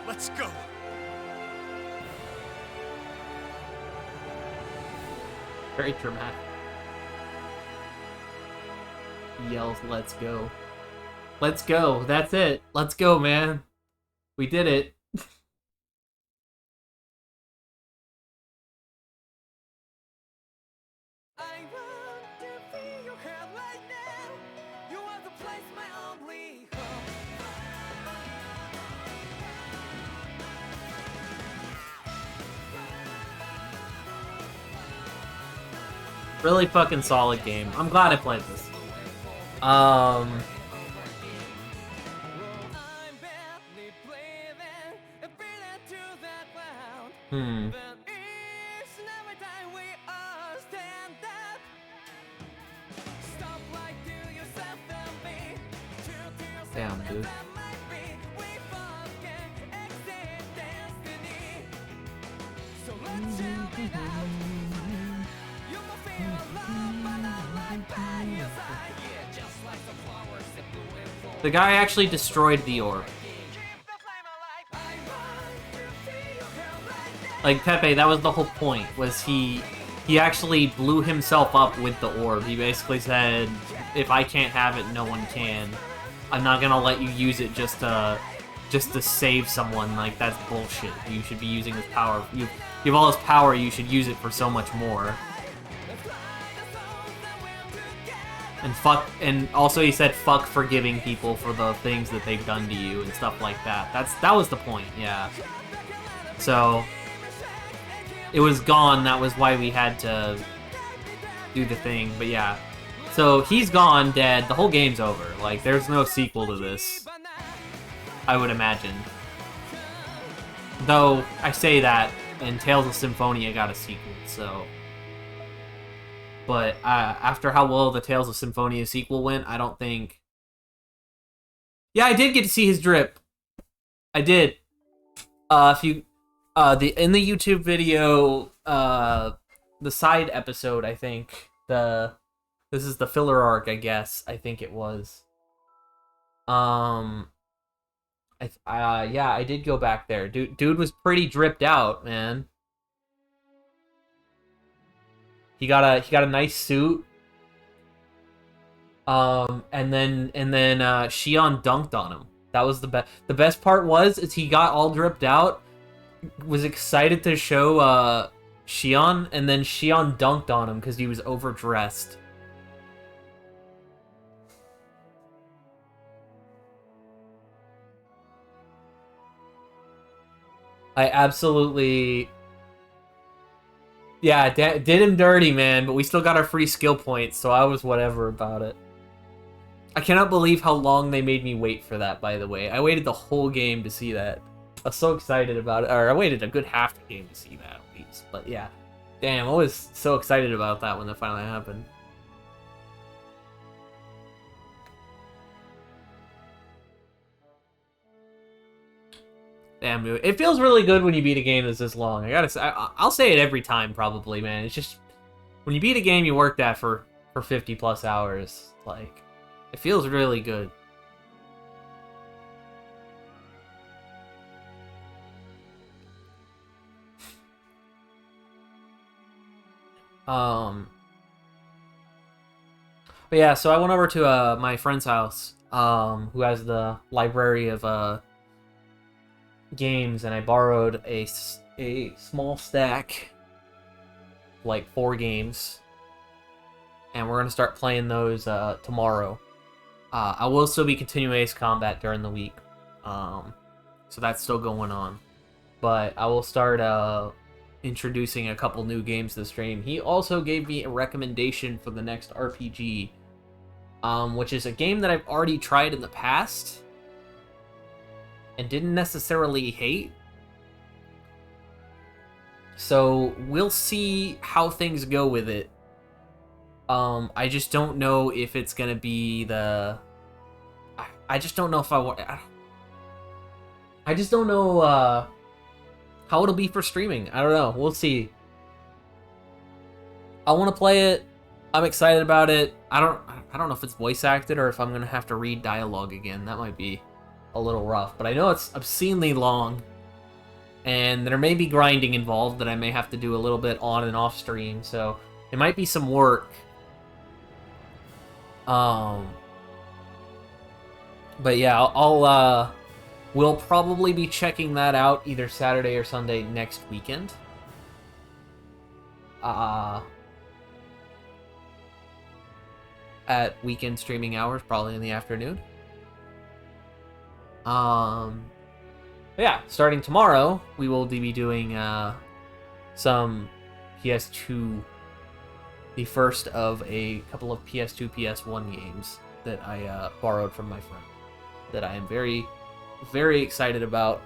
Let's go! Very dramatic. He yells, "Let's go." Let's go. That's it. Let's go, man. We did it. Really fucking solid game. I'm glad I played this. Damn, dude. The guy actually destroyed the orb. Like, Pepe, that was the whole point, was he actually blew himself up with the orb. He basically said, if I can't have it, no one can. I'm not gonna let you use it just to save someone. Like, that's bullshit. You should be using this power. You have all this power, you should use it for so much more. And also he said fuck forgiving people for the things that they've done to you and stuff like that. That was the point, yeah. So it was gone, that was why we had to do the thing, but yeah. So he's gone, dead, the whole game's over. Like, there's no sequel to this, I would imagine. Though, I say that, and Tales of Symphonia got a sequel, so... But after how well the Tales of Symphonia sequel went, I don't think... Yeah, I did get to see his drip. I did. If you... in the YouTube video, the side episode, I think, this is the filler arc, I guess. I think it was. Yeah, I did go back there. Dude was pretty dripped out, man. He got a nice suit. And then Xion dunked on him. That was the best. The best part was he got all dripped out, was excited to show Xion, and then Xion dunked on him because he was overdressed. I absolutely... Yeah, did him dirty, man, but we still got our free skill points, so I was whatever about it. I cannot believe how long they made me wait for that, by the way. I waited the whole game to see that. I was so excited about it. Or I waited a good half the game to see that, at least. But yeah. Damn, I was so excited about that when that finally happened. Damn, dude. It feels really good when you beat a game that's this long. I gotta say, I'll say it every time, probably, man. It's just, when you beat a game you worked at for 50 plus hours, like, it feels really good. But yeah, so I went over to my friend's house, who has the library of games, and I borrowed a small stack, like 4 games, and we're gonna start playing those tomorrow. I will still be continuing Ace Combat during the week, so that's still going on, but I will start introducing a couple new games to the stream. He also gave me a recommendation for the next RPG, which is a game that I've already tried in the past and didn't necessarily hate. So we'll see how things go with it. I just don't know if it's gonna be the... I just don't know if I want... I just don't know how it'll be for streaming. I don't know. We'll see. I want to play it. I'm excited about it. I don't know if it's voice acted or if I'm gonna have to read dialogue again. That might be a little rough, but I know it's obscenely long, and there may be grinding involved that I may have to do a little bit on and off stream, so it might be some work. But yeah, we'll probably be checking that out either Saturday or Sunday next weekend. At weekend streaming hours, probably in the afternoon. But yeah, starting tomorrow, we will be doing some PS2 the first of a couple of PS2, PS1 games that I borrowed from my friend that I am very, very excited about.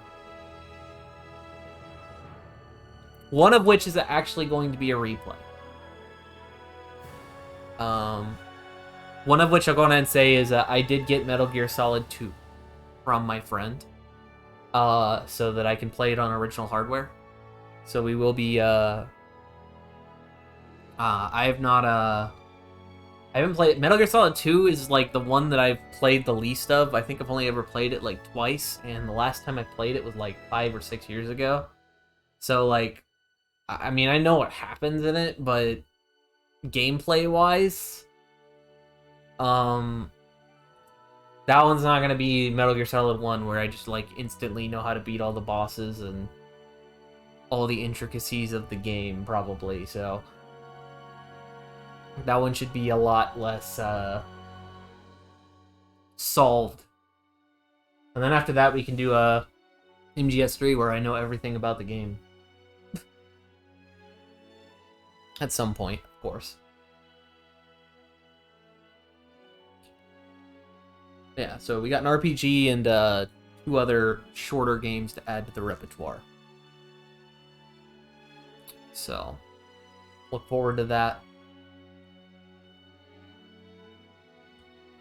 One of which is actually going to be a replay. One of which I'll go on and say is I did get Metal Gear Solid 2 from my friend, so that I can play it on original hardware. So we will be, I haven't played Metal Gear Solid 2 is like the one that I've played the least of. I think I've only ever played it like twice, and the last time I played it was like 5 or 6 years ago. So like, I mean, I know what happens in it, but gameplay-wise, that one's not gonna be Metal Gear Solid 1, where I just like instantly know how to beat all the bosses and all the intricacies of the game, probably. So that one should be a lot less solved. And then after that, we can do MGS3, where I know everything about the game. At some point, of course. Yeah, so we got an RPG and 2 other shorter games to add to the repertoire. So, look forward to that.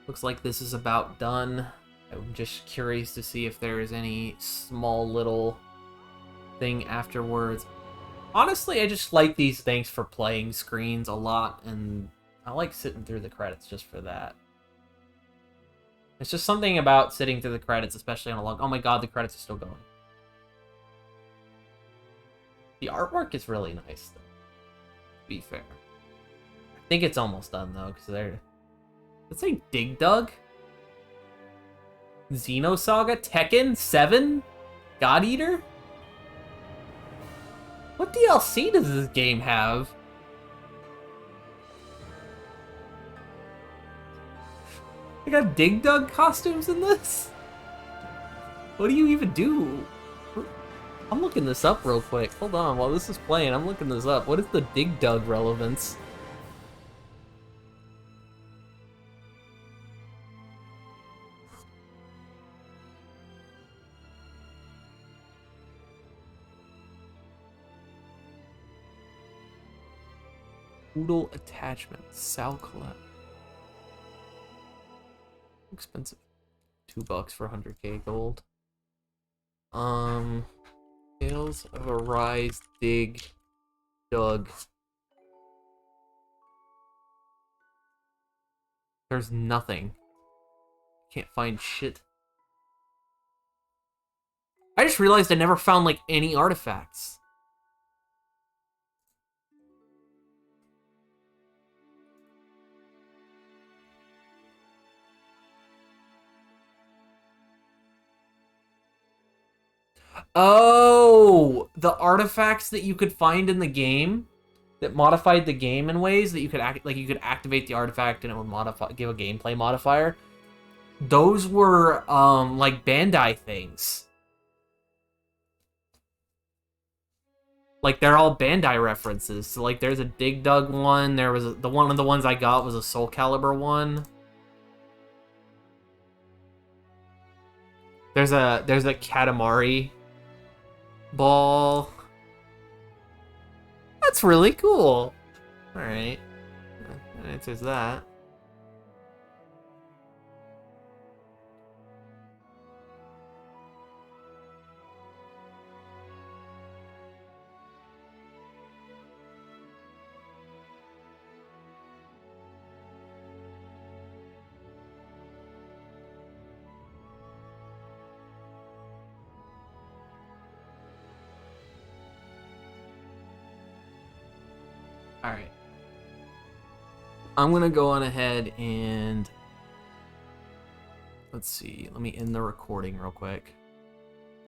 Looks like this is about done. I'm just curious to see if there is any small little thing afterwards. Honestly, I just like these thanks for playing screens a lot, and I like sitting through the credits just for that. It's just something about sitting through the credits, especially on a long... Oh my god, the credits are still going. The artwork is really nice, though, to be fair. I think it's almost done, though, because they're... Let's say Dig Dug? Xenosaga? Tekken? 7? God Eater? What DLC does this game have? They got Dig Dug costumes in this? What do you even do? I'm looking this up real quick. Hold on, while this is playing, I'm looking this up. What is the Dig Dug relevance? Poodle attachment. Sal collab. Expensive. $2 for 100k gold. Tales of Arise, Dig, Dug. There's nothing. Can't find shit. I just realized I never found, like, any artifacts. Oh, the artifacts that you could find in the game that modified the game in ways that you could you could activate the artifact and it would give a gameplay modifier. Those were like Bandai things. Like they're all Bandai references. So like there's a Dig Dug one, there was one of the ones I got was a Soul Calibur one. There's a Katamari ball. That's really cool. Alright. That answers that. Alright. I'm gonna go on ahead and... Let's see. Let me end the recording real quick.